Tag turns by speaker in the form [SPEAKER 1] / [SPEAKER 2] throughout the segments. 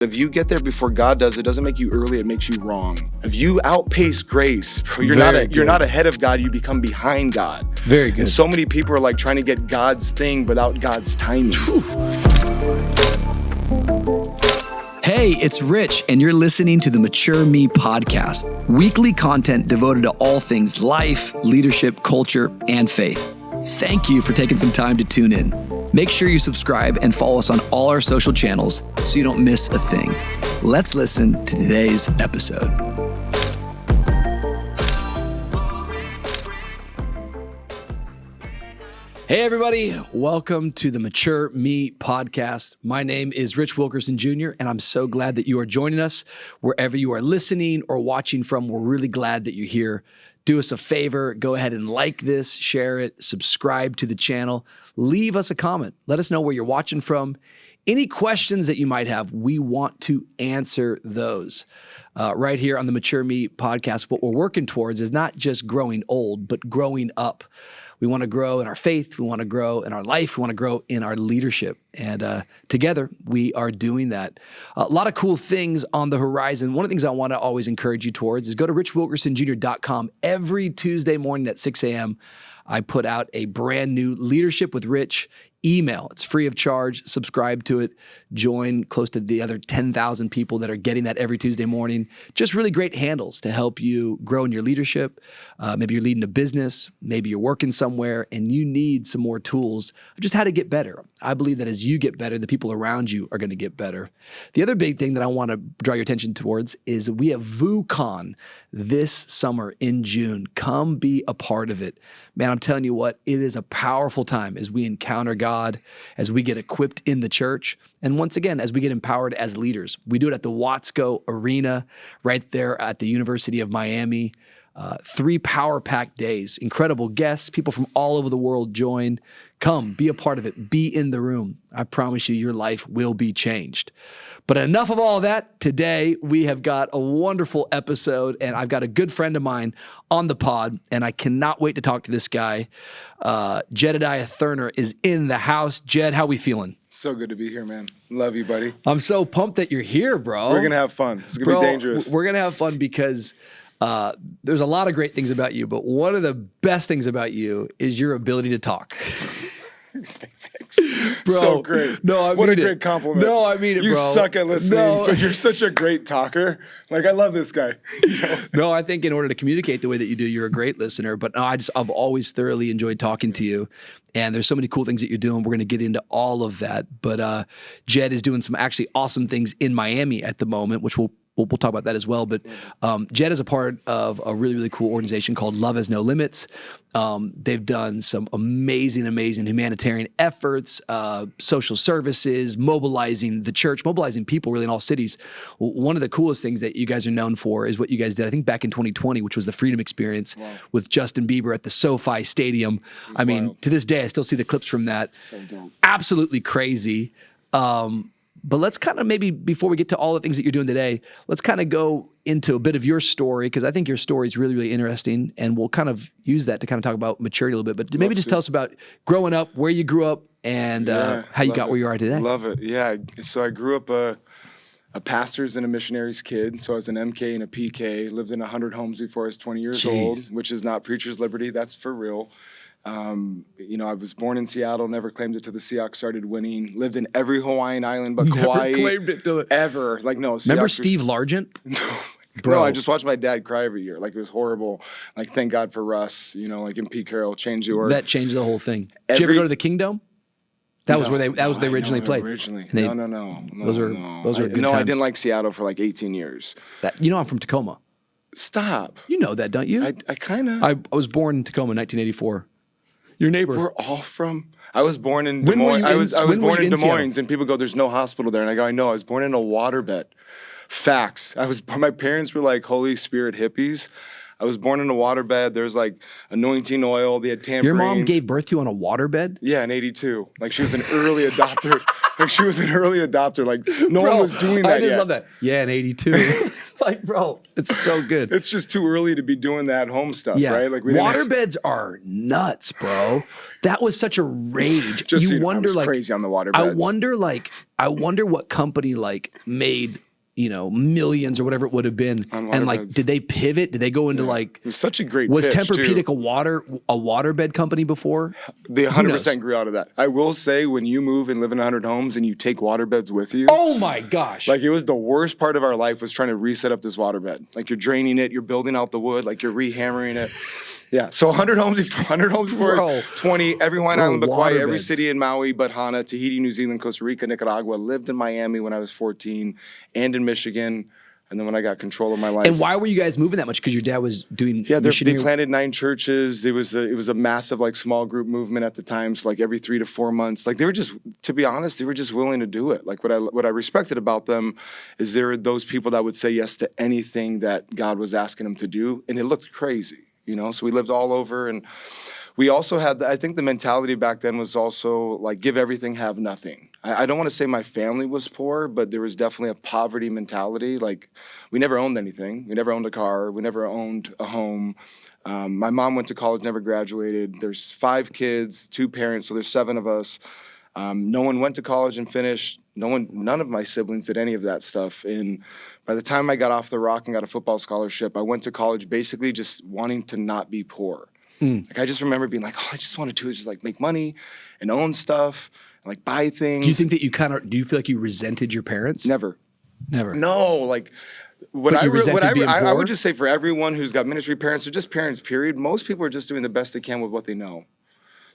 [SPEAKER 1] If you get there before God does, it doesn't make you early, it makes you wrong. If you outpace grace, you're not ahead of God, you become behind God.
[SPEAKER 2] Very good.
[SPEAKER 1] And so many people are like trying to get God's thing without God's timing.
[SPEAKER 2] Hey, it's Rich, and you're listening to the Mature Me podcast, weekly content devoted to all things life, leadership, culture, and faith. Thank you for taking some time to tune in. Make sure you subscribe and follow us on all our social channels so you don't miss a thing. Let's listen to today's episode. Hey everybody, welcome to the Mature Me podcast. My name is Rich Wilkerson Jr., and I'm so glad that you are joining us wherever you are listening or watching from. We're really glad that you're here. Do us a favor, go ahead and like this, share it, subscribe to the channel, leave us a comment. Let us know where you're watching from. Any questions that you might have, we want to answer those. Right here on the Mature Me podcast, what we're working towards is not just growing old, but growing up. We want to grow in our faith. We want to grow in our life. We want to grow in our leadership. And together, we are doing that. A lot of cool things on the horizon. One of the things I want to always encourage you towards is go to richwilkersonjr.com. Every Tuesday morning at 6 a.m., I put out a brand new Leadership with Rich email. It's free of charge. Subscribe to it. Join close to the other 10,000 people that are getting that every Tuesday morning. Just really great handles to help you grow in your leadership. Maybe you're leading a business. Maybe you're working somewhere and you need some more tools of just how to get better. I believe that as you get better, the people around you are going to get better. The other big thing that I want to draw your attention towards is we have VooCon this summer in June. Come be a part of it. Man, I'm telling you what, it is a powerful time as we encounter God, as we get equipped in the church, and once again, as we get empowered as leaders. We do it at the Watsco Arena right there at the University of Miami. 3 power-packed days, incredible guests, people from all over the world join. Come, be a part of it, be in the room. I promise you, your life will be changed. But enough of all that. Today, we have got a wonderful episode, and I've got a good friend of mine on the pod, and I cannot wait to talk to this guy. Jedidiah Thurner is in the house. Jed, how we feeling?
[SPEAKER 1] So good to be here, man. Love you, buddy.
[SPEAKER 2] I'm so pumped that you're here, bro.
[SPEAKER 1] We're going to have fun. It's going to be dangerous.
[SPEAKER 2] We're going to have fun because there's a lot of great things about you, but one of the best things about you is your ability to talk.
[SPEAKER 1] Thanks.
[SPEAKER 2] Bro,
[SPEAKER 1] so great.
[SPEAKER 2] No, I mean
[SPEAKER 1] what a
[SPEAKER 2] it.
[SPEAKER 1] great compliment.
[SPEAKER 2] No, I mean it,
[SPEAKER 1] you
[SPEAKER 2] bro.
[SPEAKER 1] You suck at listening, but you're such a great talker. Like, I love this guy.
[SPEAKER 2] No, I think in order to communicate the way that you do, you're a great listener. But no, I've always thoroughly enjoyed talking to you. And there's so many cool things that you're doing. We're going to get into all of that. But Jed is doing some actually awesome things in Miami at the moment, which we'll talk about that as well. But Jed is a part of a really, really cool organization called Love Has No Limits. They've done some amazing humanitarian efforts, social services, mobilizing the church, mobilizing people really in all cities. One of the coolest things that you guys are known for is what you guys did, I think back in 2020, which was the Freedom Experience with Justin Bieber at the SoFi Stadium. I mean, to this day, I still see the clips from that.
[SPEAKER 1] So dope.
[SPEAKER 2] Absolutely crazy. But let's kind of maybe, before we get to all the things that you're doing today, let's kind of go into a bit of your story, because I think your story is really, really interesting, and we'll kind of use that to kind of talk about maturity a little bit. But maybe just tell us about growing up, where you grew up, and how you got where you are today.
[SPEAKER 1] Love it. Yeah. So I grew up a pastor's and a missionary's kid. So I was an MK and a PK, lived in 100 homes before I was 20 years old, which is not preacher's liberty. That's for real. I was born in Seattle, never claimed it till the Seahawks started winning, lived in every Hawaiian island but Kauai.
[SPEAKER 2] Never claimed it till it.
[SPEAKER 1] Ever. Like, no.
[SPEAKER 2] Remember Steve Largent?
[SPEAKER 1] Bro. No, I just watched my dad cry every year. Like, it was horrible. Like, thank God for Russ, like in Pete Carroll, change the order.
[SPEAKER 2] That changed the whole thing. Did you ever go to the Kingdom? That was where they originally played.
[SPEAKER 1] No.
[SPEAKER 2] Those were good times.
[SPEAKER 1] I didn't like Seattle for like 18 years.
[SPEAKER 2] I'm from Tacoma.
[SPEAKER 1] Stop.
[SPEAKER 2] You know that, don't you?
[SPEAKER 1] I kind of.
[SPEAKER 2] I was born in Tacoma in 1984. Your neighbor.
[SPEAKER 1] We're all from. I was born in Des Moines. I was born in Des Moines, and people go, "There's no hospital there," and I go, "I know. I was born in a waterbed." Facts. My parents were like Holy Spirit hippies. I was born in a waterbed. There was like anointing oil. They had tambourines.
[SPEAKER 2] Your mom gave birth to you on a waterbed?
[SPEAKER 1] Yeah, in '82. Like, she was an early adopter. Like, no one was doing that yet.
[SPEAKER 2] I just love that. Yeah, in '82. Like, bro, it's so good.
[SPEAKER 1] It's just too early to be doing that home stuff,
[SPEAKER 2] Yeah.
[SPEAKER 1] right? Like
[SPEAKER 2] Waterbeds are nuts, bro. That was such a rage.
[SPEAKER 1] Just
[SPEAKER 2] you
[SPEAKER 1] so
[SPEAKER 2] wonder,
[SPEAKER 1] I was
[SPEAKER 2] like,
[SPEAKER 1] crazy on the waterbeds.
[SPEAKER 2] I wonder what company like made, millions or whatever it would have been. And like,
[SPEAKER 1] waterbeds.
[SPEAKER 2] did they pivot? Did they go into like,
[SPEAKER 1] It was such a great
[SPEAKER 2] was
[SPEAKER 1] pitch,
[SPEAKER 2] Tempur-Pedic
[SPEAKER 1] too.
[SPEAKER 2] a waterbed company before?
[SPEAKER 1] They
[SPEAKER 2] Who knows?
[SPEAKER 1] 100% grew out of that. I will say, when you move and live in 100 homes and you take waterbeds with you,
[SPEAKER 2] Oh my gosh.
[SPEAKER 1] like it was the worst part of our life was trying to reset up this waterbed. Like you're draining it, you're building out the wood, like you're rehammering it. Yeah, so 100 homes before
[SPEAKER 2] Bro.
[SPEAKER 1] is 20, every Hawaiian
[SPEAKER 2] Bro,
[SPEAKER 1] island but Kauai, every
[SPEAKER 2] waterbeds.
[SPEAKER 1] city in Maui but Hana, Tahiti, New Zealand, Costa Rica, Nicaragua, lived in Miami when I was 14 and in Michigan. And then when I got control of my life.
[SPEAKER 2] And why were you guys moving that much? Because your dad was doing
[SPEAKER 1] Yeah, they
[SPEAKER 2] missionary.
[SPEAKER 1] planted 9 churches. It was a massive like small group movement at the time. So like every 3 to 4 months, like they were just, to be honest, they were just willing to do it. Like what I respected about them is there were those people that would say yes to anything that God was asking them to do, and it looked crazy, So we lived all over, and we also had, I think the mentality back then was also like give everything, have nothing. I don't want to say my family was poor, but there was definitely a poverty mentality. Like we never owned anything. We never owned a car. We never owned a home. My mom went to college, never graduated. There's 5 kids, 2 parents, so there's 7 of us. No one went to college and finished. None of my siblings did any of that stuff. And by the time I got off the rock and got a football scholarship, I went to college basically just wanting to not be poor. Like I just remember being like, I just want to do is just like make money and own stuff, and like buy things.
[SPEAKER 2] Do you think that do you feel like you resented your parents?
[SPEAKER 1] Never.
[SPEAKER 2] Never.
[SPEAKER 1] No, like what
[SPEAKER 2] But
[SPEAKER 1] I
[SPEAKER 2] you resented being
[SPEAKER 1] I
[SPEAKER 2] poor?
[SPEAKER 1] would just say for everyone who's got ministry parents or just parents, period, most people are just doing the best they can with what they know.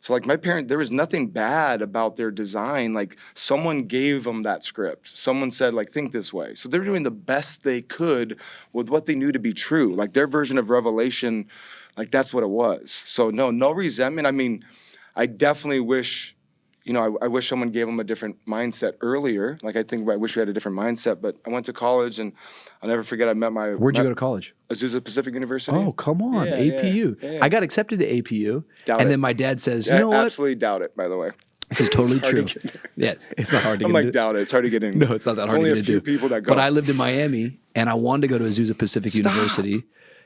[SPEAKER 1] So like my parent, there was nothing bad about their design. Like someone gave them that script. Someone said like, think this way. So they're doing the best they could with what they knew to be true. Like their version of Revelation, like that's what it was. So no resentment. I mean, I definitely wish, I wish someone gave them a different mindset earlier. Like I wish we had a different mindset, but I went to college and I'll never forget I met
[SPEAKER 2] Where'd you go to college?
[SPEAKER 1] Azusa Pacific University.
[SPEAKER 2] Oh, come on.
[SPEAKER 1] Yeah,
[SPEAKER 2] APU.
[SPEAKER 1] yeah.
[SPEAKER 2] I got accepted to APU.
[SPEAKER 1] Doubt
[SPEAKER 2] and
[SPEAKER 1] it.
[SPEAKER 2] then my dad says,
[SPEAKER 1] Yeah,
[SPEAKER 2] you know what?
[SPEAKER 1] absolutely doubt it, by the way.
[SPEAKER 2] This is totally
[SPEAKER 1] It's hard
[SPEAKER 2] true.
[SPEAKER 1] to get-
[SPEAKER 2] Yeah, it's not hard to
[SPEAKER 1] I'm
[SPEAKER 2] get
[SPEAKER 1] like,
[SPEAKER 2] into.
[SPEAKER 1] doubt it. It's hard to get in.
[SPEAKER 2] No, it's not that
[SPEAKER 1] There's
[SPEAKER 2] hard
[SPEAKER 1] only
[SPEAKER 2] to get
[SPEAKER 1] a few
[SPEAKER 2] into.
[SPEAKER 1] people that go.
[SPEAKER 2] But I lived in Miami and I wanted to go to Azusa Pacific University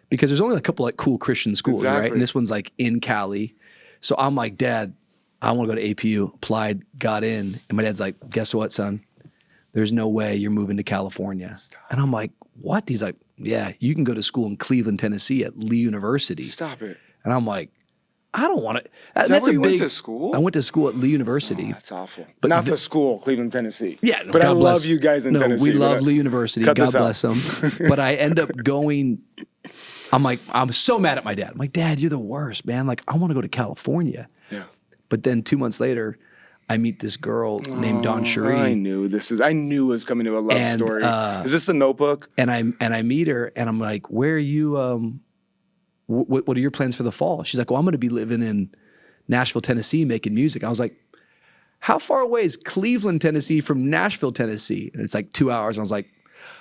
[SPEAKER 2] because there's only a couple like cool Christian schools, right?
[SPEAKER 1] Exactly.
[SPEAKER 2] And this one's like in Cali. So I'm like, Dad, I want to go to APU. Applied, got in. And my dad's like, guess what, son? There's no way you're moving to California. And I'm like, what? He's like, yeah, you can go to school in Cleveland, Tennessee at Lee University.
[SPEAKER 1] Stop it.
[SPEAKER 2] And I'm like, I don't want to.
[SPEAKER 1] Is that where you went to school?
[SPEAKER 2] I went to school at Lee University.
[SPEAKER 1] That's awful.
[SPEAKER 2] But
[SPEAKER 1] But not
[SPEAKER 2] the-
[SPEAKER 1] the school, Cleveland, Tennessee.
[SPEAKER 2] Yeah,
[SPEAKER 1] but I
[SPEAKER 2] God
[SPEAKER 1] love
[SPEAKER 2] bless-
[SPEAKER 1] you guys in Tennessee.
[SPEAKER 2] we love
[SPEAKER 1] but
[SPEAKER 2] Lee University.
[SPEAKER 1] cut
[SPEAKER 2] God
[SPEAKER 1] this out.
[SPEAKER 2] bless them. But I end up going. I'm so mad at my dad. I'm like, Dad, you're the worst, man. Like, I want to go to California.
[SPEAKER 1] Yeah.
[SPEAKER 2] But then 2 months later, I meet this girl named Dawn
[SPEAKER 1] I
[SPEAKER 2] Cherie,
[SPEAKER 1] knew it was coming to a love
[SPEAKER 2] And,
[SPEAKER 1] story. Is this the Notebook?
[SPEAKER 2] and I meet her, and I'm like, where are you? What are your plans for the fall? She's like, well, I'm going to be living in Nashville, Tennessee, making music. I was like, how far away is Cleveland, Tennessee from Nashville, Tennessee? And it's like 2 hours. And I was like,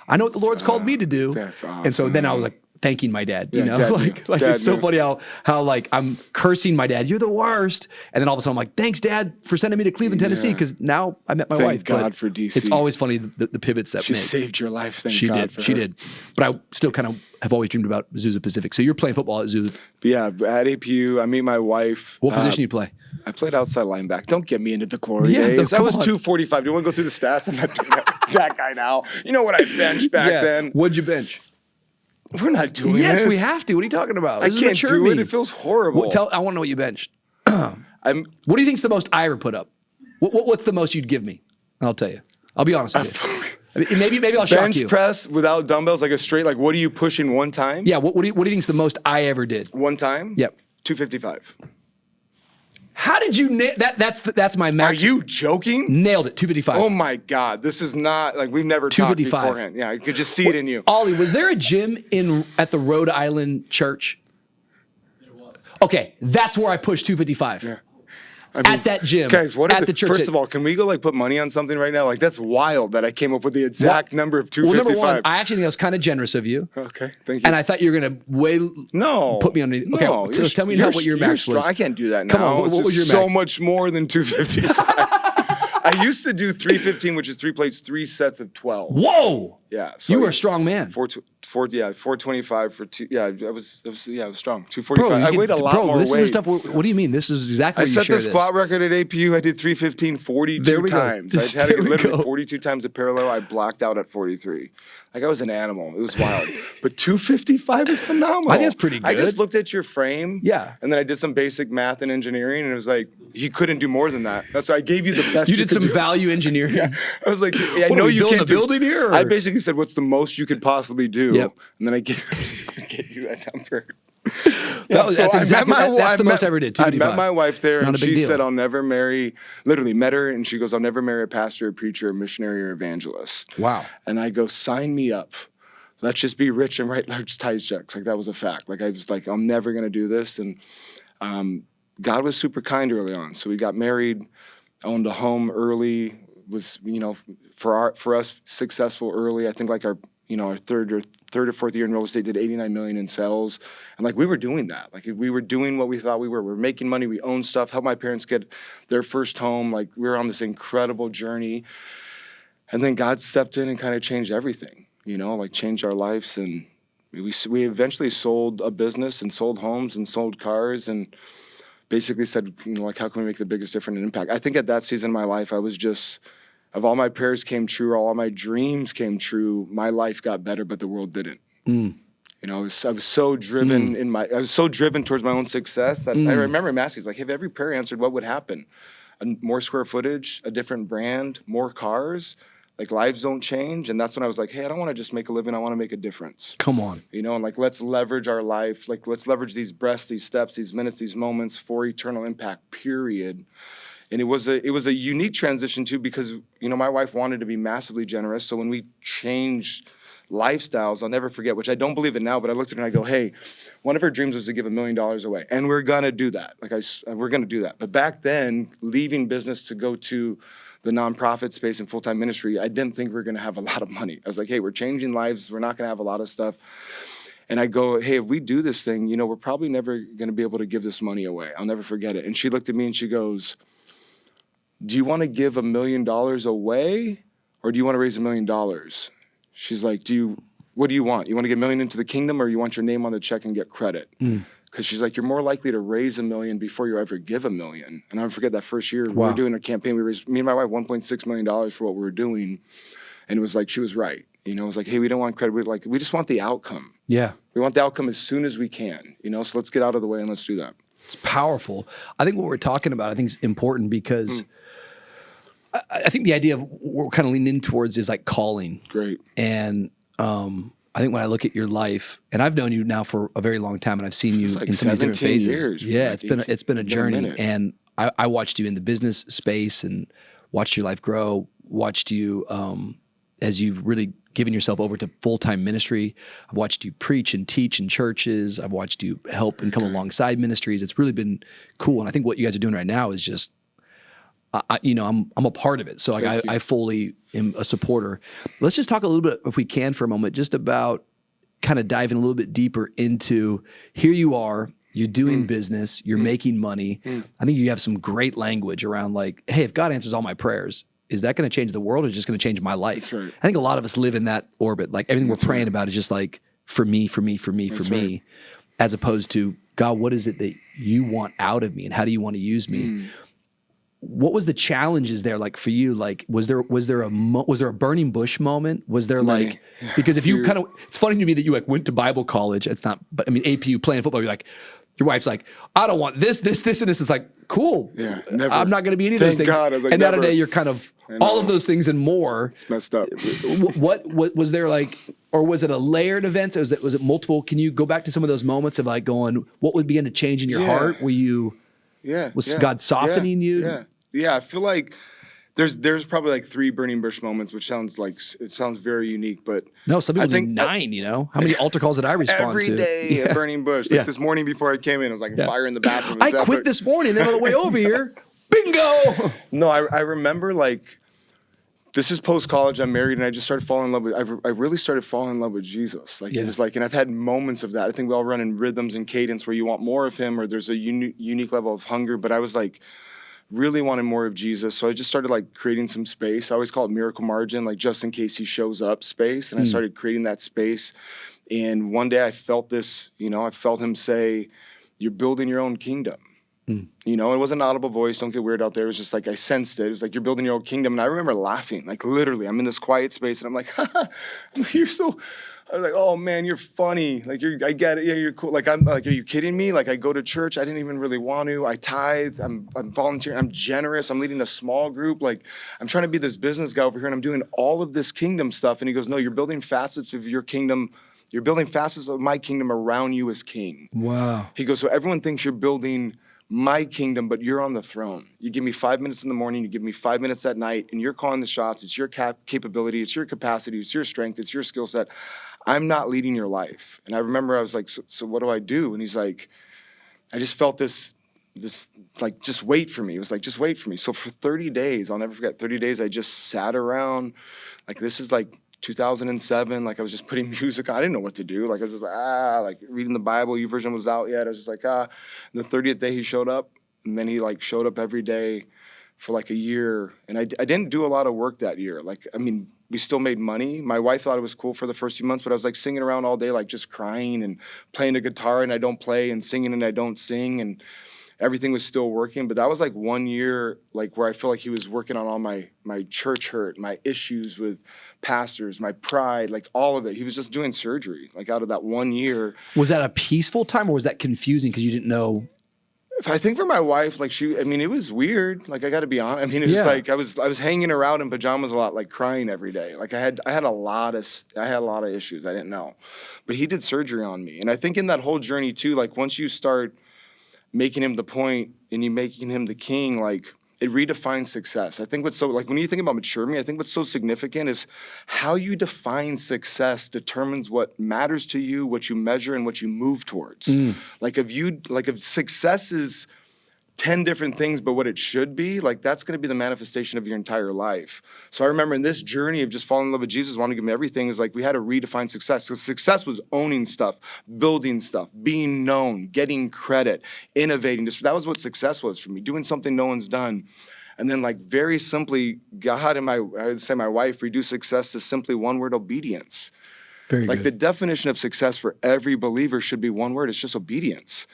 [SPEAKER 2] I know what the Lord's called me to do.
[SPEAKER 1] That's
[SPEAKER 2] And so then I was like thanking my dad, you
[SPEAKER 1] Yeah,
[SPEAKER 2] know,
[SPEAKER 1] dad
[SPEAKER 2] like
[SPEAKER 1] knew. Dad
[SPEAKER 2] it's so
[SPEAKER 1] knew.
[SPEAKER 2] funny how like I'm cursing my dad. You're the worst. And then all of a sudden I'm like, thanks, Dad, for sending me to Cleveland, Tennessee,
[SPEAKER 1] Yeah.
[SPEAKER 2] because now I met my
[SPEAKER 1] Thank
[SPEAKER 2] wife.
[SPEAKER 1] God
[SPEAKER 2] But
[SPEAKER 1] for DC.
[SPEAKER 2] It's always funny the pivots that
[SPEAKER 1] She
[SPEAKER 2] make.
[SPEAKER 1] saved your life. Thank
[SPEAKER 2] She
[SPEAKER 1] God
[SPEAKER 2] did.
[SPEAKER 1] for
[SPEAKER 2] She
[SPEAKER 1] her.
[SPEAKER 2] did. But I still kind of have always dreamed about Azusa Pacific. So you're playing football at Azusa.
[SPEAKER 1] But yeah, at APU, I meet my wife.
[SPEAKER 2] What position do you play?
[SPEAKER 1] I played outside linebacker. Don't get me into the glory
[SPEAKER 2] Yeah, no,
[SPEAKER 1] days. I
[SPEAKER 2] come
[SPEAKER 1] was
[SPEAKER 2] on.
[SPEAKER 1] 245. Do you want to go through the stats? I'm not doing that guy now. You know what I benched back then?
[SPEAKER 2] What'd you bench?
[SPEAKER 1] We're not doing
[SPEAKER 2] Yes,
[SPEAKER 1] this.
[SPEAKER 2] we have to. What are you talking about?
[SPEAKER 1] I
[SPEAKER 2] This is
[SPEAKER 1] can't
[SPEAKER 2] mature
[SPEAKER 1] do
[SPEAKER 2] me.
[SPEAKER 1] it. It feels horrible.
[SPEAKER 2] I want to know what you benched.
[SPEAKER 1] I'm
[SPEAKER 2] What do you think's the most I ever put up? What's the most you'd give me? I'll tell you. I'll be honest with you. I mean, maybe I'll shock
[SPEAKER 1] bench
[SPEAKER 2] you.
[SPEAKER 1] press without dumbbells, like a straight. Like, what are you pushing one time?
[SPEAKER 2] Yeah. What do you think's the most I ever did?
[SPEAKER 1] One time.
[SPEAKER 2] Yep.
[SPEAKER 1] 255.
[SPEAKER 2] How did you nail that? That's my
[SPEAKER 1] Are
[SPEAKER 2] max.
[SPEAKER 1] you joking?
[SPEAKER 2] Nailed it? 255.
[SPEAKER 1] Oh my God! This is not like we've never talked
[SPEAKER 2] 255.
[SPEAKER 1] beforehand. Yeah, I could just see it in you.
[SPEAKER 2] Ollie, was there a gym at the Rhode Island church? There was. Okay, that's where I pushed 255.
[SPEAKER 1] Yeah. I mean,
[SPEAKER 2] At that gym,
[SPEAKER 1] guys. What
[SPEAKER 2] at
[SPEAKER 1] if
[SPEAKER 2] the church
[SPEAKER 1] First
[SPEAKER 2] that-
[SPEAKER 1] of all, can we go like put money on something right now? Like that's wild that I came up with the exact number of
[SPEAKER 2] Well,
[SPEAKER 1] 255.
[SPEAKER 2] number one, I actually think that was kind of generous of you.
[SPEAKER 1] Okay, thank you.
[SPEAKER 2] And I thought you were going to
[SPEAKER 1] no
[SPEAKER 2] put me on. Okay,
[SPEAKER 1] No,
[SPEAKER 2] so
[SPEAKER 1] you're-
[SPEAKER 2] tell me
[SPEAKER 1] you're-
[SPEAKER 2] now what your
[SPEAKER 1] you're
[SPEAKER 2] max
[SPEAKER 1] strong.
[SPEAKER 2] was.
[SPEAKER 1] I can't do that now.
[SPEAKER 2] Come on, what
[SPEAKER 1] It's
[SPEAKER 2] was
[SPEAKER 1] just
[SPEAKER 2] your
[SPEAKER 1] so
[SPEAKER 2] max?
[SPEAKER 1] much more than 255. I used to do 315, which is 3 plates, 3 sets of 12.
[SPEAKER 2] Whoa!
[SPEAKER 1] Yeah. So
[SPEAKER 2] You were a strong man.
[SPEAKER 1] 425 for two. Yeah, I was strong. 245.
[SPEAKER 2] Bro,
[SPEAKER 1] I weighed a lot more
[SPEAKER 2] this
[SPEAKER 1] weight.
[SPEAKER 2] is the stuff. What do you mean? This is exactly
[SPEAKER 1] I
[SPEAKER 2] what you
[SPEAKER 1] set
[SPEAKER 2] share
[SPEAKER 1] the squat
[SPEAKER 2] this.
[SPEAKER 1] record at APU. I did 315 42
[SPEAKER 2] There we go.
[SPEAKER 1] times.
[SPEAKER 2] Just-
[SPEAKER 1] I had to
[SPEAKER 2] there we
[SPEAKER 1] literally
[SPEAKER 2] go.
[SPEAKER 1] 42 times a parallel. I blacked out at 43. Like I was an animal. It was wild. But 255 is phenomenal.
[SPEAKER 2] I think it's pretty
[SPEAKER 1] I just
[SPEAKER 2] good.
[SPEAKER 1] looked at your frame.
[SPEAKER 2] Yeah.
[SPEAKER 1] And then I did some basic math and engineering, and it was like, you couldn't do more than that. That's why I gave you the best.
[SPEAKER 2] You did
[SPEAKER 1] could
[SPEAKER 2] some
[SPEAKER 1] do.
[SPEAKER 2] value engineering.
[SPEAKER 1] I was like, I
[SPEAKER 2] What,
[SPEAKER 1] know
[SPEAKER 2] are we
[SPEAKER 1] you
[SPEAKER 2] building
[SPEAKER 1] can't
[SPEAKER 2] a building here, or-
[SPEAKER 1] I basically said, what's the most you could possibly do?
[SPEAKER 2] Yep.
[SPEAKER 1] And then I gave you that number.
[SPEAKER 2] That's exactly that's the most I ever did.
[SPEAKER 1] I met
[SPEAKER 2] 255.
[SPEAKER 1] my wife there,
[SPEAKER 2] It's not
[SPEAKER 1] and
[SPEAKER 2] a big
[SPEAKER 1] she
[SPEAKER 2] deal.
[SPEAKER 1] said, I'll never marry, literally met her, and she goes, I'll never marry a pastor, a preacher, a missionary, or evangelist.
[SPEAKER 2] Wow.
[SPEAKER 1] And I go, sign me up. Let's just be rich and write large tithe checks. Like that was a fact. Like I was like, I'm never going to do this. And God was super kind early on. So we got married, owned a home early, was, for us successful early. I think like our third or fourth year in real estate did 89 million in sales. And like we were doing that. Like we were doing what we thought we were. We were making money. We owned stuff, helped my parents get their first home. Like we were on this incredible journey. And then God stepped in and kind of changed everything, like changed our lives. And we eventually sold a business and sold homes and sold cars and basically said, like, how can we make the biggest difference and impact? I think at that season of my life, I was just, of all my prayers came true, all my dreams came true, my life got better, but the world didn't. I was so driven I was so driven towards my own success that I remember him asking, like, if every prayer answered, what would happen? More square footage, a different brand, more cars, like lives don't change. And that's when I was like, hey, I don't want to just make a living. I want to make a difference.
[SPEAKER 2] Come on.
[SPEAKER 1] And like, let's leverage our life. Like, let's leverage these breaths, these steps, these minutes, these moments for eternal impact, period. And it was a unique transition too, because, my wife wanted to be massively generous. So when we changed lifestyles, I'll never forget, which I don't believe it now, but I looked at her and I go, hey, one of her dreams was to give $1 million away. And we're going to do that. We're going to do that. But back then, leaving business to go to the nonprofit space and full-time ministry, I didn't think we were going to have a lot of money. I was like, hey, we're changing lives. We're not going to have a lot of stuff. And I go, hey, if we do this thing, we're probably never going to be able to give this money away. I'll never forget it. And she looked at me and she goes, do you want to give $1 million away or do you want to raise $1 million? She's like, what do you want? You want to get $1 million into the kingdom or you want your name on the check and get credit? Because she's like, you're more likely to raise $1 million before you ever give $1 million. And I'll never forget that first year, we were doing a campaign. We raised, me and my wife, $1.6 million for what we were doing. And it was like, she was right. It was like, hey, we don't want credit. We just want the outcome.
[SPEAKER 2] Yeah.
[SPEAKER 1] We want the outcome as soon as we can, so let's get out of the way and let's do that.
[SPEAKER 2] It's powerful. I think what we're talking about, I think is important because I think the idea of what we're kind of leaning in towards is like calling.
[SPEAKER 1] Great.
[SPEAKER 2] And I think when I look at your life, and I've known you now for a very long time, and I've seen you
[SPEAKER 1] like
[SPEAKER 2] in some of these different
[SPEAKER 1] 17
[SPEAKER 2] phases.
[SPEAKER 1] years,
[SPEAKER 2] Yeah,
[SPEAKER 1] like
[SPEAKER 2] it's been a journey,
[SPEAKER 1] minute.
[SPEAKER 2] and I watched you in the business space and watched your life grow. Watched you as you've really given yourself over to full-time ministry. I've watched you preach and teach in churches. I've watched you help and come alongside ministries. It's really been cool, and I think what you guys are doing right now is just. I'm a part of it. So like I fully am a supporter. Let's just talk a little bit, if we can for a moment, just about kind of diving a little bit deeper into here you are, you're doing business, you're making money. I think you have some great language around like, hey, if God answers all my prayers, is that going to change the world or is it just going to change my life?
[SPEAKER 1] That's right.
[SPEAKER 2] I think a lot of us live in that orbit. Like everything we're praying about is just like for me, as opposed to God, what is it that you want out of me and how do you want to use me? What was the challenges there like for you? Like, was there a burning bush moment? Was there like, because if you it's funny to me that you like went to Bible college. It's not, but I mean, APU playing football, you're like, your wife's like, I don't want this, and this. It's like, cool.
[SPEAKER 1] Yeah, never.
[SPEAKER 2] I'm not going to be any of those
[SPEAKER 1] Thank
[SPEAKER 2] things.
[SPEAKER 1] God. I was like,
[SPEAKER 2] and now
[SPEAKER 1] never.
[SPEAKER 2] today you're kind of all of those things and more.
[SPEAKER 1] It's messed up.
[SPEAKER 2] What was there like, or was it a layered event? Was it multiple? Can you go back to some of those moments of like going, what would begin to change in your heart? Were you? Was God softening you?
[SPEAKER 1] Yeah. I feel like there's probably like 3 burning bush moments, which sounds very unique, but
[SPEAKER 2] no, some people
[SPEAKER 1] I think
[SPEAKER 2] do 9. How many altar calls did I respond
[SPEAKER 1] every
[SPEAKER 2] to?
[SPEAKER 1] day a burning bush. Like this morning before I came in, I was like fire in the bathroom.
[SPEAKER 2] I quit this morning. Then on the way over here, bingo.
[SPEAKER 1] No, I remember like. This is post-college, I'm married, and I just started falling in love with, I really started falling in love with Jesus. Like, it was like, and I've had moments of that. I think we all run in rhythms and cadence where you want more of him or there's a unique level of hunger. But I was like, really wanted more of Jesus. So I just started like creating some space. I always call it miracle margin, like just in case he shows up space. And I started creating that space. And one day I felt this, I felt him say, you're building your own kingdom. It wasn't an audible voice. Don't get weird out there. It was just like, I sensed it. It was like, you're building your own kingdom. And I remember laughing, like literally, I'm in this quiet space and I'm like, you're so, I was like, oh man, you're funny. Like I get it. Yeah, you're cool. Like, I'm like, are you kidding me? Like I go to church. I didn't even really want to. I tithe. I'm volunteering. I'm generous. I'm leading a small group. Like I'm trying to be this business guy over here and I'm doing all of this kingdom stuff. And he goes, no, you're building facets of your kingdom. You're building facets of my kingdom around you as king.
[SPEAKER 2] Wow.
[SPEAKER 1] He goes, so everyone thinks you're building my kingdom, but you're on the throne. You give me 5 minutes in the morning, you give me 5 minutes at night, and you're calling the shots. It's your capability, it's your capacity, it's your strength, it's your skill set. I'm not leading your life. And I remember I was like, so what do I do? And he's like, I just felt this like, just wait for me. It was like, just wait for me. So for 30 days, I'll never forget, 30 days, I just sat around. Like this is like 2007, like I was just putting music on. I didn't know what to do. Like I was just like reading the Bible. YouVersion was out yet. I was just like, And the 30th day he showed up, and then he like showed up every day for like a year. And I didn't do a lot of work that year. Like, I mean, we still made money. My wife thought it was cool for the first few months, but I was like singing around all day, like just crying and playing the guitar and I don't play and singing and I don't sing. And everything was still working. But that was like 1 year, like where I feel like he was working on all my church hurt, my issues with pastors, my pride, like all of it. He was just doing surgery, like out of that 1 year.
[SPEAKER 2] Was that a peaceful time or was that confusing because you didn't know?
[SPEAKER 1] I think for my wife, like it was weird. Like I got to be honest. I mean, it was like I was hanging around in pajamas a lot, like crying every day. Like I had a lot of issues I didn't know, but he did surgery on me. And I think in that whole journey too, like once you start making him the point and you making him the king, like it redefines success. I think what's so, like when you think about mature me, I think what's so significant is how you define success determines what matters to you, what you measure, and what you move towards. Like if success is 10 different things, but what it should be, like that's going to be the manifestation of your entire life. So I remember in this journey of just falling in love with Jesus, wanting to give him everything, is like we had to redefine success. Because success was owning stuff, building stuff, being known, getting credit, innovating. That was what success was for me, doing something no one's done. And then like very simply, God and I would say my wife reduced success to simply one word: obedience.
[SPEAKER 2] Very
[SPEAKER 1] like
[SPEAKER 2] good.
[SPEAKER 1] The definition of success for every believer should be one word. It's just obedience.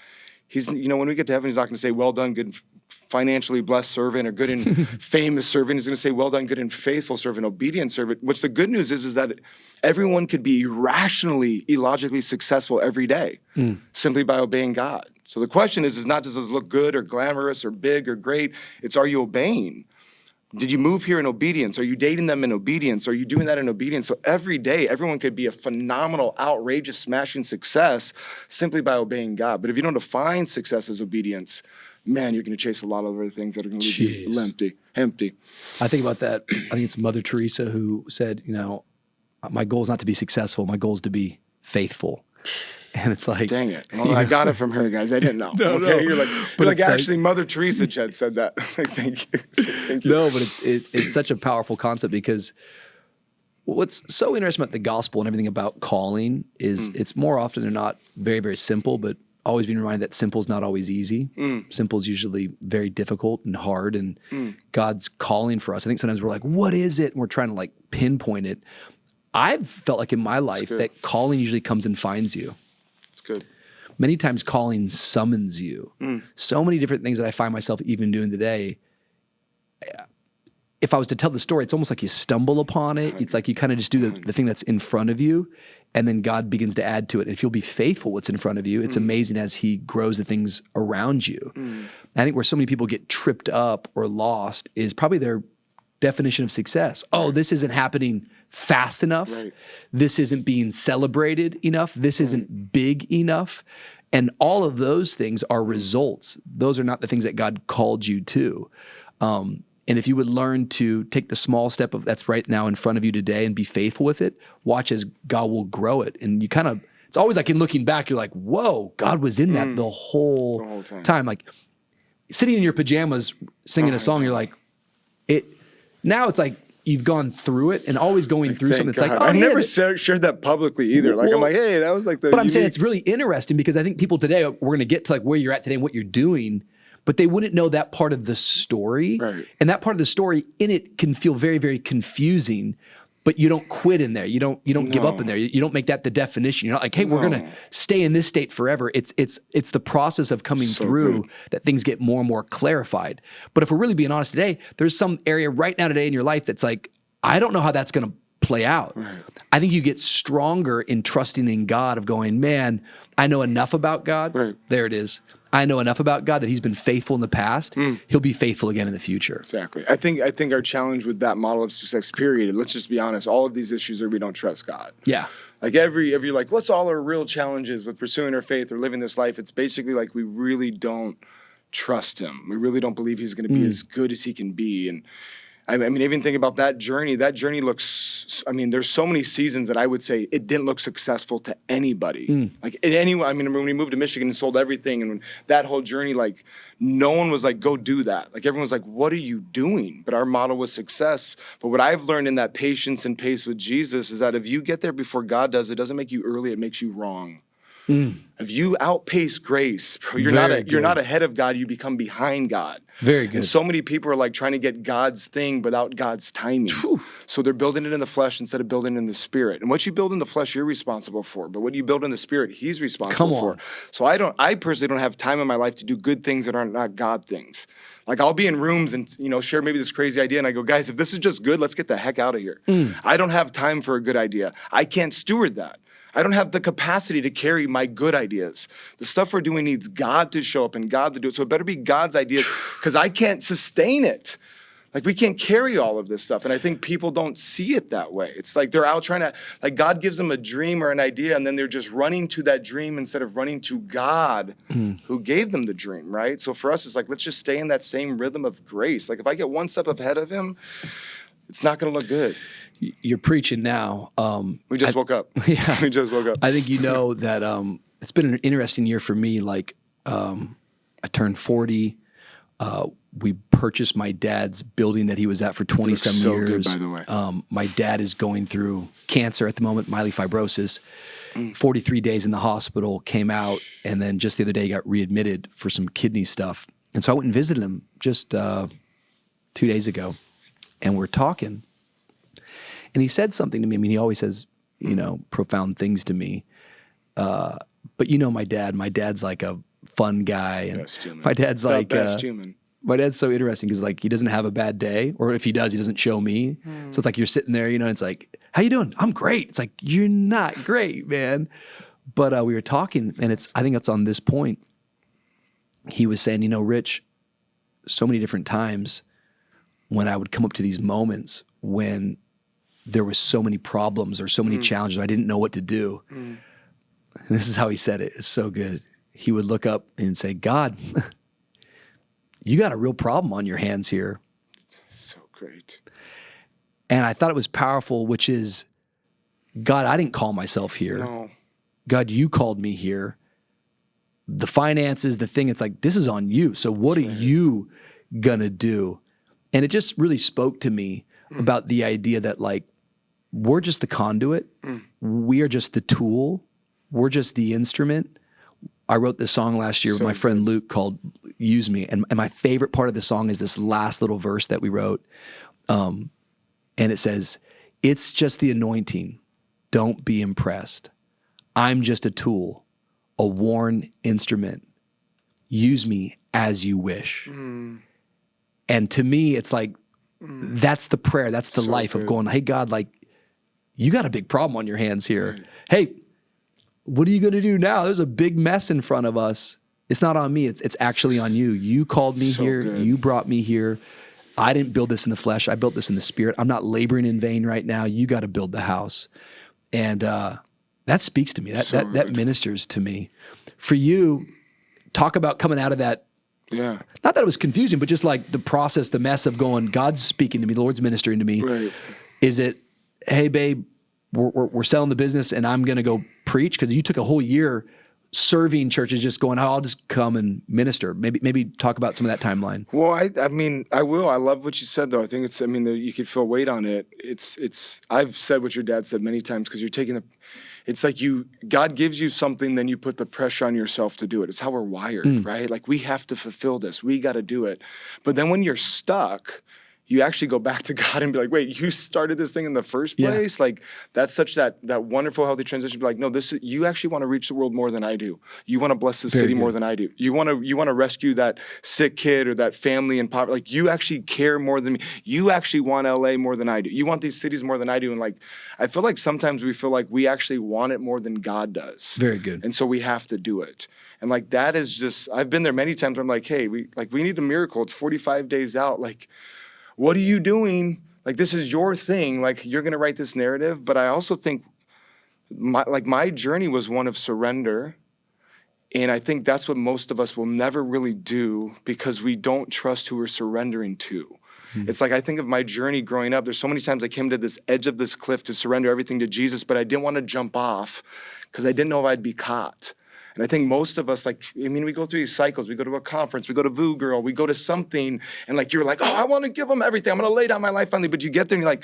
[SPEAKER 1] He's, when we get to heaven, he's not going to say, well done, good and financially blessed servant, or good and famous servant. He's going to say, well done, good and faithful servant, obedient servant. What's the good news is that everyone could be irrationally, illogically successful every day simply by obeying God. So the question is not does it look good or glamorous or big or great? It's, are you obeying? Did you move here in obedience? Are you dating them in obedience? Are you doing that in obedience? So every day, everyone could be a phenomenal, outrageous, smashing success simply by obeying God. But if you don't define success as obedience, man, you're going to chase a lot of other things that are going to leave you empty.
[SPEAKER 2] I think about that. I think it's Mother Teresa who said, my goal is not to be successful. My goal is to be faithful. And it's like,
[SPEAKER 1] dang it. Well, I got it from her, guys. I didn't know.
[SPEAKER 2] No.
[SPEAKER 1] You're like actually, Mother Teresa said that. Like, thank you. Thank you.
[SPEAKER 2] No, but it's such a powerful concept because what's so interesting about the gospel and everything about calling is it's more often than not very, very simple, but always being reminded that simple is not always easy. Simple is usually very difficult and hard, and God's calling for us. I think sometimes we're like, what is it? And we're trying to like pinpoint it. I've felt like in my life that calling usually comes and finds you.
[SPEAKER 1] It's good.
[SPEAKER 2] Many times calling summons you. So many different things that I find myself even doing today. If I was to tell the story, it's almost like you stumble upon it. It's like you kind of just do the thing that's in front of you, and then God begins to add to it. And if you'll be faithful what's in front of you, it's amazing as he grows the things around you. I think where so many people get tripped up or lost is probably their definition of success. Oh, this isn't happening fast enough.
[SPEAKER 1] Right.
[SPEAKER 2] This isn't being celebrated enough. This isn't big enough. And all of those things are results. Those are not the things that God called you to. And if you would learn to take the small step of that's right now in front of you today and be faithful with it, watch as God will grow it. And you kind of, it's always like in looking back, you're like, whoa, God was in that the whole time. Like sitting in your pajamas singing a song, you're like, now it's like, you've gone through it and always going through something. It's like, oh,
[SPEAKER 1] I never shared that publicly either. Like, I'm like, hey, that was like the.
[SPEAKER 2] But I'm saying it's really interesting because I think people today, we're going to get to like where you're at today and what you're doing. but they wouldn't know that part of the story.
[SPEAKER 1] Right.
[SPEAKER 2] And that part of the story in it can feel very, very confusing, but you don't quit in there. You don't give up in there. You don't make that the definition. You're not like, hey, we're going to stay in this state forever. It's the process of coming through that things get more and more clarified. But if we're really being honest today, there's some area right now today in your life that's like, I don't know how that's going to play out. Right. I think you get stronger in trusting in God of going, man, I know enough about God. Right. There it is. I know enough about God that he's been faithful in the past. He'll be faithful again in the future.
[SPEAKER 1] Exactly. I think our challenge with that model of success, period, let's just be honest, all of these issues are we don't trust God.
[SPEAKER 2] Yeah.
[SPEAKER 1] Like every like, what's all our real challenges with pursuing our faith or living this life? It's basically like we really don't trust him. We really don't believe he's going to be as good as he can be. And I mean, even think about that journey looks, I mean, there's so many seasons that I would say it didn't look successful to anybody. Like anyone, I mean, when we moved to Michigan and sold everything and that whole journey, like no one was like, go do that. Like everyone was like, what are you doing? But our model was success. But what I've learned in that patience and pace with Jesus is that if you get there before God does, it doesn't make you early, it makes you wrong. If you outpace grace, bro, you're not ahead of God, you become behind God.
[SPEAKER 2] Very good.
[SPEAKER 1] And so many people are like trying to get God's thing without God's timing. So they're building it in the flesh instead of building it in the spirit. And what you build in the flesh, you're responsible for. But what you build in the spirit, he's responsible for. So I personally don't have time in my life to do good things that are not God things. Like I'll be in rooms and, share maybe this crazy idea. And I go, guys, if this is just good, let's get the heck out of here. I don't have time for a good idea. I can't steward that. I don't have the capacity to carry my good ideas. The stuff we're doing needs God to show up and God to do it. So it better be God's ideas because I can't sustain it. Like we can't carry all of this stuff. And I think people don't see it that way. It's like they're out trying to, like God gives them a dream or an idea and then they're just running to that dream instead of running to God who gave them the dream, right? So for us, it's like, let's just stay in that same rhythm of grace. Like if I get one step ahead of him, it's not going to look good.
[SPEAKER 2] You're preaching now.
[SPEAKER 1] We just woke up.
[SPEAKER 2] Yeah.
[SPEAKER 1] We just woke up.
[SPEAKER 2] I think that it's been an interesting year for me. Like I turned 40. We purchased my dad's building that he was at for 20-some years.
[SPEAKER 1] Good, by the way.
[SPEAKER 2] My dad is going through cancer at the moment, myelofibrosis. 43 days in the hospital, came out, and then just the other day got readmitted for some kidney stuff. And so I went and visited him just 2 days ago, and we're talking. And he said something to me. I mean, he always says, profound things to me. But my dad. My dad's like a fun guy, and
[SPEAKER 1] best human.
[SPEAKER 2] My dad's like
[SPEAKER 1] best human.
[SPEAKER 2] My dad's so interesting because like he doesn't have a bad day, or if he does, he doesn't show me. So it's like you're sitting there, and it's like, "How you doing?" "I'm great." It's like, "You're not great, man." But we were talking, and I think it's on this point. He was saying, Rich, so many different times when I would come up to these moments when there was so many problems or so many challenges, I didn't know what to do. And this is how he said it. It's so good. He would look up and say, God, you got a real problem on your hands here.
[SPEAKER 1] So great.
[SPEAKER 2] And I thought it was powerful, which is, God, I didn't call myself here.
[SPEAKER 1] No.
[SPEAKER 2] God, you called me here. The finances, the thing, it's like, this is on you. So what are you gonna do? And it just really spoke to me about the idea that like, we're just the conduit. We are just the tool. We're just the instrument. I wrote this song last year with my friend Luke called Use Me. And my favorite part of the song is this last little verse that we wrote. And it says, it's just the anointing. Don't be impressed. I'm just a tool, a worn instrument. Use me as you wish. And to me, it's like, that's the prayer. That's the life of going, hey, God, like, you got a big problem on your hands here. Right. Hey, what are you going to do now? There's a big mess in front of us. It's not on me. It's actually on you. You called me here. Good. You brought me here. I didn't build this in the flesh. I built this in the spirit. I'm not laboring in vain right now. You got to build the house. And that speaks to me. That ministers to me. For you, talk about coming out of that.
[SPEAKER 1] Yeah.
[SPEAKER 2] Not that it was confusing, but just like the process, the mess of going, God's speaking to me, the Lord's ministering to me.
[SPEAKER 1] Right.
[SPEAKER 2] Is it, hey, babe, we're selling the business and I'm going to go preach? Because you took a whole year serving churches, just going, oh, I'll just come and minister? Maybe talk about some of that timeline.
[SPEAKER 1] Well, I mean, I will. I love what you said, though. I think you could feel weight on it. I've said what your dad said many times, because you're taking it's like God gives you something, then you put the pressure on yourself to do it. It's how we're wired, right? Like, we have to fulfill this. We got to do it. But then when you're stuck, you actually go back to God and be like, wait, you started this thing in the first place? Like, that's such that wonderful, healthy transition. Be like, no, you actually want to reach the world more than I do. You want to bless the city more than I do. You want to rescue that sick kid or that family in poverty. Like, you actually care more than me. You actually want LA more than I do. You want these cities more than I do. And like, I feel like sometimes we feel like we actually want it more than God does.
[SPEAKER 2] Very good.
[SPEAKER 1] And so we have to do it. And like, that is just, I've been there many times where I'm like, hey, we need a miracle. It's 45 days out. Like, what are you doing? Like, this is your thing. Like, you're going to write this narrative. But I also think my journey was one of surrender. And I think that's what most of us will never really do, because we don't trust who we're surrendering to. It's like, I think of my journey growing up. There's so many times I came to this edge of this cliff to surrender everything to Jesus, but I didn't want to jump off because I didn't know if I'd be caught. And I think most of us, we go through these cycles. We go to a conference, we go to Voo Girl, we go to something, and you're like, oh, I want to give them everything. I'm going to lay down my life finally. But you get there and you're like,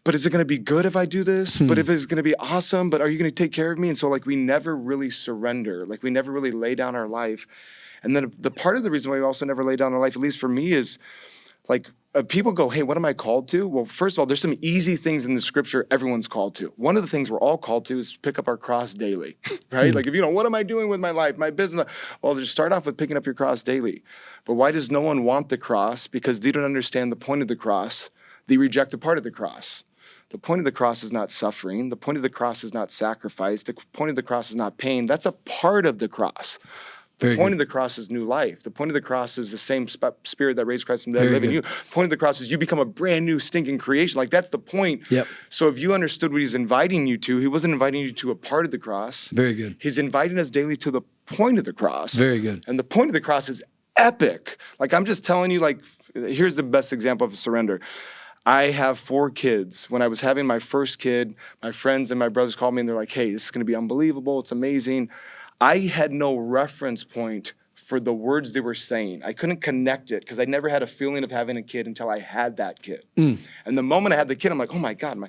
[SPEAKER 1] but is it going to be good if I do this? But if it's going to be awesome, but are you going to take care of me? And so we never really surrender. We never really lay down our life. And then the part of the reason why we also never lay down our life, at least for me, is people go, hey, what am I called to? Well, first of all, there's some easy things in the scripture everyone's called to. One of the things we're all called to is pick up our cross daily, right? Like, if what am I doing with my life, my business? Well, just start off with picking up your cross daily. But why does no one want the cross? Because they don't understand the point of the cross. They reject a part of the cross. The point of the cross is not suffering. The point of the cross is not sacrifice. The point of the cross is not pain. That's a part of the cross. The point of the cross is new life. The point of the cross is the same spirit that raised Christ from the dead live in you. The point of the cross is you become a brand new stinking creation. That's the point.
[SPEAKER 2] Yep.
[SPEAKER 1] So if you understood what he's inviting you to, he wasn't inviting you to a part of the cross.
[SPEAKER 2] Very good.
[SPEAKER 1] He's inviting us daily to the point of the cross.
[SPEAKER 2] Very good.
[SPEAKER 1] And the point of the cross is epic. I'm just telling you, here's the best example of surrender. I have 4 kids. When I was having my first kid, my friends and my brothers called me and they're like, hey, this is going to be unbelievable. It's amazing. I had no reference point for the words they were saying. I couldn't connect it because I never had a feeling of having a kid until I had that kid. And the moment I had the kid, I'm like, oh my God,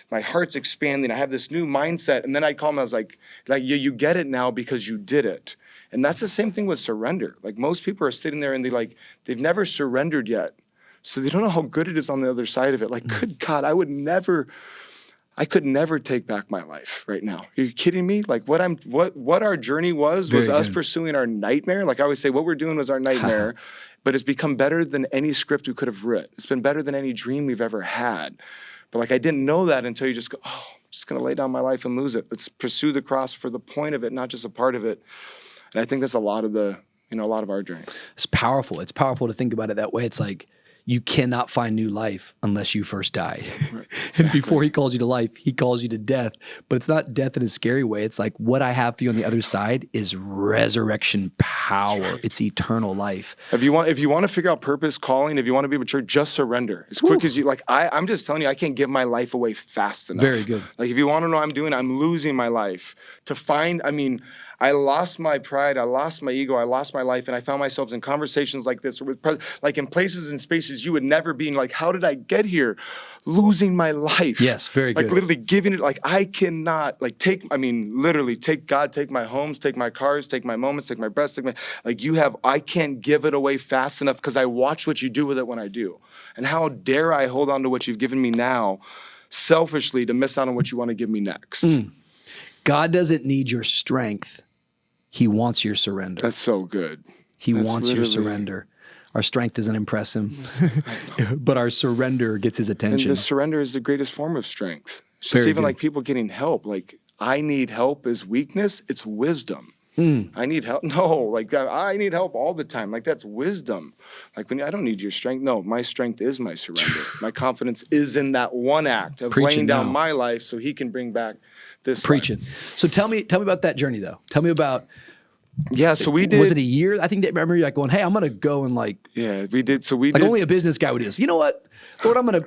[SPEAKER 1] my heart's expanding. I have this new mindset. And then I called him, I was like, yeah, you get it now because you did it. And that's the same thing with surrender. Most people are sitting there and they've never surrendered yet. So they don't know how good it is on the other side of it. Good God, I could never take back my life right now. Are you kidding me? What our journey was us pursuing our nightmare. I always say, what we're doing was our nightmare, but it's become better than any script we could have written. It's been better than any dream we've ever had. But I didn't know that until you just go, oh, I'm just going to lay down my life and lose it. Let's pursue the cross for the point of it, not just a part of it. And I think that's a lot of our journey.
[SPEAKER 2] It's powerful. It's powerful to think about it that way. It's like, you cannot find new life unless you first die.
[SPEAKER 1] Right, exactly.
[SPEAKER 2] And before he calls you to life, he calls you to death. But it's not death in a scary way. It's like, what I have for you on the other side is resurrection power. Right. It's eternal life.
[SPEAKER 1] If you want to figure out purpose, calling, if you want to be mature, just surrender. As quick as you, I'm just telling you, I can't give my life away fast enough.
[SPEAKER 2] Very good.
[SPEAKER 1] If you want to know what I'm doing, I'm losing my life. I lost my pride, I lost my ego, I lost my life, and I found myself in conversations like this, in places and spaces you would never be in. How did I get here? Losing my life.
[SPEAKER 2] Yes, very good.
[SPEAKER 1] Literally giving it, I cannot, take God, take my homes, take my cars, take my moments, take my breaths, I can't give it away fast enough because I watch what you do with it when I do. And how dare I hold on to what you've given me now, selfishly, to miss out on what you want to give me next.
[SPEAKER 2] God doesn't need your strength. He wants your surrender.
[SPEAKER 1] That's so good.
[SPEAKER 2] He wants your surrender. Our strength doesn't impress him, but our surrender gets his attention.
[SPEAKER 1] And the surrender is the greatest form of strength. It's just even people getting help. I need help is weakness. It's wisdom. I need help. No, I need help all the time. That's wisdom. I don't need your strength. No, my strength is my surrender. My confidence is in that one act of laying down my life so he can bring back this
[SPEAKER 2] preaching.
[SPEAKER 1] life.
[SPEAKER 2] So tell me about that journey though. Tell me about.
[SPEAKER 1] Yeah, so we did.
[SPEAKER 2] Was it a year? I think that remember you going, hey, I'm gonna go and
[SPEAKER 1] Yeah, we did. So we did.
[SPEAKER 2] Only a business guy would do this. You know what, Lord, I'm gonna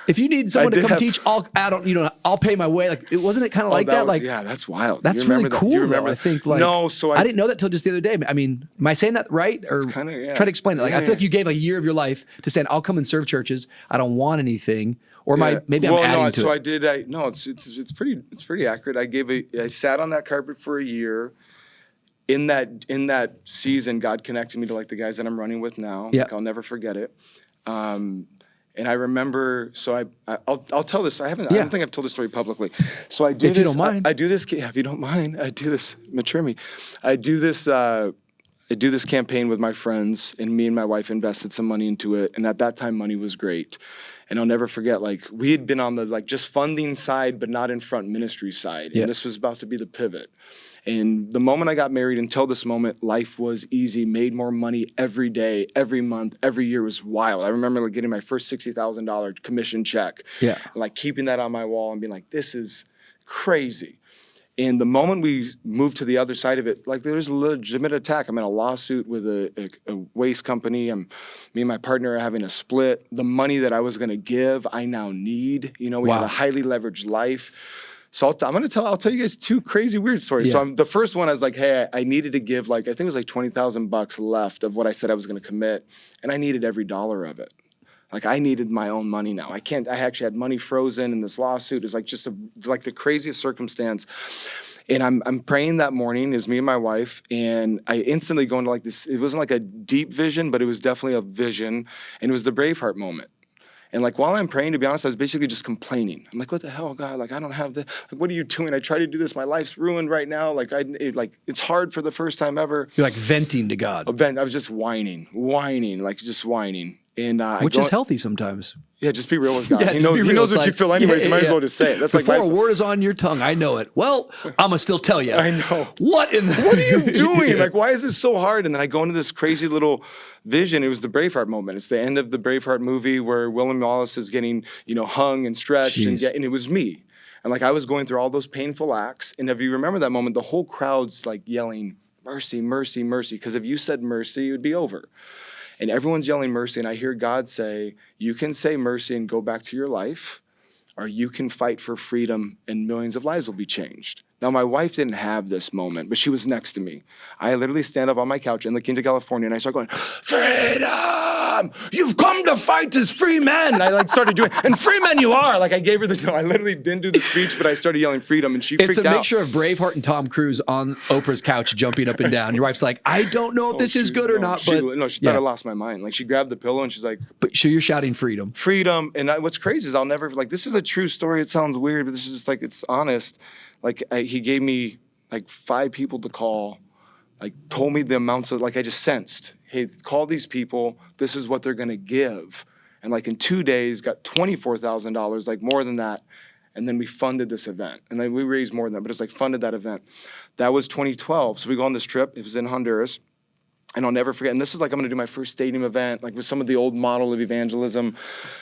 [SPEAKER 2] If you need someone to
[SPEAKER 1] did
[SPEAKER 2] come teach, I'll pay my way. Like, wasn't it kind of like that? Like,
[SPEAKER 1] yeah, that's wild.
[SPEAKER 2] That's
[SPEAKER 1] You remember
[SPEAKER 2] really
[SPEAKER 1] that?
[SPEAKER 2] cool.
[SPEAKER 1] You remember
[SPEAKER 2] though. I
[SPEAKER 1] that?
[SPEAKER 2] think like
[SPEAKER 1] No, so
[SPEAKER 2] I didn't know that till just the other day. I mean, am I saying that right? Or
[SPEAKER 1] kinda, yeah.
[SPEAKER 2] try to explain it. Like,
[SPEAKER 1] Yeah,
[SPEAKER 2] I feel like you gave a year of your life to saying, "I'll come and serve churches. I don't want anything." Or maybe I'm adding to it.
[SPEAKER 1] It's pretty accurate. I sat on that carpet for a year. In that season, God connected me to like the guys that I'm running with now.
[SPEAKER 2] Yeah.
[SPEAKER 1] Like, I'll never forget it. And I remember, so I'll tell this. I don't think I've told this story publicly. So I do
[SPEAKER 2] If
[SPEAKER 1] this.
[SPEAKER 2] you don't mind.
[SPEAKER 1] I do this. Yeah, if you don't mind, I do this. Mature me. I do this. I do this campaign with my friends, and me and my wife invested some money into it. And at that time, money was great. And I'll never forget, like, we had been on the like just funding side, but not in front ministry side.
[SPEAKER 2] Yeah.
[SPEAKER 1] And this was about to be the pivot. And the moment I got married until this moment, life was easy, made more money every day, every month, every year was wild. I remember like getting my first $60,000 commission check.
[SPEAKER 2] Yeah.
[SPEAKER 1] Like keeping that on my wall and being like, this is crazy. And the moment we moved to the other side of it, like there's a legitimate attack. I'm in a lawsuit with a waste company. Me and my partner are having a split. The money that I was going to give, I now need. We had a highly leveraged life. So I'll tell you guys two crazy weird stories.
[SPEAKER 2] Yeah.
[SPEAKER 1] So the first one, I was like, hey, I needed to give I think it was like $20,000 left of what I said I was going to commit. And I needed every dollar of it. Like I needed my own money now. I actually had money frozen in this lawsuit. It was like just like the craziest circumstance. And I'm praying that morning. It was me and my wife. And I instantly go into like this, it wasn't like a deep vision, but it was definitely a vision. And it was the Braveheart moment. And like while I'm praying, to be honest, I was basically just complaining. I'm like, what the hell, God? Like I don't have the. Like, what are you doing? I try to do this. My life's ruined right now. Like it's hard for the first time ever.
[SPEAKER 2] You're like venting to God.
[SPEAKER 1] I was just whining. And
[SPEAKER 2] which is healthy sometimes.
[SPEAKER 1] Yeah, just be real with God.
[SPEAKER 2] Yeah,
[SPEAKER 1] he knows what
[SPEAKER 2] like,
[SPEAKER 1] you feel anyways. You might as well just say it. That's
[SPEAKER 2] Before
[SPEAKER 1] like
[SPEAKER 2] a word is on your tongue, I know it. Well, I'm going to still tell you.
[SPEAKER 1] I know.
[SPEAKER 2] What
[SPEAKER 1] are you doing? Like, why is this so hard? And then I go into this crazy little vision. It was the Braveheart moment. It's the end of the Braveheart movie where William Wallace is getting, hung and stretched. And it was me. And like, I was going through all those painful acts. And if you remember that moment, the whole crowd's like yelling, mercy, mercy, mercy. Because if you said mercy, it would be over. And everyone's yelling mercy, and I hear God say, you can say mercy and go back to your life, or you can fight for freedom and millions of lives will be changed. Now, my wife didn't have this moment, but she was next to me. I literally stand up on my couch in La Quinta, California, and I start going, freedom! You've come to fight as free men! And I like started doing, and free men you are! Like I gave her I literally didn't do the speech, but I started yelling freedom, and she freaked out.
[SPEAKER 2] It's a mixture of Braveheart and Tom Cruise on Oprah's couch jumping up and down. Your wife's like, I don't know if this is good or not,
[SPEAKER 1] she thought I lost my mind. Like she grabbed the pillow and she's like,
[SPEAKER 2] but so you're shouting freedom.
[SPEAKER 1] Freedom. And what's crazy is I'll never, like, this is a true story. It sounds weird, but this is just like, it's honest. Like he gave me like 5 people to call, like told me the amounts of, like I just sensed, hey, call these people. This is what they're going to give. And like in 2 days got $24,000, like more than that. And then we funded this event. And then we raised more than that, but it's like funded that event. That was 2012. So we go on this trip. It was in Honduras. And I'll never forget, and this is like I'm gonna do my first stadium event, like with some of the old model of evangelism.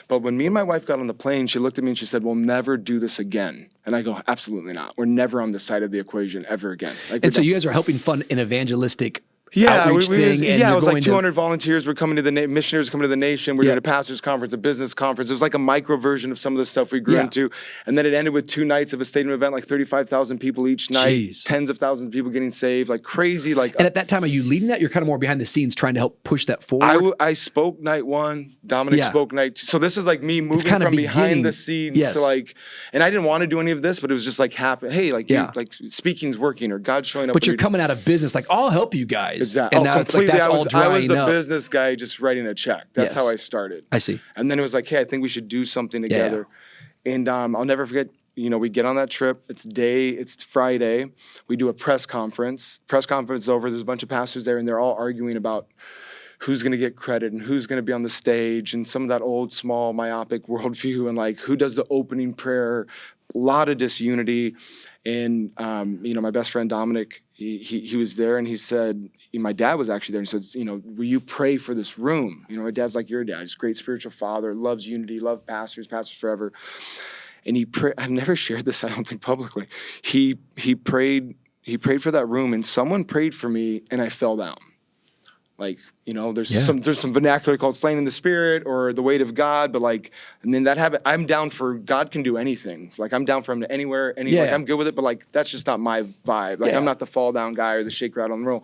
[SPEAKER 1] But when me and my wife got on the plane, she looked at me and she said, we'll never do this again. And I go, absolutely not. We're never on this side of the equation ever again. Like,
[SPEAKER 2] and so you guys are helping fund an evangelistic
[SPEAKER 1] outreach
[SPEAKER 2] thing.
[SPEAKER 1] It was like 200 volunteers were coming to the missionaries coming to the nation. We're doing a pastor's conference, a business conference. It was like a micro version of some of the stuff we grew into. And then it ended with 2 nights of a stadium event, like 35,000 people each night, tens of thousands of people getting saved, like crazy. Like,
[SPEAKER 2] and at that time, are you leading that? You're kind of more behind the scenes trying to help push that forward?
[SPEAKER 1] I spoke night 1, Dominic spoke night 2. So this is like me moving from behind the scenes to like, and I didn't want to do any of this, but it was just like happen. Hey, like, like speaking's working or God's showing up.
[SPEAKER 2] But you're coming out of business, like I'll help you guys.
[SPEAKER 1] Exactly.
[SPEAKER 2] And now it's like, that's
[SPEAKER 1] I was the business guy just writing a check. That's how I started.
[SPEAKER 2] I see.
[SPEAKER 1] And then it was like, hey, I think we should do something together. And I'll never forget, we get on that trip. It's Friday. We do a press conference. Press conference is over. There's a bunch of pastors there, and they're all arguing about who's going to get credit and who's going to be on the stage and some of that old, small, myopic worldview and like who does the opening prayer. A lot of disunity. And, my best friend Dominic, he was there and he said, my dad was actually there and said, will you pray for this room? My dad's like your dad. He's a great spiritual father, loves unity, loves pastors forever. And I've never shared this, I don't think, publicly. He prayed for that room and someone prayed for me and I fell down. Like, there's some vernacular called slaying in the spirit or the weight of God, but like, and then that habit, I'm down for, God can do anything. Like, I'm down for him to anywhere, like, I'm good with it, but like, that's just not my vibe. Like, I'm not the fall down guy or the shake, rattle, and roll.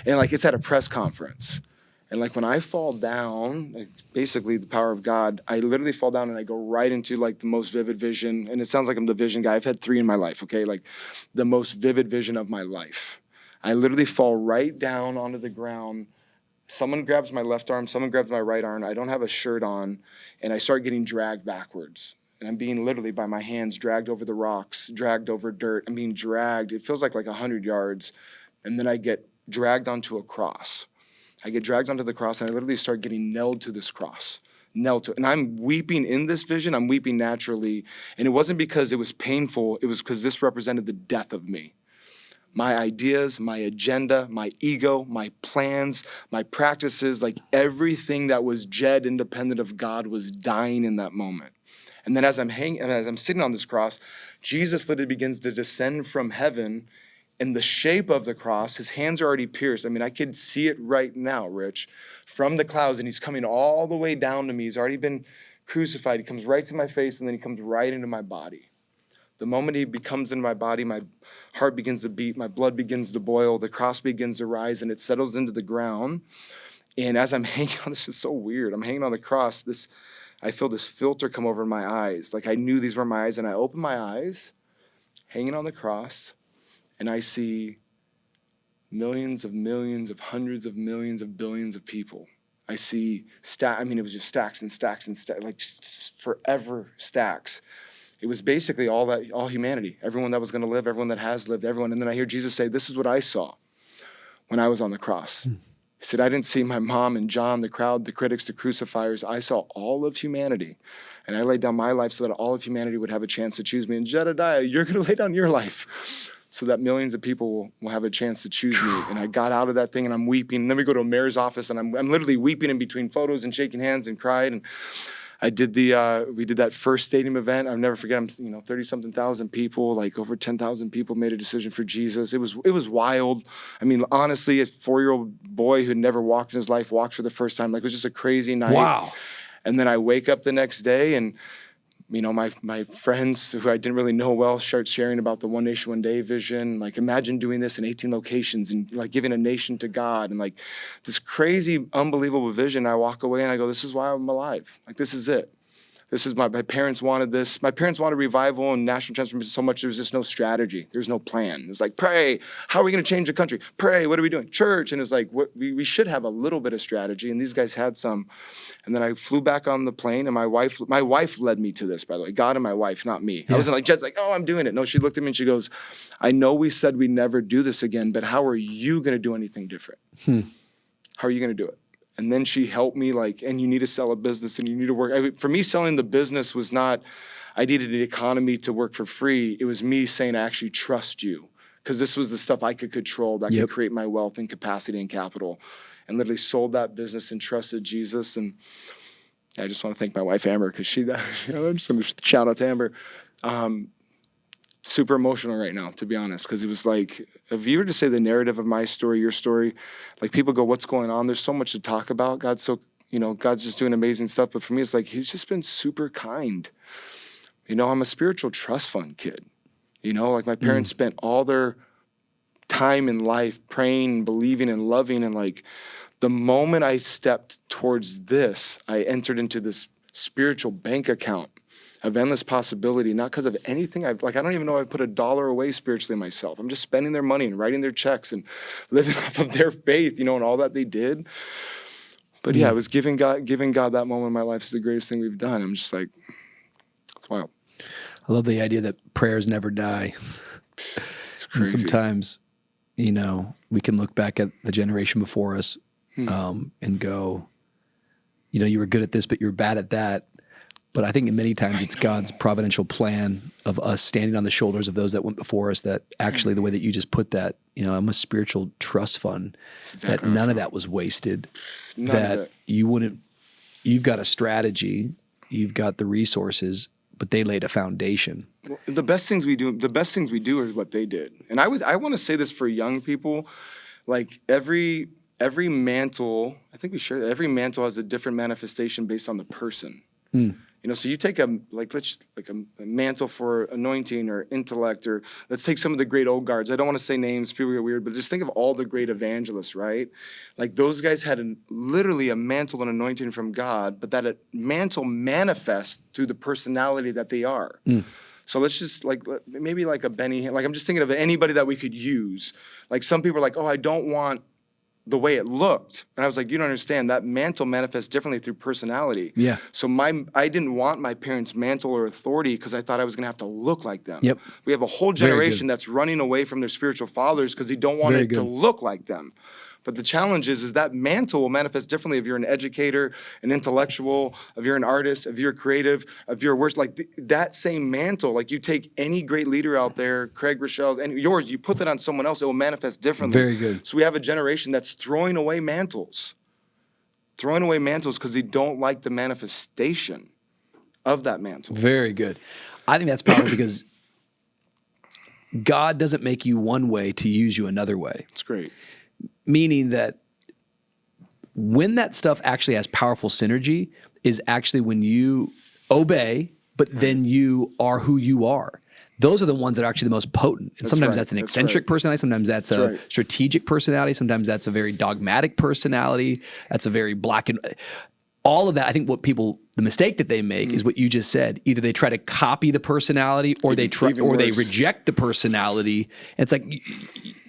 [SPEAKER 1] And like, it's at a press conference. And like, when I fall down, like, basically the power of God, I literally fall down and I go right into like the most vivid vision. And it sounds like I'm the vision guy. I've had 3 in my life, okay? Like, the most vivid vision of my life. I literally fall right down onto the ground. Someone grabs my left arm, someone grabs my right arm. I don't have a shirt on, and I start getting dragged backwards. And I'm being literally by my hands dragged over the rocks, dragged over dirt. I'm being dragged. It feels like 100 yards. And then I get dragged onto a cross. I get dragged onto the cross, and I literally start getting nailed to this cross. Nailed to it. And I'm weeping in this vision. I'm weeping naturally. And it wasn't because it was painful. It was because this represented the death of me. My ideas, my agenda, my ego, my plans, my practices, like everything that was Jed independent of God was dying in that moment. And then as I'm sitting on this cross, Jesus literally begins to descend from heaven in the shape of the cross. His hands are already pierced. I mean, I could see it right now, Rich, from the clouds, and he's coming all the way down to me. He's already been crucified. He comes right to my face, and then he comes right into my body. The moment he becomes in my body, my heart begins to beat, my blood begins to boil, the cross begins to rise, and it settles into the ground. And as I'm hanging on, this is so weird. I'm hanging on the cross. I feel this filter come over my eyes. Like I knew these were my eyes, and I open my eyes, hanging on the cross, and I see millions, hundreds of millions of billions of people. I see it was just stacks and stacks and stacks, like just forever stacks. It was basically all humanity, everyone that was going to live, everyone that has lived, everyone. And then I hear Jesus say, this is what I saw when I was on the cross. He said, I didn't see my mom and John, the crowd, the critics, the crucifiers. I saw all of humanity. And I laid down my life so that all of humanity would have a chance to choose me. And Jedidiah, you're going to lay down your life so that millions of people will have a chance to choose me. And I got out of that thing, and I'm weeping. And then we go to a mayor's office, and I'm literally weeping in between photos and shaking hands and cried. And we did that first stadium event. I'll never forget. 30-something thousand people, like over 10,000 people made a decision for Jesus. It was wild. I mean, honestly, a 4-year-old boy who had never walked in his life walked for the first time. Like, it was just a crazy night.
[SPEAKER 2] Wow.
[SPEAKER 1] And then I wake up the next day, and my friends who I didn't really know well start sharing about the One Nation, One Day vision. Like, imagine doing this in 18 locations and like giving a nation to God, and like this crazy, unbelievable vision. I walk away and I go, this is why I'm alive. Like, this is it. This is my parents wanted this. My parents wanted revival and national transformation so much there was just no strategy. There's no plan. It was like, pray. How are we going to change the country? Pray. What are we doing? Church. And it's like, we should have a little bit of strategy. And these guys had some. And then I flew back on the plane, and my wife led me to this, by the way. God and my wife, not me. Yeah. I wasn't like, Jed's like, oh, I'm doing it. No, she looked at me and she goes, I know we said we'd never do this again, but how are you going to do anything different? How are you going to do it? And then she helped me, like, and you need to sell a business and you need to work. For me, selling the business was not, I needed an economy to work for free. It was me saying, I actually trust you, because this was the stuff I could control, that could create my wealth and capacity and capital. And literally sold that business and trusted Jesus. And I just want to thank my wife, Amber, because I'm just going to shout out to Amber. Super emotional right now, to be honest, because it was like, if you were to say the narrative of my story, your story, like, people go, what's going on? There's so much to talk about. God's just doing amazing stuff. But for me, it's like, he's just been super kind. I'm a spiritual trust fund kid. Like, my parents spent all their time in life praying, believing, and loving. And like, the moment I stepped towards this, I entered into this spiritual bank account of endless possibility, not because of anything I don't even know if I put $1 away spiritually myself. I'm just spending their money and writing their checks and living off of their faith, and all that they did. But yeah, it was giving God that moment in my life is the greatest thing we've done. I'm just like, it's wild.
[SPEAKER 2] I love the idea that prayers never die.
[SPEAKER 1] It's crazy.
[SPEAKER 2] And sometimes, we can look back at the generation before us and go, you were good at this, but you're bad at that. But I think many times it's God's providential plan of us standing on the shoulders of those that went before us, that actually, the way that you just put that, I'm a spiritual trust fund, that none of that was wasted, that you've got a strategy, you've got the resources, but they laid a foundation.
[SPEAKER 1] Well, the best things we do are what they did. And I want to say this for young people, like, every every mantle, I think we share that every mantle has a different manifestation based on the person. So you take a mantle for anointing or intellect, or let's take some of the great old guards. I don't want to say names, people get weird, but just think of all the great evangelists, right? Like those guys had literally a mantle and anointing from God, but that mantle manifests through the personality that they are. So let's just maybe like a Benny, I'm just thinking of anybody that we could use. Like some people are like, oh, I don't want the way it looked. And I was like, you don't understand, that mantle manifests differently through personality.
[SPEAKER 2] Yeah.
[SPEAKER 1] So I didn't want my parents' mantle or authority because I thought I was going to have to look like them.
[SPEAKER 2] Yep.
[SPEAKER 1] We have a whole generation that's running away from their spiritual fathers because they don't want it to look like them. But the challenge is that mantle will manifest differently if you're an educator, an intellectual, if you're an artist, if you're creative, if you're worse. That same mantle, like you take any great leader out there, Craig, Rochelle, and yours, you put that on someone else, it will manifest differently.
[SPEAKER 2] Very good.
[SPEAKER 1] So we have a generation that's throwing away mantles because they don't like the manifestation of that mantle.
[SPEAKER 2] Very good. I think that's powerful because God doesn't make you one way to use you another way.
[SPEAKER 1] It's great.
[SPEAKER 2] Meaning that when that stuff actually has powerful synergy is actually when you obey, but then you are who you are. Those are the ones that are actually the most potent. And sometimes that's an eccentric personality. Sometimes that's a strategic personality. Sometimes that's a very dogmatic personality. That's a very black and all of that. I think the mistake that they make is what you just said. Either they try to copy the personality or they reject the personality. And it's like,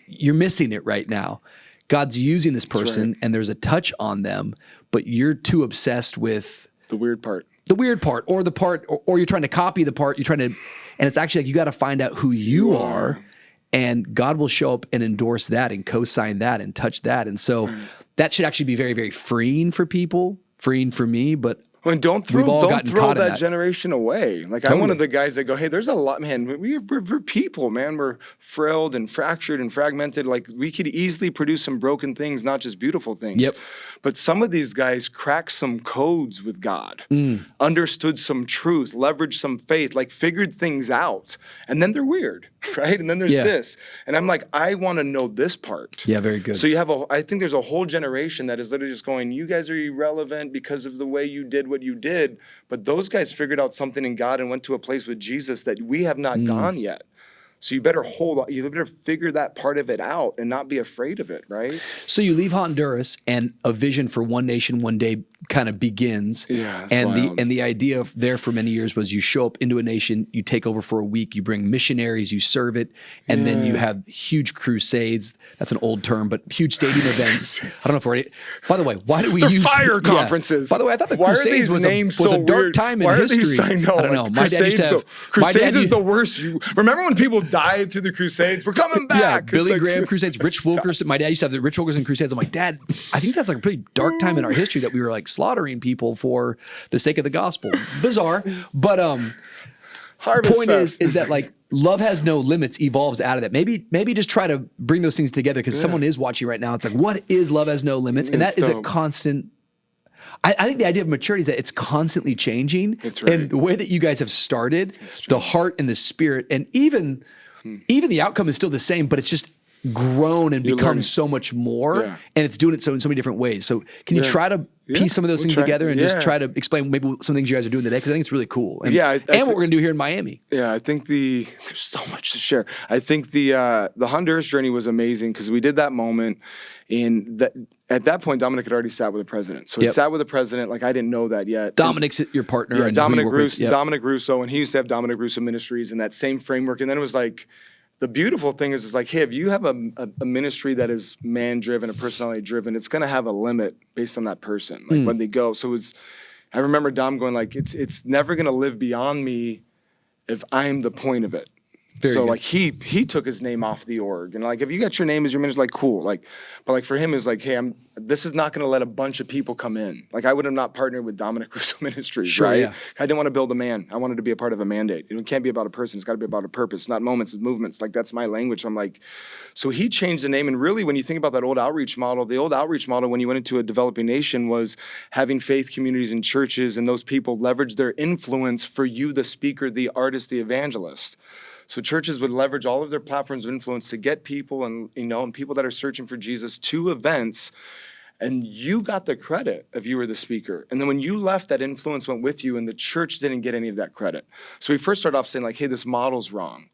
[SPEAKER 2] you're missing it right now. God's using this person and there's a touch on them, but you're too obsessed with
[SPEAKER 1] the weird part,
[SPEAKER 2] or the part, or you're trying to copy the part. And it's actually like, you got to find out who you are, and God will show up and endorse that and co-sign that and touch that. And so that should actually be very, very freeing for people, freeing for me, but
[SPEAKER 1] don't throw that generation away. Like I'm one of the guys that go, hey, there's a lot, man. We're people, man. We're frailed and fractured and fragmented. Like we could easily produce some broken things, not just beautiful things.
[SPEAKER 2] Yep.
[SPEAKER 1] But some of these guys cracked some codes with God, understood some truth, leveraged some faith, like figured things out. And then they're weird, right? And then there's this. And I'm like, I want to know this part.
[SPEAKER 2] Yeah, very good.
[SPEAKER 1] So I think there's a whole generation that is literally just going, you guys are irrelevant because of the way you did what you did. But those guys figured out something in God and went to a place with Jesus that we have not gone yet. So you better figure that part of it out and not be afraid of it, right?
[SPEAKER 2] So you leave Honduras and a vision for one nation, one day kind of begins.
[SPEAKER 1] Yeah,
[SPEAKER 2] and the idea there for many years was you show up into a nation, you take over for a week, you bring missionaries, you serve it, and then you have huge crusades. That's an old term, but huge stadium events. I don't know if we're. By the way, why do we use
[SPEAKER 1] fire conferences?
[SPEAKER 2] By the way, I thought the Crusades was a dark time in history. I don't know. My dad used to have
[SPEAKER 1] Crusades is the worst. Remember when people died through the Crusades? We're coming back.
[SPEAKER 2] Yeah, Billy Graham Crusades, Rich Wilkerson. My dad used to have the Rich Wilkerson Crusades. I'm like, Dad, I think that's like a pretty dark time in our history that we were like slaughtering people for the sake of the gospel. Bizarre, but
[SPEAKER 1] Harvest
[SPEAKER 2] point
[SPEAKER 1] Fest.
[SPEAKER 2] is that like love has no limits evolves out of that. Maybe just try to bring those things together because someone is watching right now. It's like, what is love has no limits? And that is a constant. I think the idea of maturity is that it's constantly changing.
[SPEAKER 1] That's right.
[SPEAKER 2] And the way that you guys have started, the heart and the spirit, and even the outcome is still the same, but it's just grown and become so much more, and it's doing it in so many different ways. So can you try to piece some of those things together and just try to explain maybe some things you guys are doing today? Because I think it's really cool. And, and what we're going to do here in Miami.
[SPEAKER 1] Yeah, I think there's so much to share. I think the Honduras journey was amazing because we did that moment at that point, Dominic had already sat with the president. So he sat with the president, like I didn't know that yet.
[SPEAKER 2] Dominic's your partner.
[SPEAKER 1] Yeah,
[SPEAKER 2] and
[SPEAKER 1] Dominic Russo, and he used to have Dominic Russo Ministries and that same framework. And then it was like, the beautiful thing is like, hey, if you have a ministry that is man-driven, a personality-driven, it's going to have a limit based on that person, like when they go. So I remember Dom going like, it's never going to live beyond me if I'm the point of it. Very good. Like he took his name off the org, and like if you got your name as your minister, like cool, like but like for him it's like, hey, this is not going to let a bunch of people come in. Like I would have not partnered with Dominic Russo Ministries, right? Yeah. I didn't want to build a man. I wanted to be a part of a mandate. It can't be about a person. It's got to be about a purpose, not moments, it's movements. Like that's my language. So I'm like, so he changed the name, and really when you think about that old outreach model, the old outreach model when you went into a developing nation was having faith communities and churches, and those people leverage their influence for you, the speaker, the artist, the evangelist. So churches would leverage all of their platforms of influence to get people and people that are searching for Jesus to events. And you got the credit if you were the speaker. And then when you left, that influence went with you, and the church didn't get any of that credit. So we first started off saying, like, hey, this model's wrong.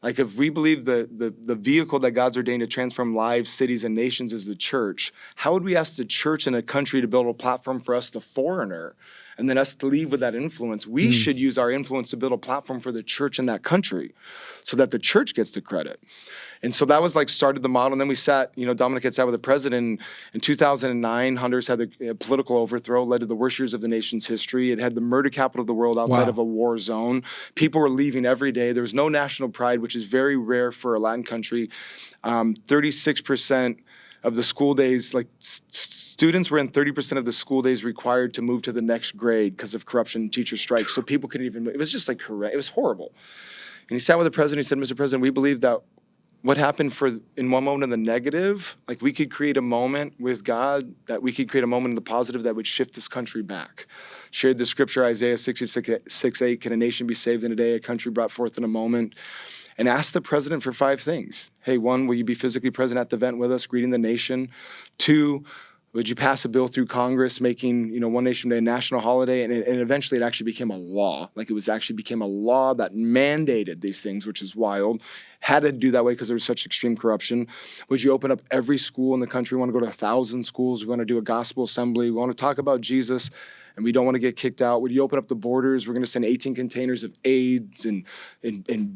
[SPEAKER 1] Like, if we believe the vehicle that God's ordained to transform lives, cities, and nations is the church, how would we ask the church in a country to build a platform for us, the foreigner, and then us to leave with that influence? We should use our influence to build a platform for the church in that country so that the church gets the credit. And so that was like started the model. And then we sat, Dominic had sat with the president in 2009. Honduras had a political overthrow, led to the worst years of the nation's history. It had the murder capital of the world outside of a war zone. People were leaving every day. There was no national pride, which is very rare for a Latin country. 36% of the school days, students were in 30% of the school days required to move to the next grade because of corruption and teacher strikes. So people couldn't even, it was just like correct. It was horrible. And he sat with the president. He said, Mr. President, we believe that what happened in one moment in the negative, like we could create a moment with God, that we could create a moment in the positive that would shift this country back. Shared the scripture, Isaiah 66:8, can a nation be saved in a day, a country brought forth in a moment? And asked the president for 5 things. Hey, 1, will you be physically present at the event with us, greeting the nation? 2, would you pass a bill through Congress making, One Nation Day a national holiday? And eventually it actually became a law. Like it actually became a law that mandated these things, which is wild. Had to do that way because there was such extreme corruption. Would you open up every school in the country? We want to go to 1,000 schools. We want to do a gospel assembly. We want to talk about Jesus, and we don't want to get kicked out. Would you open up the borders? We're going to send 18 containers of aids and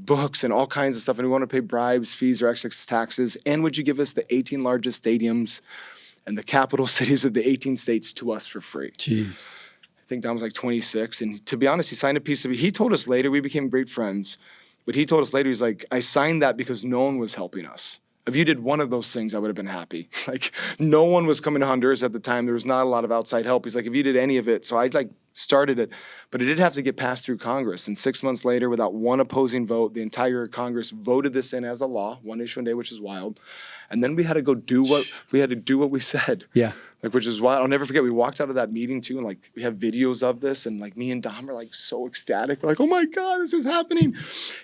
[SPEAKER 1] books and all kinds of stuff. And we want to pay bribes, fees, or excess taxes. And would you give us the 18 largest stadiums and the capital cities of the 18 states to us for free?
[SPEAKER 2] Jeez.
[SPEAKER 1] I think Dom was like 26. And to be honest, he signed a piece of it. He told us later, we became great friends. But he told us later, he's like, I signed that because no one was helping us. If you did one of those things, I would have been happy. Like, no one was coming to Honduras at the time. There was not a lot of outside help. He's like, if you did any of it. So I started it, but it did have to get passed through Congress. And 6 months later, without one opposing vote, the entire Congress voted this in as a law, One Nation Day, which is wild. And then we had to go do what we said.
[SPEAKER 2] Yeah.
[SPEAKER 1] Which is wild. I'll never forget, we walked out of that meeting too, and we have videos of this, and me and Dom are so ecstatic. We're like, oh my God, this is happening.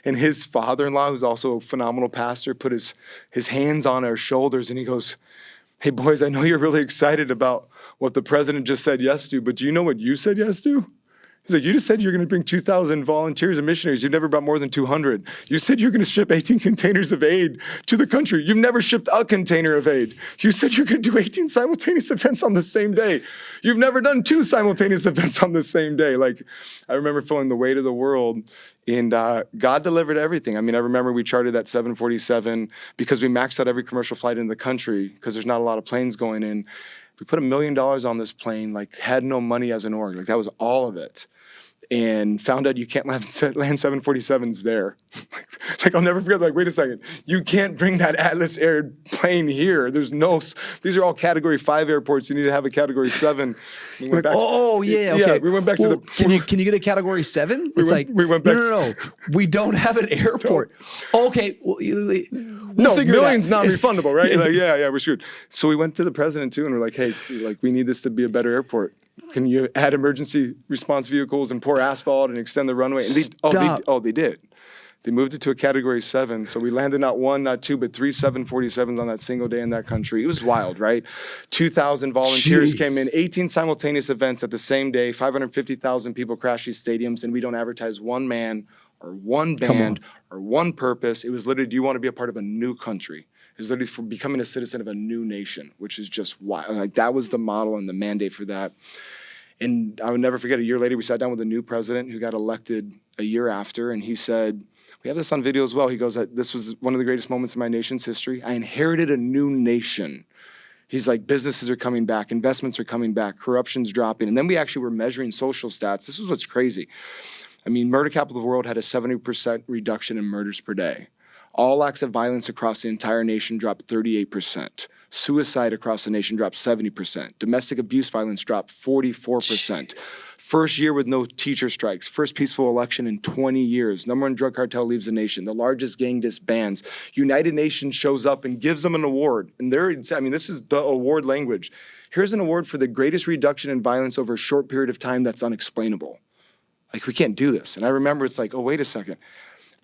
[SPEAKER 1] And his father-in-law, who's also a phenomenal pastor, put his hands on our shoulders, and he goes, hey boys, I know you're really excited about what the president just said yes to, but do you know what you said yes to? He's like, you just said you're going to bring 2,000 volunteers and missionaries. You've never brought more than 200. You said you're going to ship 18 containers of aid to the country. You've never shipped a container of aid. You said you're going to do 18 simultaneous events on the same day. You've never done 2 simultaneous events on the same day. I remember feeling the weight of the world, and God delivered everything. I mean, I remember we chartered that 747 because we maxed out every commercial flight in the country because there's not a lot of planes going in. We put $1 million on this plane, had no money as an org. That was all of it. And found out you can't land 747s there. I'll never forget, wait a second, you can't bring that Atlas airplane here. These are all Category 5 airports. You need to have a Category 7. We went back,
[SPEAKER 2] okay.
[SPEAKER 1] Yeah, we went back to the...
[SPEAKER 2] Can you get a Category 7?
[SPEAKER 1] We went back.
[SPEAKER 2] No. We don't have an airport. No. Okay. We'll
[SPEAKER 1] million's non-refundable, right? Yeah, we're screwed. So we went to the president too, and we're like, hey, we need this to be a better airport. Can you add emergency response vehicles and pour asphalt and extend the runway? And they did. They moved it to a Category 7. So we landed not 1, not 2, but 3 747s on that single day in that country. It was wild, right? 2,000 volunteers came in, 18 simultaneous events at the same day, 550,000 people crashed these stadiums, and we don't advertise one man or one band or one purpose. It was literally, do you want to be a part of a new country? It was literally for becoming a citizen of a new nation, which is just wild. That was the model and the mandate for that. And I would never forget, a year later, we sat down with a new president who got elected a year after, and he said, we have this on video as well. He goes, this was one of the greatest moments in my nation's history. I inherited a new nation. He's like, businesses are coming back, investments are coming back, corruption's dropping. And then we actually were measuring social stats. This is what's crazy. I mean, murder capital of the world had a 70% reduction in murders per day. All acts of violence across the entire nation dropped 38%. Suicide across the nation dropped 70%. Domestic abuse violence dropped 44%. First year with no teacher strikes. First peaceful election in 20 years. Number 1 drug cartel leaves the nation. The largest gang disbands. United Nations shows up and gives them an award. And this is the award language. Here's an award for the greatest reduction in violence over a short period of time that's unexplainable. We can't do this. And I remember it's oh, wait a second.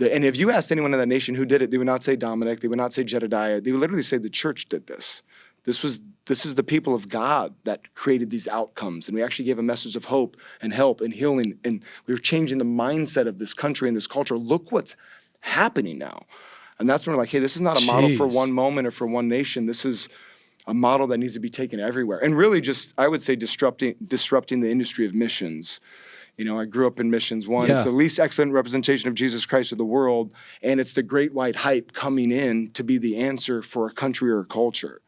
[SPEAKER 1] And if you asked anyone in that nation who did it, they would not say Dominic, they would not say Jedidiah. They would literally say the church did this. This is the people of God that created these outcomes. And we actually gave a message of hope and help and healing. And we were changing the mindset of this country and this culture. Look what's happening now. And that's when we're like, hey, this is not a model for one moment or for one nation. This is a model that needs to be taken everywhere. And really just, I would say, disrupting the industry of missions. You know, I grew up in missions. One, it's the least excellent representation of Jesus Christ of the world, and it's the great white hype coming in to be the answer for a country or a culture.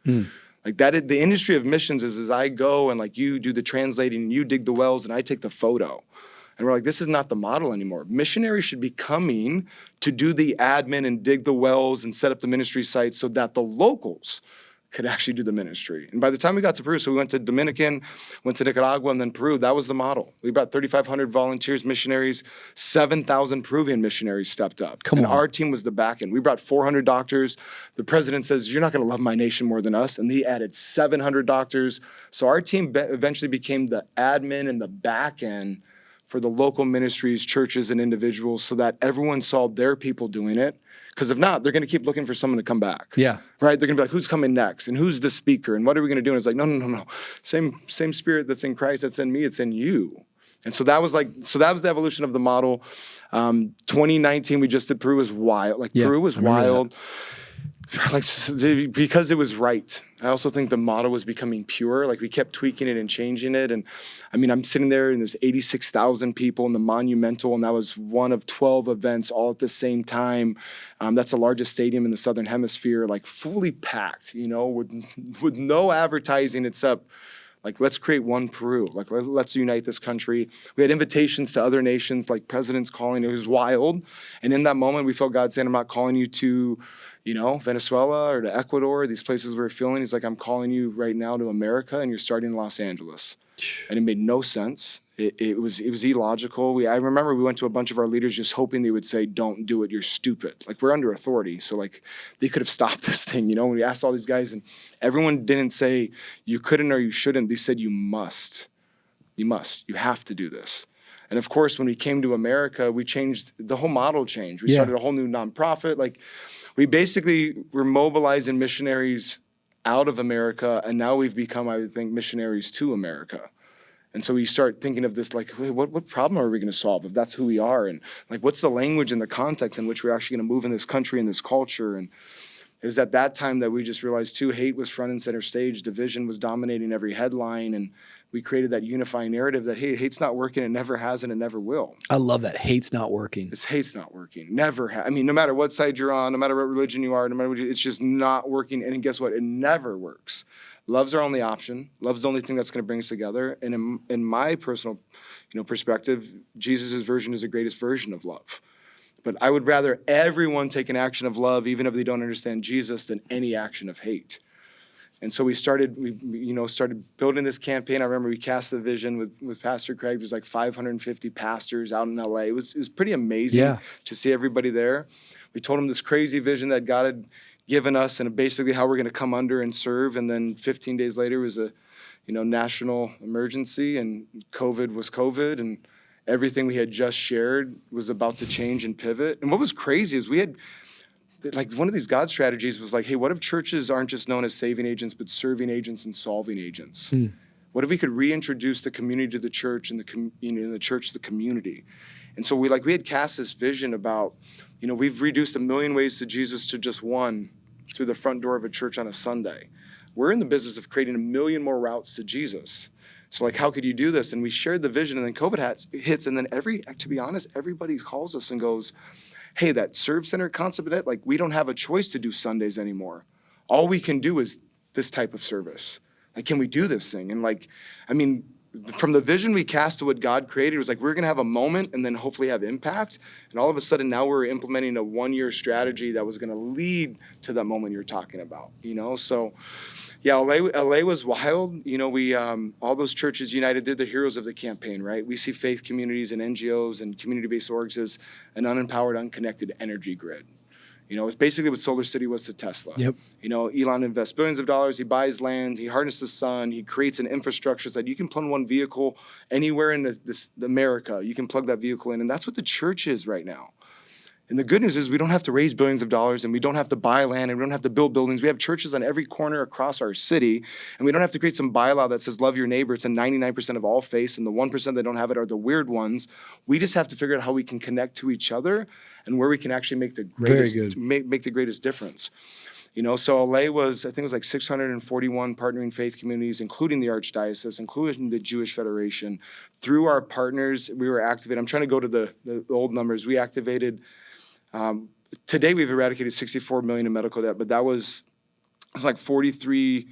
[SPEAKER 1] Like that, the industry of missions is as I go and like you do the translating, you dig the wells, and I take the photo. And we're like, this is not the model anymore. Missionaries should be coming to do the admin and dig the wells and set up the ministry sites so that the locals could actually do the ministry. And by the time we got to Peru, so we went to Dominican, went to Nicaragua, and then Peru, that was the model. We brought 3,500 volunteers, missionaries, 7,000 Peruvian missionaries stepped up. And our team was the back end. We brought 400 doctors. The president says, you're not gonna love my nation more than us. And he added 700 doctors. So our team eventually became the admin and the back end for the local ministries, churches, and individuals so that everyone saw their people doing it. Because if not, they're going to keep looking for someone to come back. Yeah. Right? They're going to be like, who's coming next? And who's the speaker? And what are we going to do? And it's like, no. Same spirit that's in Christ, that's in me, it's in you. And so that was the evolution of the model. 2019, we just did Peru was wild. Like Peru was wild. Like, because it was right. I also think the model was becoming pure. Like we kept tweaking it and changing it. And I mean, I'm sitting there and there's 86,000 people in the Monumental, and that was one of 12 events all at the same time. That's the largest stadium in the Southern Hemisphere, like fully packed, you know, with no advertising except like, let's create one Peru. Like, let's unite this country. We had invitations to other nations, like presidents calling. It was wild. And in that moment, we felt God saying, I'm not calling you to, you know, Venezuela or to Ecuador, these places we're feeling. He's like, I'm calling you right now to America, and you're starting in Los Angeles. And it made no sense. It was illogical. I remember we went to a bunch of our leaders just hoping they would say, don't do it, you're stupid. Like, we're under authority. So, like, they could have stopped this thing, you know? We asked all these guys, and everyone didn't say you couldn't or you shouldn't. They said you must. You must. You have to do this. And, of course, when we came to America, we changed, the whole model changed. We started a whole new nonprofit. Like, we basically were mobilizing missionaries out of America, and now we've become, I would think, missionaries to America. And so we start thinking of this like, hey, what problem are we going to solve if that's who we are? And like, what's the language and the context in which we're actually going to move in this country and this culture? And it was at that time that we just realized too, hate was front and center stage. Division was dominating every headline. And we created that unifying narrative that, hey, hate's not working. It never has and it never will.
[SPEAKER 2] I love that. Hate's not working.
[SPEAKER 1] Hate's not working. Never. I mean, no matter what side you're on, no matter what religion you are, no matter what, it's just not working. And guess what? It never works. Love's our only option. Love's the only thing that's going to bring us together. And in my personal, perspective, Jesus' version is the greatest version of love. But I would rather everyone take an action of love, even if they don't understand Jesus, than any action of hate. And so we started building this campaign. I remember we cast the vision with Pastor Craig. There's like 550 pastors out in LA. It was pretty amazing to see everybody there. We told them this crazy vision that God had given us and basically how we're going to come under and serve. And then 15 days later was a national emergency, and COVID was COVID, and everything we had just shared was about to change and pivot. And what was crazy is we had, like, one of these God strategies was like, hey, what if churches aren't just known as saving agents, but serving agents and solving agents? What if we could reintroduce the community to the church and the church to the community? And so we had cast this vision about, we've reduced 1 million ways to Jesus to just one through the front door of a church on a Sunday. We're in the business of creating 1 million more routes to Jesus. So how could you do this? And we shared the vision, and then COVID hits, and then to be honest, everybody calls us and goes, hey, that serve center concept, we don't have a choice to do Sundays anymore. All we can do is this type of service. Can we do this thing? And from the vision we cast to what God created, it was we're going to have a moment and then hopefully have impact. And all of a sudden now we're implementing a 1-year strategy that was going to lead to that moment you're talking about, So yeah, LA was wild. We, all those churches united, they're the heroes of the campaign, right? We see faith communities and NGOs and community-based orgs as an unempowered, unconnected energy grid. It's basically what Solar City was to Tesla. Yep. Elon invests billions of dollars, he buys land, he harnesses the sun, he creates an infrastructure so that you can plug one vehicle anywhere in America. You can plug that vehicle in, and that's what the church is right now. And the good news is we don't have to raise billions of dollars, and we don't have to buy land, and we don't have to build buildings. We have churches on every corner across our city, and we don't have to create some bylaw that says love your neighbor. It's a 99% of all faiths, and the 1% that don't have it are the weird ones. We just have to figure out how we can connect to each other and where we can actually make the greatest make the greatest difference. You know, so LA was, I think it was like 641 partnering faith communities, including the Archdiocese, including the Jewish Federation. Through our partners, we were activated. I'm trying to go to the old numbers. We activated, today we've eradicated 64 million in medical debt, but it's like 43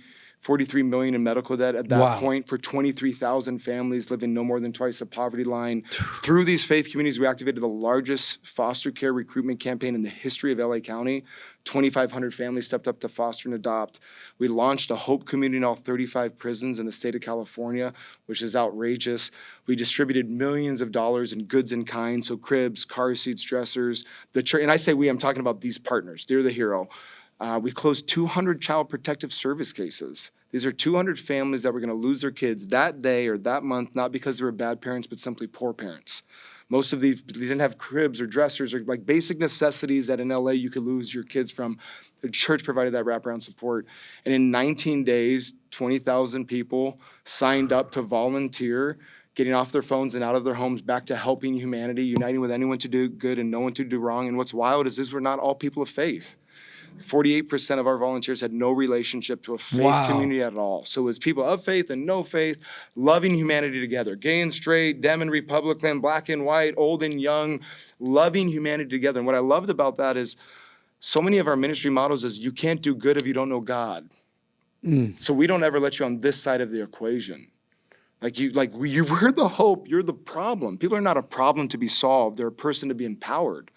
[SPEAKER 1] million in medical debt at that point for 23,000 families living no more than twice the poverty line. Through these faith communities, we activated the largest foster care recruitment campaign in the history of LA County. 2,500 families stepped up to foster and adopt. We launched a Hope Community in all 35 prisons in the state of California, which is outrageous. We distributed millions of dollars in goods in kind, so cribs, car seats, dressers. The church, and I say we, I'm talking about these partners. They're the hero. We closed 200 child protective service cases. These are 200 families that were going to lose their kids that day or that month, not because they were bad parents, but simply poor parents. Most of these, they didn't have cribs or dressers or like basic necessities that in LA you could lose your kids from. The church provided that wraparound support. And in 19 days, 20,000 people signed up to volunteer, getting off their phones and out of their homes, back to helping humanity, uniting with anyone to do good and no one to do wrong. And what's wild is these were not all people of faith. 48% of our volunteers had no relationship to a faith community at all. So it was people of faith and no faith, loving humanity together. Gay and straight, Dem and Republican, black and white, old and young, loving humanity together. And what I loved about that is so many of our ministry models is you can't do good if you don't know God. So we don't ever let you on this side of the equation. We're the hope, you're the problem. People are not a problem to be solved. They're a person to be empowered.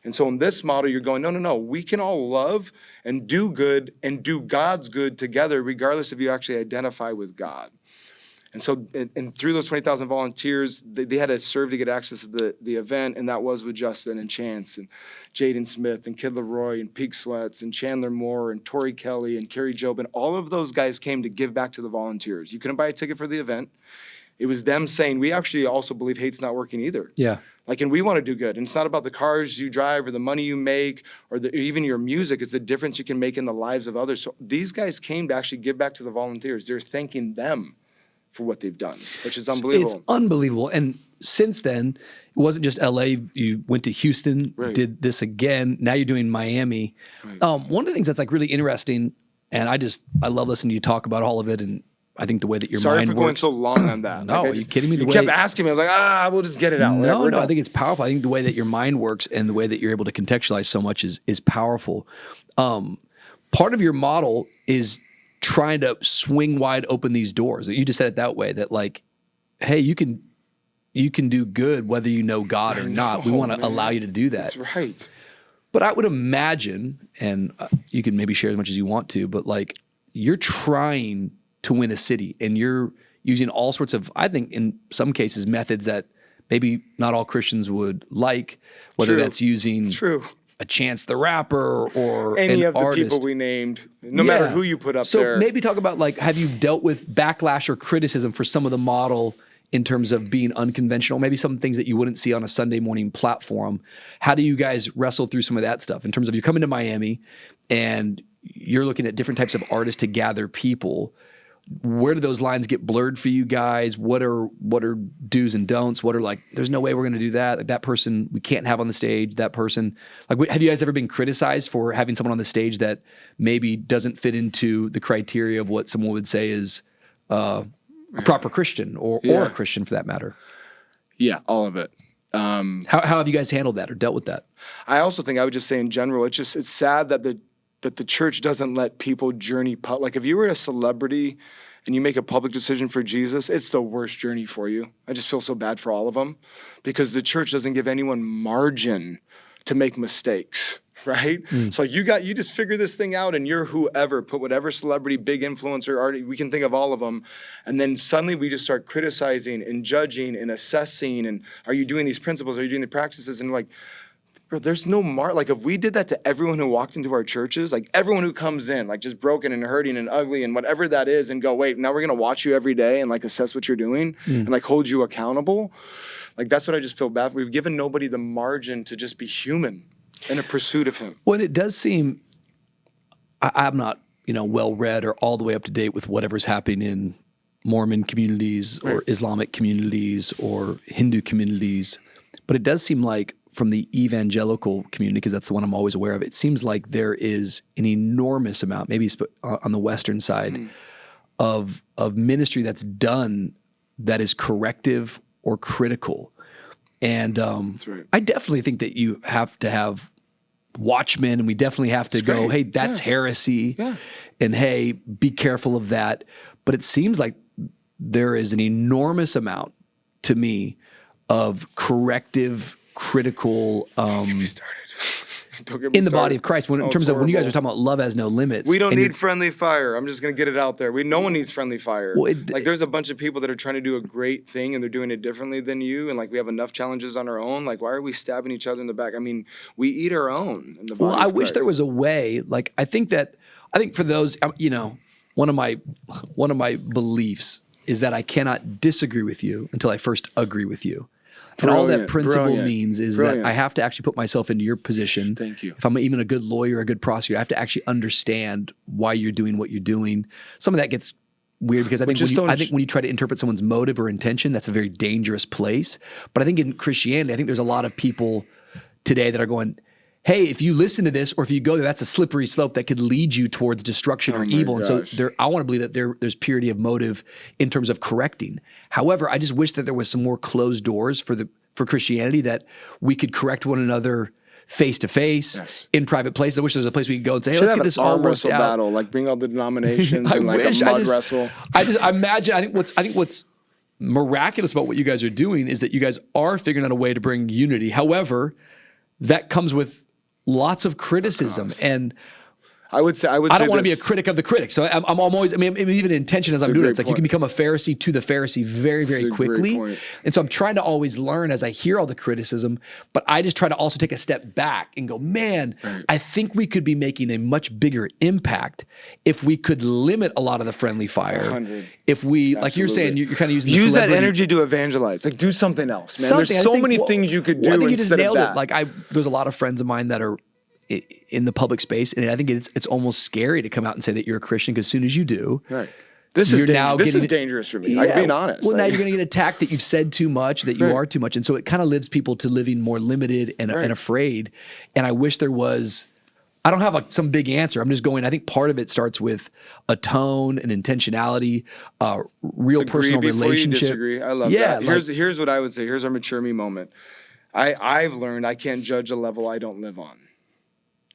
[SPEAKER 1] And so in this model, you're going, no, we can all love and do good and do God's good together, regardless if you actually identify with God. And so, and through those 20,000 volunteers, they had to serve to get access to the event, and that was with Justin and Chance and Jaden Smith and Kid Leroy and Peak Sweats and Chandler Moore and Tori Kelly and Carrie Job, and all of those guys came to give back to the volunteers. You couldn't buy a ticket for the event. It was them saying, we actually also believe hate's not working either. Yeah. And we want to do good. And it's not about the cars you drive or the money you make or even your music. It's the difference you can make in the lives of others. So these guys came to actually give back to the volunteers. They're thanking them for what they've done, which is unbelievable.
[SPEAKER 2] It's unbelievable. And since then, it wasn't just LA. You went to Houston, did this again. Now you're doing Miami. One of the things that's like really interesting, and I love listening to you talk about all of it, and I think the way that your mind works.
[SPEAKER 1] Sorry for going so long on that.
[SPEAKER 2] No, are you kidding me?
[SPEAKER 1] You kept asking me. I was like, we'll just get it out.
[SPEAKER 2] No, I think it's powerful. I think the way that your mind works and the way that you're able to contextualize so much is powerful. Part of your model is trying to swing wide open these doors. You just said it that way, that like, hey, you can do good whether you know God or not. We want to allow you to do that.
[SPEAKER 1] That's right.
[SPEAKER 2] But I would imagine, and you can maybe share as much as you want to, but like you're trying to win a city, and you're using all sorts of, I think in some cases, methods that maybe not all Christians would like, whether that's using a Chance the Rapper or
[SPEAKER 1] any
[SPEAKER 2] an
[SPEAKER 1] of the
[SPEAKER 2] artist.
[SPEAKER 1] people we named, no matter who you put up there.
[SPEAKER 2] So maybe talk about like, have you dealt with backlash or criticism for some of the model in terms of being unconventional, maybe some things that you wouldn't see on a Sunday morning platform? How do you guys wrestle through some of that stuff in terms of you're coming to Miami and you're looking at different types of artists to gather people? Where do those lines get blurred for you guys? What are do's and don'ts? What are like, there's no way we're going to do that. Like that person we can't have on the stage, that person. Like, have you guys ever been criticized for having someone on the stage that maybe doesn't fit into the criteria of what someone would say is a proper Christian or a Christian for that matter?
[SPEAKER 1] Yeah, all of it.
[SPEAKER 2] How have you guys handled that or dealt with that?
[SPEAKER 1] I also think I would just say in general, it's sad that the church doesn't let people journey. Like if you were a celebrity and you make a public decision for Jesus, it's the worst journey for you. I just feel so bad for all of them because the church doesn't give anyone margin to make mistakes, right? So like you just figure this thing out and you're whoever, put whatever celebrity, big influencer, artist, we can think of all of them. And then suddenly we just start criticizing and judging and assessing. And are you doing these principles? Are you doing the practices? And like, bro, there's no like if we did that to everyone who walked into our churches, like everyone who comes in, like just broken and hurting and ugly and whatever that is, and go, wait, now we're going to watch you every day and like assess what you're doing and like hold you accountable. Like that's what I just feel bad for. We've given nobody the margin to just be human. in a pursuit of him.
[SPEAKER 2] Well, it does seem, I'm not, well read or all the way up to date with whatever's happening in Mormon communities or Islamic communities or Hindu communities, but it does seem like from the evangelical community, because that's the one I'm always aware of, it seems like there is an enormous amount, maybe on the Western side, of ministry that's done that is corrective or critical. And
[SPEAKER 1] That's right.
[SPEAKER 2] I definitely think that you have to have watchmen, and we definitely have to go, hey, that's heresy, and hey, be careful of that. But it seems like there is an enormous amount, to me, of corrective, critical
[SPEAKER 1] Don't get me started. Don't get me
[SPEAKER 2] in the
[SPEAKER 1] started.
[SPEAKER 2] body of Christ. In terms of when you guys are talking about love has no limits.
[SPEAKER 1] We don't need friendly fire. I'm just going to get it out there. No one needs friendly fire.
[SPEAKER 2] Well,
[SPEAKER 1] like there's a bunch of people that are trying to do a great thing and they're doing it differently than you. And like we have enough challenges on our own. Like why are we stabbing each other in the back? I mean, we eat our own in the body.
[SPEAKER 2] Well, I
[SPEAKER 1] of
[SPEAKER 2] wish
[SPEAKER 1] Christ.
[SPEAKER 2] there was a way. Like I think for those, one of my beliefs is that I cannot disagree with you until I first agree with you. And all that principle means is that I have to actually put myself into your position.
[SPEAKER 1] Thank you.
[SPEAKER 2] If I'm even a good lawyer, a good prosecutor, I have to actually understand why you're doing what you're doing. Some of that gets weird because I think when you try to interpret someone's motive or intention, that's a very dangerous place. But I think in Christianity, I think there's a lot of people today that are going, hey, if you listen to this or if you go there, that's a slippery slope that could lead you towards destruction or evil.
[SPEAKER 1] Gosh.
[SPEAKER 2] And so I want to believe that there's purity of motive in terms of correcting. However, I just wish that there was some more closed doors for Christianity, that we could correct one another face to face in private places. I wish there was a place we could go and say, hey, let's get this all worked out.
[SPEAKER 1] Battle, like bring all the denominations and like a mud wrestle.
[SPEAKER 2] I imagine. I think what's miraculous about what you guys are doing is that you guys are figuring out a way to bring unity. However, that comes with lots of criticism, and
[SPEAKER 1] I would say
[SPEAKER 2] I don't want to be a critic of the critics. So I'm always, even intention as I'm doing it, it's like you can become a Pharisee to the Pharisee very, very quickly. And so I'm trying to always learn as I hear all the criticism, but I just try to also take a step back and go, man, I think we could be making a much bigger impact if we could limit a lot of the friendly fire.
[SPEAKER 1] 100.
[SPEAKER 2] If we, like you're saying, you're kind of using
[SPEAKER 1] use that energy to evangelize. Like do something else, man. There's so many things you could do
[SPEAKER 2] I think you just
[SPEAKER 1] instead
[SPEAKER 2] nailed
[SPEAKER 1] of that.
[SPEAKER 2] it. Like there's a lot of friends of mine that are in the public space, and I think it's almost scary to come out and say that you're a Christian, because as soon as you do,
[SPEAKER 1] this is dangerous for me. I'm being honest.
[SPEAKER 2] Well, now you're going to get attacked that you've said too much, that you are too much, and so it kind of lives people to living more limited and afraid. And I wish there was. I don't have some big answer. I'm just going. I think part of it starts with a tone, an intentionality, real personal relationship.
[SPEAKER 1] You disagree. I love that. Here's what I would say. Here's our mature me moment. I've learned I can't judge a level I don't live on.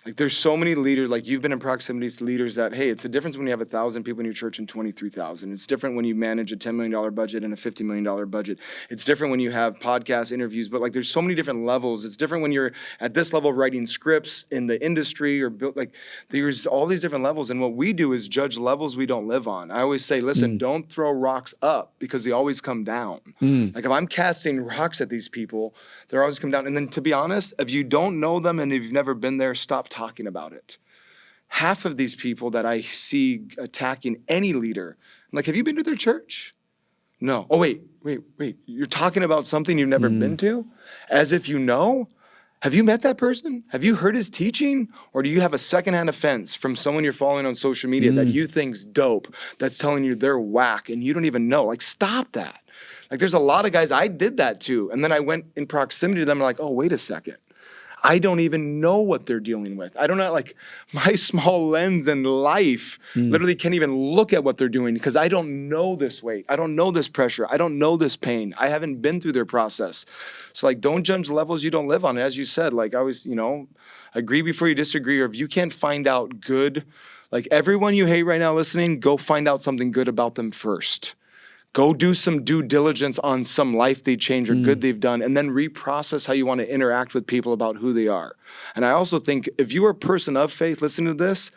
[SPEAKER 1] Like there's so many leaders, like you've been in proximity to leaders that, hey, it's a difference when you have 1,000 people in your church and 23,000. It's different when you manage a $10 million budget and a $50 million budget. It's different when you have podcast interviews, but like there's so many different levels. It's different when you're at this level writing scripts in the industry or built, like there's all these different levels. And what we do is judge levels we don't live on. I always say, listen, don't throw rocks up because they always come down. Like if I'm casting rocks at these people, they're always come down. And then to be honest, if you don't know them and if you've never been there, stop talking about it. Half of these people that I see attacking any leader, I'm like, have you been to their church? No. Oh, wait. You're talking about something you've never been to? As if you know? Have you met that person? Have you heard his teaching? Or do you have a secondhand offense from someone you're following on social media that you think's dope, that's telling you they're whack and you don't even know? Like, stop that. Like, there's a lot of guys, I did that too. And then I went in proximity to them, like, oh, wait a second. I don't even know what they're dealing with. I don't know, like, my small lens in life literally can't even look at what they're doing because I don't know this weight. I don't know this pressure. I don't know this pain. I haven't been through their process. So, like, don't judge levels you don't live on. As you said, like, I always, agree before you disagree. Or if you can't find out good, like, everyone you hate right now listening, go find out something good about them first. Go do some due diligence on some life they changed or good they've done, and then reprocess how you want to interact with people about who they are. And I also think if you are a person of faith, listen to this,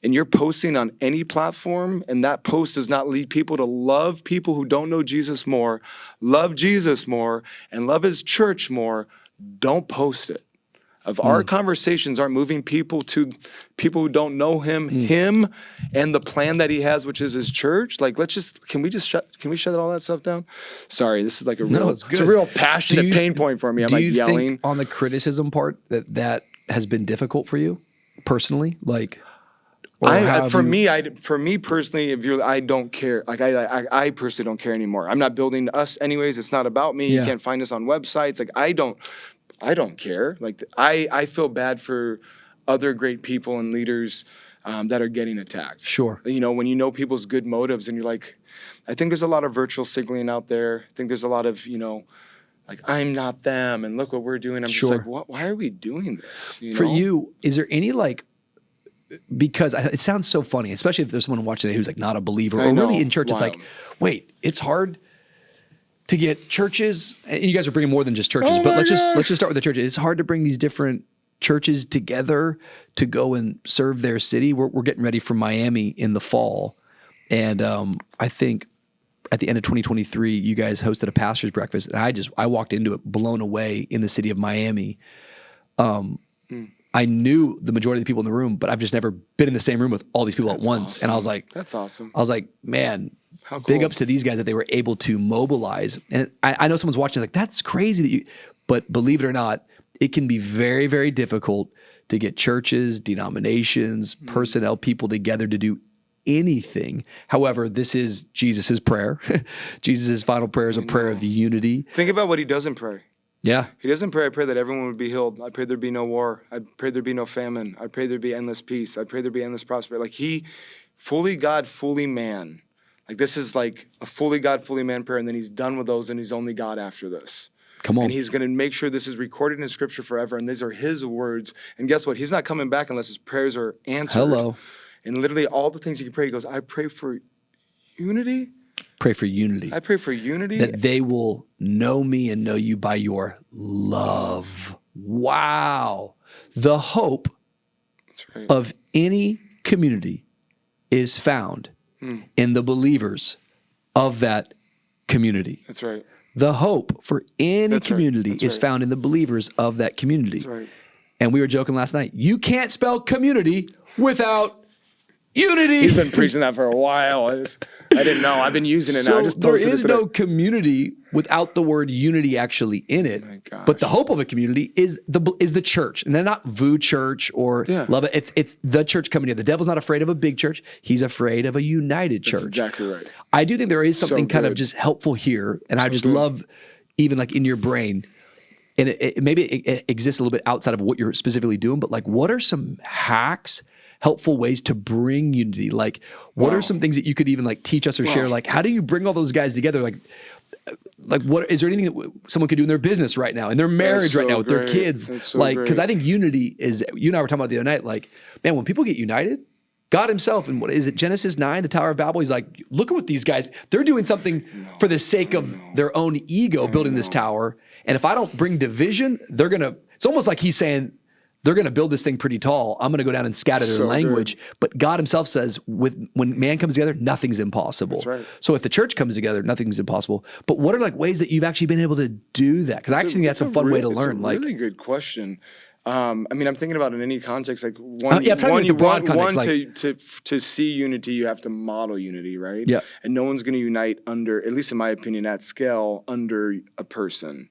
[SPEAKER 1] and you're posting on any platform, and that post does not lead people to love people who don't know Jesus more, love Jesus more, and love his church more, don't post it. If our conversations aren't moving people to people who don't know him and the plan that he has, which is his church, like can we shut all that stuff down? Sorry, this is like it's a real passionate pain point for me. I'm like yelling.
[SPEAKER 2] Think on the criticism part that has been difficult for you personally? Like, or how have
[SPEAKER 1] For
[SPEAKER 2] you-
[SPEAKER 1] me personally, I don't care. Like I personally don't care anymore. I'm not building us anyways. It's not about me.
[SPEAKER 2] Yeah.
[SPEAKER 1] You can't find us on websites. Like I don't care. Like I feel bad for other great people and leaders that are getting attacked.
[SPEAKER 2] Sure.
[SPEAKER 1] You know, when you know people's good motives and you're like, I think there's a lot of virtual signaling out there. I think there's a lot of, like, I'm not them and look what we're doing. I'm
[SPEAKER 2] Sure.
[SPEAKER 1] just like, why are we doing this?
[SPEAKER 2] For you, is there any because it sounds so funny, especially if there's someone watching it who's like not a believer
[SPEAKER 1] I
[SPEAKER 2] or
[SPEAKER 1] know,
[SPEAKER 2] really in church.
[SPEAKER 1] wild.
[SPEAKER 2] It's like, wait, it's hard to get churches. And you guys are bringing more than just churches,
[SPEAKER 1] Oh
[SPEAKER 2] but
[SPEAKER 1] my
[SPEAKER 2] let's
[SPEAKER 1] gosh.
[SPEAKER 2] just start with the churches. It's hard to bring these different churches together to go and serve their city. We're getting ready for Miami in the fall. And I think at the end of 2023, you guys hosted a pastor's breakfast, and I walked into it blown away in the city of Miami. I knew the majority of the people in the room, but I've just never been in the same room with all these people at once.
[SPEAKER 1] Awesome.
[SPEAKER 2] And I was like,
[SPEAKER 1] that's awesome.
[SPEAKER 2] I was like, man,
[SPEAKER 1] How
[SPEAKER 2] big
[SPEAKER 1] cool.
[SPEAKER 2] ups to these guys that they were able to mobilize. And I know someone's watching like, that's crazy that you, but believe it or not, it can be very, very difficult to get churches, denominations, personnel, people together to do anything. However, this is Jesus's prayer. Jesus's final prayer is a prayer of unity.
[SPEAKER 1] Think about what he doesn't pray.
[SPEAKER 2] Yeah.
[SPEAKER 1] He doesn't pray, I pray that everyone would be healed. I pray there'd be no war. I pray there'd be no famine. I pray there'd be endless peace. I pray there'd be endless prosperity. Like he, fully God, fully man. Like this is like a fully God, fully man prayer. And then he's done with those and he's only God after this.
[SPEAKER 2] Come on.
[SPEAKER 1] And he's going to make sure this is recorded in scripture forever. And these are his words. And guess what? He's not coming back unless his prayers are answered.
[SPEAKER 2] Hello.
[SPEAKER 1] And literally all the things he can pray, he goes, I pray for unity.
[SPEAKER 2] Pray for unity.
[SPEAKER 1] I pray for unity.
[SPEAKER 2] That they will know me and know you by your love. Wow. The hope
[SPEAKER 1] That's right.
[SPEAKER 2] of any community is found in the believers of that community.
[SPEAKER 1] That's right.
[SPEAKER 2] The hope for any
[SPEAKER 1] That's right.
[SPEAKER 2] community
[SPEAKER 1] That's
[SPEAKER 2] is
[SPEAKER 1] right.
[SPEAKER 2] found in the believers of that community.
[SPEAKER 1] That's right.
[SPEAKER 2] And we were joking last night. You can't spell community without unity.
[SPEAKER 1] He's been preaching that for a while. I didn't know. I've been using it now. I
[SPEAKER 2] So
[SPEAKER 1] just
[SPEAKER 2] there
[SPEAKER 1] posted
[SPEAKER 2] is
[SPEAKER 1] this
[SPEAKER 2] no community without the word unity actually in it.
[SPEAKER 1] my gosh.
[SPEAKER 2] But the hope of a community is the church, and they're not VU Church or
[SPEAKER 1] Yeah.
[SPEAKER 2] Love It. It's the church coming together. The devil's not afraid of a big church; he's afraid of a united church.
[SPEAKER 1] That's exactly right.
[SPEAKER 2] I do think there is something kind of
[SPEAKER 1] good.
[SPEAKER 2] just helpful here, and I just
[SPEAKER 1] good.
[SPEAKER 2] love even like in your brain. And maybe it exists a little bit outside of what you're specifically doing, but like, what are some hacks, helpful ways to bring unity? Like, what are some things that you could even like teach us or share? Like, how do you bring all those guys together? Like what is there anything that someone could do in their business right now, in their marriage right
[SPEAKER 1] so
[SPEAKER 2] now with their
[SPEAKER 1] great.
[SPEAKER 2] kids?
[SPEAKER 1] That's so
[SPEAKER 2] Like, because
[SPEAKER 1] great.
[SPEAKER 2] I think unity is. You and I were talking about the other night. Like, man, when people get united. God himself, and what is it, Genesis 9, the Tower of Babel? He's like, look at what these guys, they're doing something for the sake of their own ego building this tower. And if I don't bring division, it's almost like he's saying, they're going to build this thing pretty tall. I'm going to go down and scatter their
[SPEAKER 1] So
[SPEAKER 2] language. But God himself says, when man comes together, nothing's impossible.
[SPEAKER 1] That's right.
[SPEAKER 2] So if the church comes together, nothing's impossible. But what are like ways that you've actually been able to do that? Because I actually think that's a fun way to learn.
[SPEAKER 1] It's a really good question. I mean, I'm thinking about it in any context. Like one,
[SPEAKER 2] yeah, I'm trying to get the broad context,
[SPEAKER 1] one to see unity, you have to model unity, right?
[SPEAKER 2] Yeah.
[SPEAKER 1] And no one's going to unite under, at least in my opinion, at scale, under a person.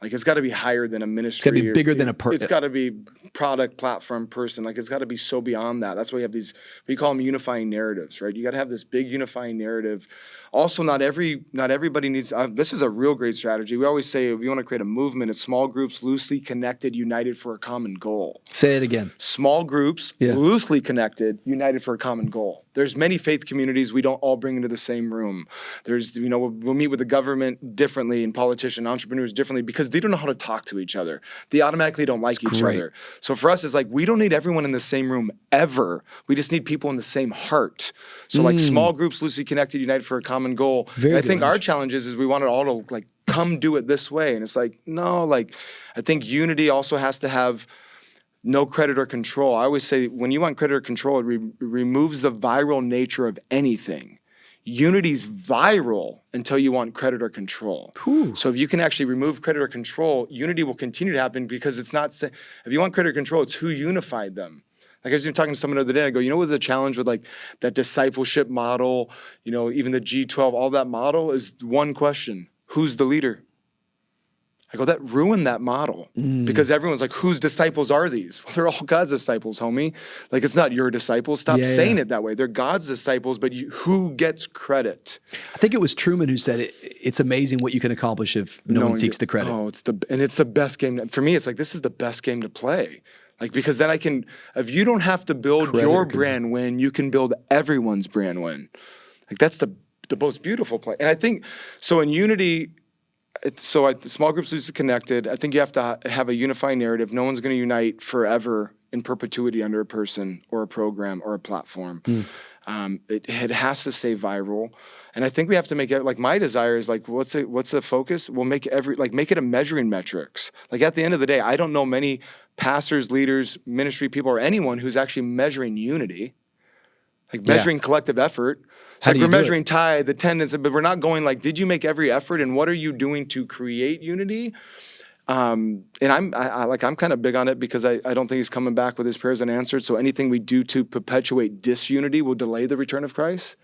[SPEAKER 1] Like it's got to be higher than a ministry.
[SPEAKER 2] gotta be bigger than a person.
[SPEAKER 1] It's got to be product, platform, person. Like it's got to be so beyond that. That's why you have these. We call them unifying narratives, right? You got to have this big unifying narrative. Also, not everybody needs. This is a real great strategy. We always say if you want to create a movement, it's small groups, loosely connected, united for a common goal.
[SPEAKER 2] Say it again.
[SPEAKER 1] Small groups,
[SPEAKER 2] Yeah.
[SPEAKER 1] loosely connected, united for a common goal. There's many faith communities we don't all bring into the same room. There's, we'll meet with the government differently and politicians, entrepreneurs differently because they don't know how to talk to each other. They automatically don't like each
[SPEAKER 2] great.
[SPEAKER 1] other. So for us, it's like we don't need everyone in the same room ever. We just need people in the same heart. So like small groups, loosely connected, united for a common goal.
[SPEAKER 2] Very
[SPEAKER 1] and I
[SPEAKER 2] good
[SPEAKER 1] think our
[SPEAKER 2] language.
[SPEAKER 1] challenge is we want it all to like come do it this way. And it's like, no, like I think unity also has to have no credit or control. I always say when you want credit or control, it removes the viral nature of anything. Unity's viral until you want credit or control.
[SPEAKER 2] Whew.
[SPEAKER 1] So if you can actually remove credit or control, unity will continue to happen because it's not, if you want credit or control, it's who unified them. Like I was even talking to someone the other day, I go, you know what the challenge with like that discipleship model, even the G12, all that model is one question: who's the leader? I go, that ruined that model because everyone's like, whose disciples are these? Well, they're all God's disciples, homie. Like, it's not your disciples. Stop saying it that way. They're God's disciples, but who gets credit?
[SPEAKER 2] I think it was Truman who said it's amazing what you can accomplish if no one seeks the credit.
[SPEAKER 1] Oh, it's the best game. For me, it's like, this is the best game to play. Like, because then if you don't have to build your brand win, you can build everyone's brand win. Like, that's the most beautiful play. And I think, so in unity, the small groups lose connected. I think you have to have a unifying narrative. No one's going to unite forever in perpetuity under a person or a program or a platform. It has to stay viral. And I think we have to make it, like, my desire is like, what's the focus? We'll make it a measuring metrics. Like, at the end of the day, I don't know many pastors, leaders, ministry people, or anyone who's actually measuring unity, like measuring collective effort. It's like we're measuring tithe, attendance, but we're not going like, did you make every effort and what are you doing to create unity? And I'm kind of big on it because I don't think he's coming back with his prayers unanswered. So anything we do to perpetuate disunity will delay the return of Christ.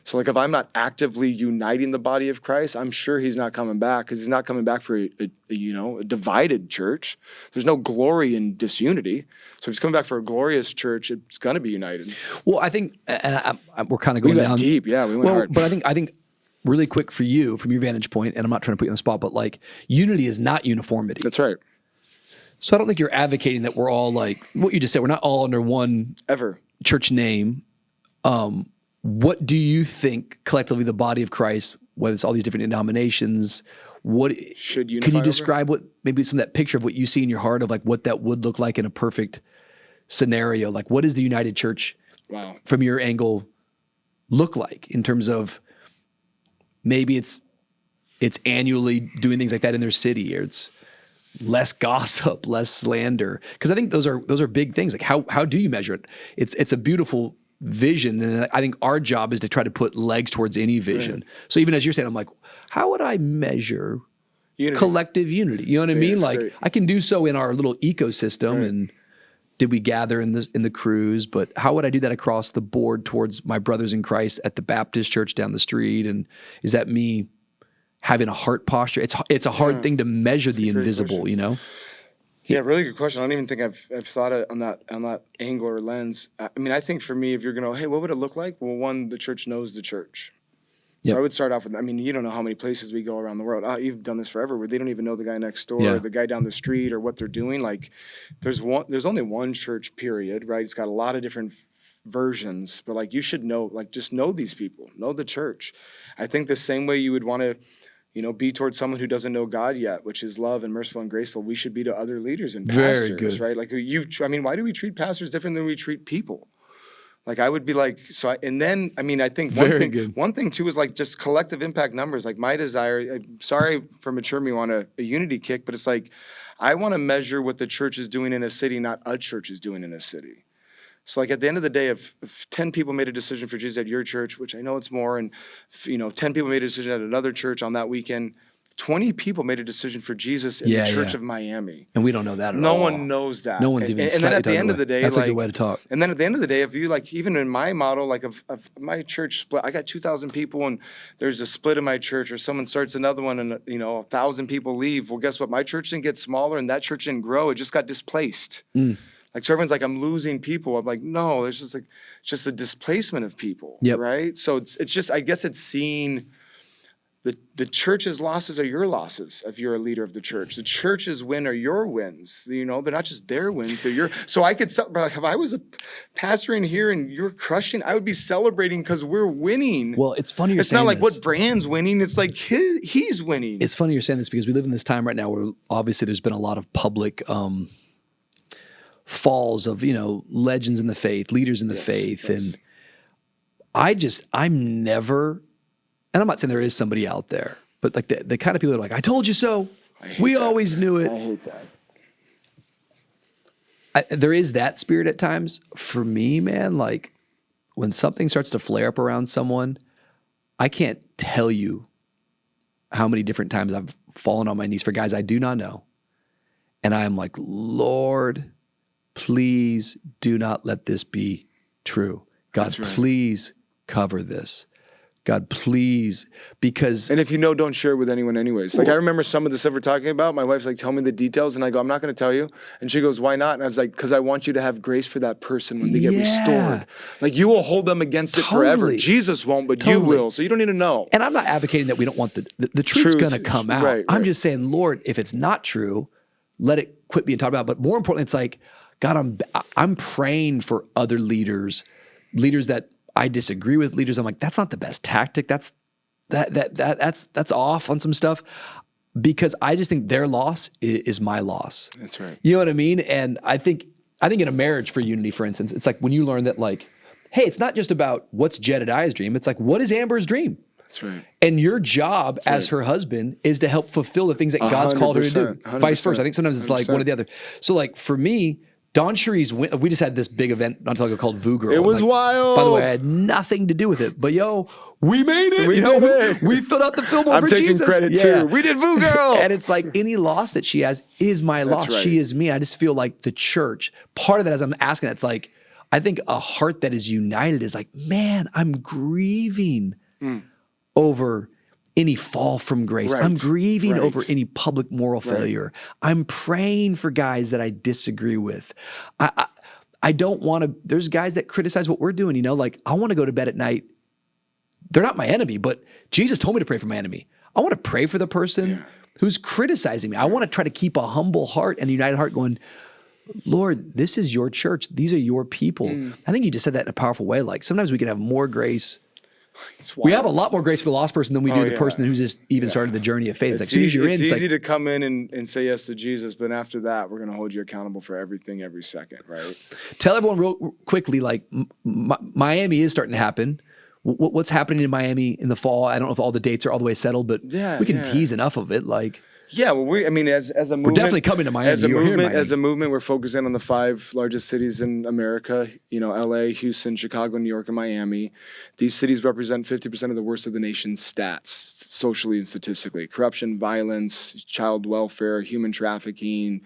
[SPEAKER 1] So like, if I'm not actively uniting the body of Christ, I'm sure he's not coming back because he's not coming back for a divided church. There's no glory in disunity. So if he's coming back for a glorious church, it's going to be united.
[SPEAKER 2] Well, I think, and we're kind of going down
[SPEAKER 1] deep. Yeah, we went hard.
[SPEAKER 2] But I think really quick for you, from your vantage point, and I'm not trying to put you on the spot, but like, unity is not uniformity.
[SPEAKER 1] That's right.
[SPEAKER 2] So I don't think you're advocating that we're all like, what you just said, we're not all under one church name. What do you think collectively the body of Christ, whether it's all these different denominations, what should unify? Can you describe what maybe some of that picture of what you see in your heart of like what that would look like in a perfect scenario? Like, what does the united church from your angle look like in terms of maybe it's annually doing things like that in their city, or it's less gossip, less slander? Because I think those are big things. Like, how do you measure it? It's a beautiful vision, and I think our job is to try to put legs towards any vision. Right. So even as you're saying, I'm like, how would I measure collective unity? You know what I mean? Like, great. I can do so in our little ecosystem, and did we gather in the cruise? But how would I do that across the board towards my brothers in Christ at the Baptist church down the street? And is that me having a heart posture? It's a hard thing to measure the invisible, you know?
[SPEAKER 1] Yeah, really good question. I don't even think I've thought it on that angle or lens. I mean, I think for me, if you're going to, hey, what would it look like? Well, one, the church knows the church. So I would start off with, I mean, you don't know how many places we go around the world. You've done this forever, where they don't even know the guy next door, or the guy down the street, or what they're doing. Like, there's only one church, period, right? It's got a lot of different versions, but like, you should know, like, just know these people, know the church. I think the same way you would want to, be towards someone who doesn't know God yet, which is love and merciful and graceful, we should be to other leaders and pastors, very good. Right? Like, why do we treat pastors different than we treat people? Like, I would be like, I think one thing too is like just collective impact numbers. Like, my desire, sorry for mature me on a unity kick, but it's like, I want to measure what the church is doing in a city, not a church is doing in a city. So like, at the end of the day, if 10 people made a decision for Jesus at your church, which I know it's more, and 10 people made a decision at another church on that weekend, 20 people made a decision for Jesus in the Church of Miami.
[SPEAKER 2] And we don't know that at all.
[SPEAKER 1] No one knows that.
[SPEAKER 2] No one's even
[SPEAKER 1] and then at the end of the day,
[SPEAKER 2] that's a good way to talk.
[SPEAKER 1] And then at the end of the day, if you like, even in my model, like of my church split, I got 2,000 people and there's a split in my church, or someone starts another one and 1,000 people leave. Well, guess what? My church didn't get smaller and that church didn't grow. It just got displaced. Like, so everyone's like, I'm losing people. I'm like, no, it's just a displacement of people, right? So it's just, I guess it's seeing the church's losses are your losses if you're a leader of the church. The church's win are your wins. They're not just their wins, they're your. So I could, like, if I was a pastor in here and you're crushing, I would be celebrating because we're winning.
[SPEAKER 2] Well, it's funny you're saying this. It's not
[SPEAKER 1] like what brand's winning. It's like he's winning.
[SPEAKER 2] It's funny you're saying this because we live in this time right now where obviously there's been a lot of public falls of, legends in the faith, leaders in the faith. Yes. And I'm never, and I'm not saying there is somebody out there, but like the kind of people that are like, I told you so. We always knew it.
[SPEAKER 1] I hate that.
[SPEAKER 2] There is that spirit at times. For me, man, like when something starts to flare up around someone, I can't tell you how many different times I've fallen on my knees for guys I do not know. And I'm like, Lord, please do not let this be true. God, please cover this. God, please, because
[SPEAKER 1] And if you know, don't share it with anyone anyways. Like I remember some of the stuff we're talking about, my wife's like, tell me the details. And I go, I'm not going to tell you. And she goes, why not? And I was like, because I want you to have grace for that person when they get restored. Like you will hold them against it forever. Jesus won't, but you will. So you don't need to know.
[SPEAKER 2] And I'm not advocating that we don't want the truth's going to come out.
[SPEAKER 1] Right.
[SPEAKER 2] I'm just saying, Lord, if it's not true, let it quit being talked about. But more importantly, it's like, God, I'm praying for other leaders that I disagree with, leaders I'm like, that's not the best tactic. That's off on some stuff, because I just think their loss is my loss.
[SPEAKER 1] That's right.
[SPEAKER 2] You know what I mean? And I think in a marriage, for unity, for instance, it's like when you learn that, like, hey, it's not just about what's Jedidiah's dream. It's like, what is Amber's dream?
[SPEAKER 1] That's right.
[SPEAKER 2] And your job as her husband is to help fulfill the things that God's called her to do.
[SPEAKER 1] 100%.
[SPEAKER 2] Vice versa. I think sometimes it's like one or the other. So like for me, Dawn Cherie's, we just had this big event not too long ago called Voo Girl.
[SPEAKER 1] It was wild.
[SPEAKER 2] By the way, I had nothing to do with it, but we made it. We filled out the film over
[SPEAKER 1] I'm taking
[SPEAKER 2] Jesus.
[SPEAKER 1] credit too. We did Voo Girl.
[SPEAKER 2] And it's like any loss that she has is my loss.
[SPEAKER 1] right.
[SPEAKER 2] She is me. I just feel like the church, part of that, as I'm asking, it's like, I think a heart that is united is like, man, I'm grieving over any fall from grace.
[SPEAKER 1] Right.
[SPEAKER 2] I'm grieving
[SPEAKER 1] Right.
[SPEAKER 2] over any public moral failure. I'm praying for guys that I disagree with. I don't want to, there's guys that criticize what we're doing, like I want to go to bed at night. They're not my enemy, but Jesus told me to pray for my enemy. I want to pray for the person who's criticizing me. I want to try to keep a humble heart and a united heart going, Lord, this is your church. These are your people. I think you just said that in a powerful way. Like sometimes we can have more grace. We have a lot more grace for the lost person than we do the person who's just even started the journey of faith. Like, as soon as you're
[SPEAKER 1] it's
[SPEAKER 2] in,
[SPEAKER 1] easy to come in and say yes to Jesus, but after that, we're going to hold you accountable for everything every second, right?
[SPEAKER 2] Tell everyone real quickly, like Miami is starting to happen. What's happening in Miami in the fall? I don't know if all the dates are all the way settled, but we can tease enough of it. Like,
[SPEAKER 1] yeah, well, as a movement,
[SPEAKER 2] we're definitely coming to Miami.
[SPEAKER 1] As a movement, we're focusing on the 5 largest cities in America. LA, Houston, Chicago, New York, and Miami. These cities represent 50% of the worst of the nation's stats, socially and statistically. Corruption, violence, child welfare, human trafficking,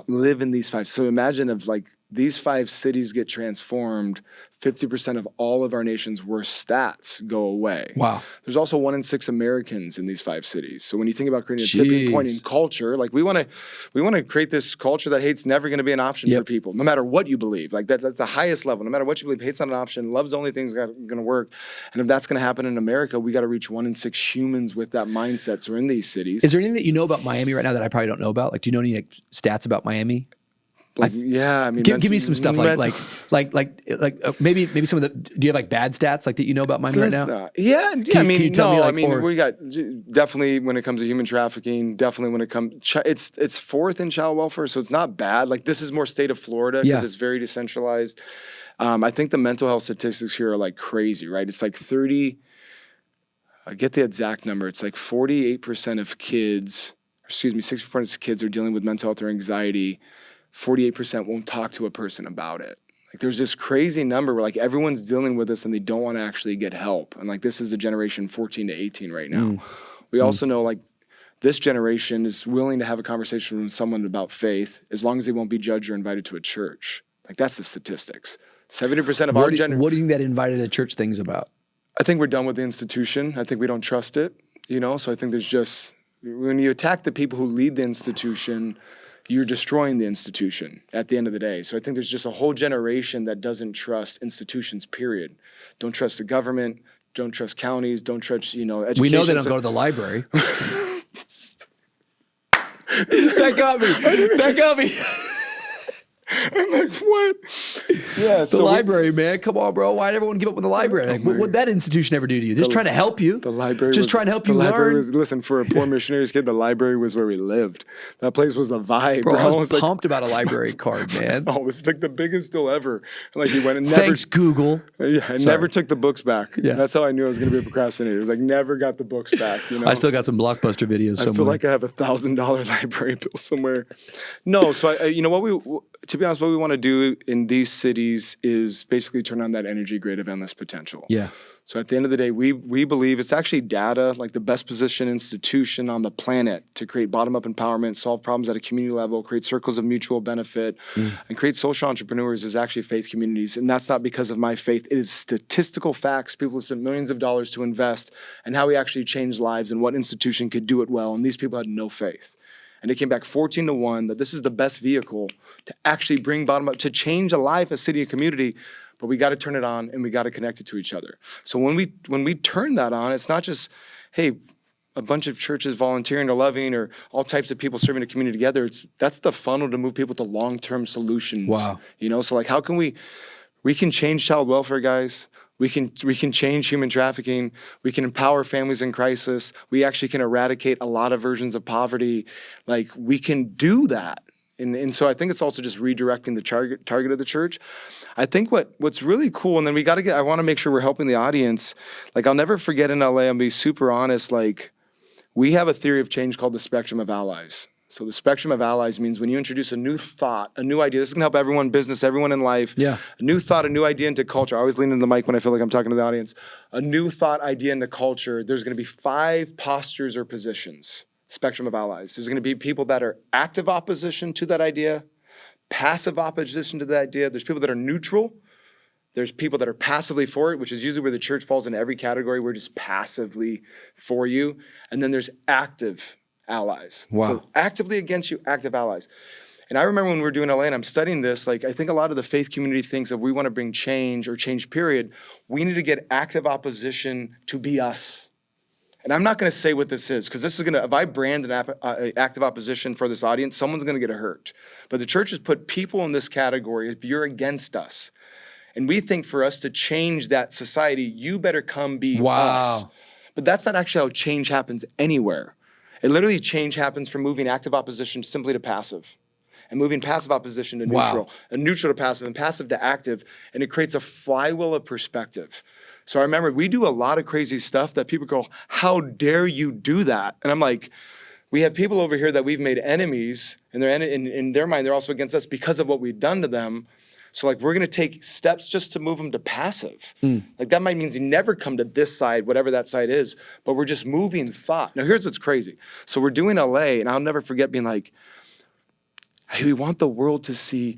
[SPEAKER 1] live in these 5. So imagine if like these 5 cities get transformed, 50% of all of our nation's worst stats go away.
[SPEAKER 2] Wow.
[SPEAKER 1] There's also 1 in 6 Americans in these 5 cities. So when you think about creating a tipping point in culture, like we want to create this culture that hate's never going to be an option for people, no matter what you believe. Like that's the highest level. No matter what you believe, hate's not an option. Love's the only thing that's going to work. And if that's going to happen in America, we got to reach 1 in 6 humans with that mindset. So in these cities.
[SPEAKER 2] Is there anything that you know about Miami right now that I probably don't know about? Like, do you know any stats about Miami?
[SPEAKER 1] I mean,
[SPEAKER 2] give me some stuff like maybe some of the. Do you have like bad stats like that you know about Miami right now?
[SPEAKER 1] Can you tell me, we got definitely when it comes to human trafficking. Definitely when it comes, it's 4th in child welfare, so it's not bad. Like this is more state of Florida because it's very decentralized. I think the mental health statistics here are like crazy, right? It's like 30. I get the exact number. It's like 48% of kids, 60% of kids are dealing with mental health or anxiety. 48% won't talk to a person about it. Like there's this crazy number where like everyone's dealing with this and they don't want to actually get help. And like this is the generation 14 to 18 right now. We also know like this generation is willing to have a conversation with someone about faith as long as they won't be judged or invited to a church. Like that's the statistics. 70% of our generation.
[SPEAKER 2] What do you think that invited to church thing's about?
[SPEAKER 1] I think we're done with the institution. I think we don't trust it, So I think there's just, when you attack the people who lead the institution, you're destroying the institution at the end of the day. So I think there's just a whole generation that doesn't trust institutions, period. Don't trust the government, don't trust counties, don't trust, education.
[SPEAKER 2] We know they don't go to the library. That got me.
[SPEAKER 1] I'm like, what? Yeah,
[SPEAKER 2] the library, man. Come on, bro. Why'd everyone give up on the library? Like, what would that institution ever do to you? Just trying to help you.
[SPEAKER 1] The library
[SPEAKER 2] just trying to help you learn.
[SPEAKER 1] Listen, for a poor missionary's kid, the library was where we lived. That place was a vibe,
[SPEAKER 2] bro. I was
[SPEAKER 1] like,
[SPEAKER 2] pumped about a library card, man.
[SPEAKER 1] Oh, it was like the biggest deal ever. Like he went and
[SPEAKER 2] Thanks, Google.
[SPEAKER 1] Yeah, and never took the books back. Yeah. That's how I knew I was going to be a procrastinator. It was like never got the books back.
[SPEAKER 2] I still got some Blockbuster videos somewhere.
[SPEAKER 1] I feel like I have $1,000 library bill somewhere. No, so to be honest, what we want to do in these cities communities is basically turn on that energy grid of endless potential.
[SPEAKER 2] Yeah.
[SPEAKER 1] So at the end of the day, we believe it's actually data, like the best positioned institution on the planet to create bottom-up empowerment, solve problems at a community level, create circles of mutual benefit, and create social entrepreneurs is actually faith communities. And that's not because of my faith. It is statistical facts. People have spent millions of dollars to invest and how we actually change lives and what institution could do it well. And these people had no faith. And it came back 14-1 that this is the best vehicle to actually bring bottom-up, to change a life, a city, a community. But we got to turn it on and we got to connect it to each other. So when we turn that on, it's not just, hey, a bunch of churches volunteering or loving or all types of people serving the community together. That's the funnel to move people to long-term solutions.
[SPEAKER 2] Wow.
[SPEAKER 1] So like how can we can change child welfare, guys. We can change human trafficking. We can empower families in crisis. We actually can eradicate a lot of versions of poverty. Like we can do that. And so I think it's also just redirecting the target of the church. I think what's really cool, and then I want to make sure we're helping the audience. Like I'll never forget in LA, I'll be super honest, like we have a theory of change called the spectrum of allies. So the spectrum of allies means when you introduce a new thought, a new idea, this is going to help everyone in business, everyone in life.
[SPEAKER 2] Yeah.
[SPEAKER 1] A new thought, a new idea into culture. I always lean into the mic when I feel like I'm talking to the audience. A new thought, idea into culture. There's going to be 5 postures or positions. Spectrum of allies. There's going to be people that are active opposition to that idea, passive opposition to that idea. There's people that are neutral. There's people that are passively for it, which is usually where the church falls into every category. We're just passively for you. And then there's active allies.
[SPEAKER 2] Wow.
[SPEAKER 1] So actively against you, active allies. And I remember when we were doing LA and I'm studying this, like I think a lot of the faith community thinks if we want to bring change or change period, we need to get active opposition to be us. And I'm not going to say what this is, because this is going to, if I brand an active opposition for this audience, someone's going to get hurt. But the church has put people in this category if you're against us. And we think for us to change that society, you better come be us. But that's not actually how change happens anywhere. It literally change happens from moving active opposition simply to passive. And moving passive opposition to neutral, and neutral to passive, and passive to active. And it creates a flywheel of perspective. So I remember we do a lot of crazy stuff that people go, how dare you do that? And I'm like, we have people over here that we've made enemies, and in their mind, they're also against us because of what we've done to them. So like, we're going to take steps just to move them to passive. Like that might mean you never come to this side, whatever that side is, but we're just moving thought. Now here's what's crazy. So we're doing LA, and I'll never forget being like, hey, we want the world to see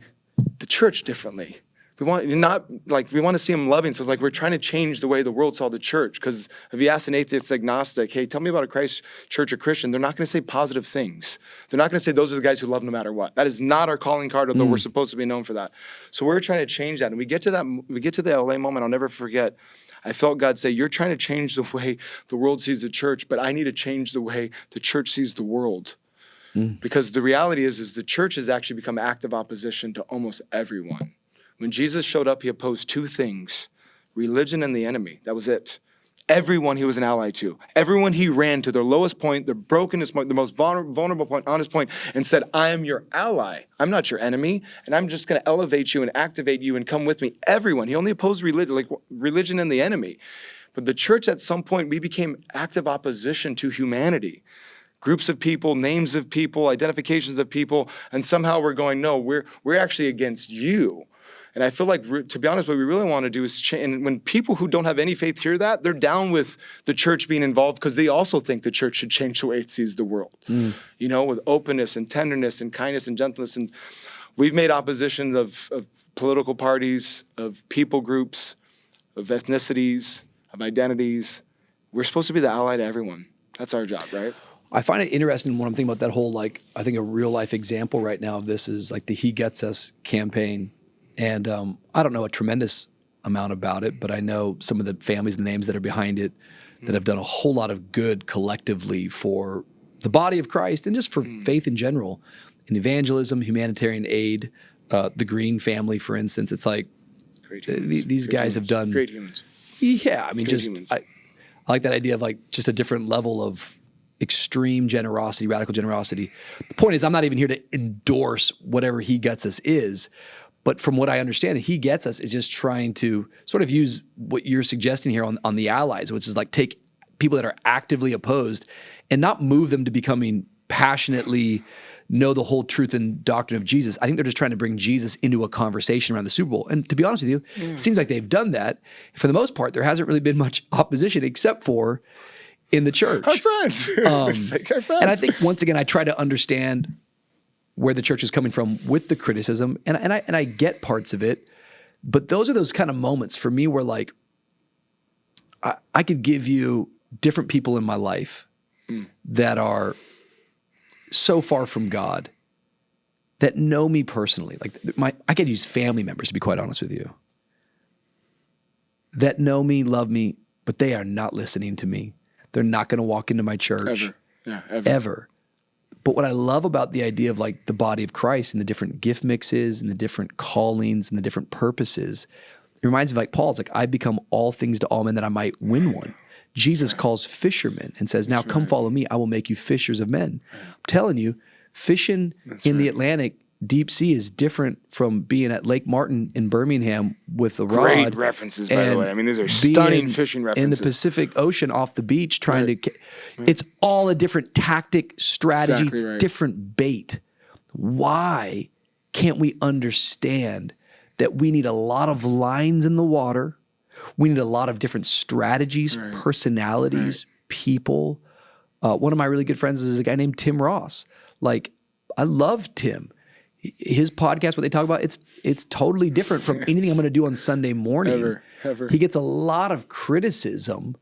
[SPEAKER 1] the church differently. We want to see them loving. So it's like we're trying to change the way the world saw the church. Because if you ask an atheist agnostic, hey, tell me about a Christ church or Christian, they're not going to say positive things. They're not going to say those are the guys who love no matter what. That is not our calling card, although we're supposed to be known for that. So we're trying to change that. And we get to the LA moment, I'll never forget. I felt God say, you're trying to change the way the world sees the church, but I need to change the way the church sees the world. Because the reality is the church has actually become active opposition to almost everyone. When Jesus showed up, he opposed 2 things, religion and the enemy. That was it. Everyone he was an ally to. Everyone he ran to their lowest point, their brokenness point, the most vulnerable point, honest point, and said, I am your ally. I'm not your enemy, and I'm just going to elevate you and activate you and come with me. Everyone. He only opposed religion and the enemy. But the church at some point, we became active opposition to humanity. Groups of people, names of people, identifications of people, and somehow we're going, no, we're actually against you. And I feel like, to be honest, what we really want to do is change. And when people who don't have any faith hear that, they're down with the church being involved because they also think the church should change the way it sees the world. With openness and tenderness and kindness and gentleness. And we've made opposition of political parties, of people groups, of ethnicities, of identities. We're supposed to be the ally to everyone. That's our job, right?
[SPEAKER 2] I find it interesting when I'm thinking about that whole, I think a real life example right now of this is like the He Gets Us campaign. And I don't know a tremendous amount about it, but I know some of the families and names that are behind it that have done a whole lot of good collectively for the body of Christ and just for faith in general, in evangelism, humanitarian aid, the Green family, for instance. It's like these guys have done
[SPEAKER 1] great humans.
[SPEAKER 2] Yeah, I mean, I like that idea of like just a different level of extreme generosity, radical generosity. The point is, I'm not even here to endorse whatever He Gets Us is. But from what I understand, He Gets Us is just trying to sort of use what you're suggesting here on the allies, which is like take people that are actively opposed and not move them to becoming passionately know the whole truth and doctrine of Jesus. I think they're just trying to bring Jesus into a conversation around the Super Bowl. And to be honest with you, it seems like they've done that. For the most part, there hasn't really been much opposition except for in the church.
[SPEAKER 1] Our friends. It's like our friends.
[SPEAKER 2] And I think, once again, I try to understand where the church is coming from with the criticism, and I get parts of it, but those are those kind of moments for me where, like, I could give you different people in my life that are so far from God, that know me personally. Like, I could use family members, to be quite honest with you, that know me, love me, but they are not listening to me. They're not going to walk into my church.
[SPEAKER 1] Ever. Yeah, ever.
[SPEAKER 2] Ever. But what I love about the idea of, like, the body of Christ and the different gift mixes and the different callings and the different purposes, it reminds me of, like, Paul. It's like, I become all things to all men that I might win one. Jesus calls fishermen and says, now come follow me. I will make you fishers of men. I'm telling you, fishing in the Atlantic deep sea is different from being at Lake Martin in Birmingham with a rod.
[SPEAKER 1] Great references, by the way. I mean, these are stunning fishing references.
[SPEAKER 2] In the Pacific Ocean off the beach trying to... It's all a different tactic, strategy, different bait. Why can't we understand that we need a lot of lines in the water? We need a lot of different strategies, personalities, people. One of my really good friends is a guy named Tim Ross. Like, I love Tim. His podcast, what they talk about, it's totally different from anything I'm going to do on Sunday morning.
[SPEAKER 1] Ever.
[SPEAKER 2] He gets a lot of criticism,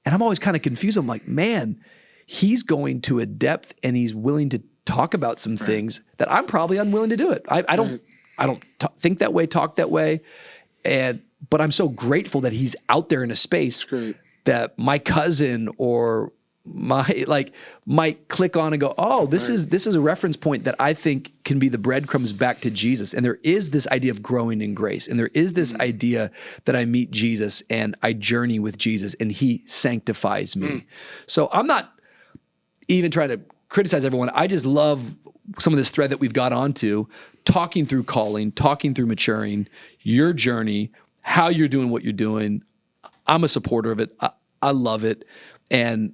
[SPEAKER 2] and I'm always kind of confused. I'm like, man, he's going to a depth, and he's willing to talk about some things that I'm probably unwilling to do it. I don't think that way, talk that way, but I'm so grateful that he's out there in a space that my cousin or might click on and go, oh, this is a reference point that I think can be the breadcrumbs back to Jesus. And there is this idea of growing in grace. And there is this idea that I meet Jesus and I journey with Jesus and he sanctifies me. So I'm not even trying to criticize everyone. I just love some of this thread that we've got onto, talking through calling, talking through maturing, your journey, how you're doing what you're doing. I'm a supporter of it. I love it. And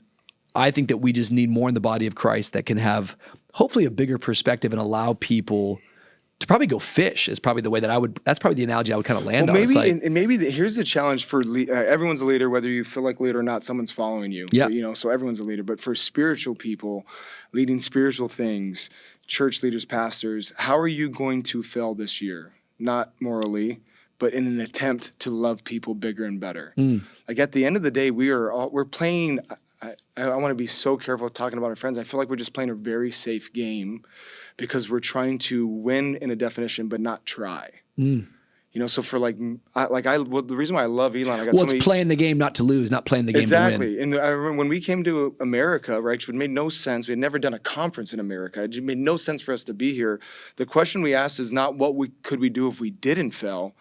[SPEAKER 2] I think that we just need more in the body of Christ that can have hopefully a bigger perspective and allow people to probably go fish is probably the way that that's probably the analogy I would kind of land on.
[SPEAKER 1] Maybe, and maybe here's the challenge for everyone's a leader, whether you feel like a leader or not, someone's following you.
[SPEAKER 2] Yeah.
[SPEAKER 1] So everyone's a leader. But for spiritual people, leading spiritual things, church leaders, pastors, how are you going to fail this year? Not morally, but in an attempt to love people bigger and better. Like, at the end of the day, we're playing... I want to be so careful talking about our friends. I feel like we're just playing a very safe game because we're trying to win in a definition, but not try. So for the reason why I love Elon,
[SPEAKER 2] it's playing the game not to lose, not playing the game to win.
[SPEAKER 1] Exactly. And I remember when we came to America, right, which made no sense. We had never done a conference in America. It made no sense for us to be here. The question we asked is not what could we do if we didn't fail,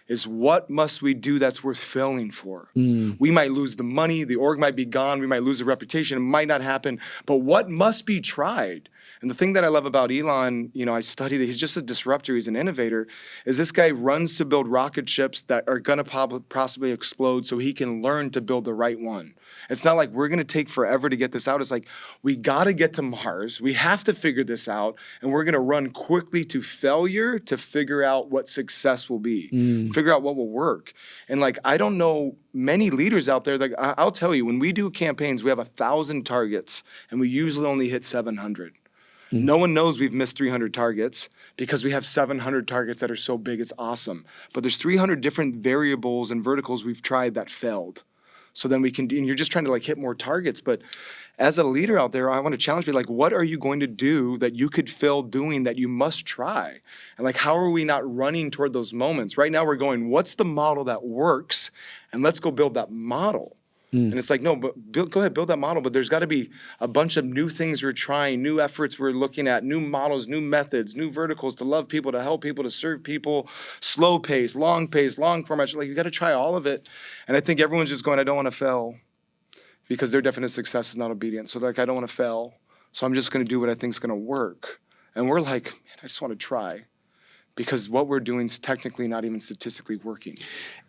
[SPEAKER 1] is what must we do that's worth failing for? We might lose the money, the org might be gone, we might lose the reputation, it might not happen, but what must be tried? And the thing that I love about Elon, I study that he's just a disruptor, he's an innovator, is this guy runs to build rocket ships that are gonna possibly explode so he can learn to build the right one. It's not like we're gonna take forever to get this out. It's like, we gotta get to Mars, we have to figure this out, and we're gonna run quickly to failure to figure out what success will be, figure out what will work. And I don't know many leaders out there that, I'll tell you, when we do campaigns, we have 1,000 targets, and we usually only hit 700. No one knows we've missed 300 targets because we have 700 targets that are so big, it's awesome. But there's 300 different variables and verticals we've tried that failed. So then and you're just trying to hit more targets. But as a leader out there, I want to challenge you, what are you going to do that you could fail doing that you must try? And how are we not running toward those moments? Right now we're going, what's the model that works? And let's go build that model. And it's like, no, but go ahead, build that model. But there's got to be a bunch of new things we're trying, new efforts we're looking at, new models, new methods, new verticals to love people, to help people, to serve people, slow pace, long format. You got to try all of it. And I think everyone's just going, I don't want to fail because their definition of success is not obedience. So I don't want to fail. So I'm just going to do what I think is going to work. And we're like, man, I just want to try. because what we're doing is technically not even statistically working.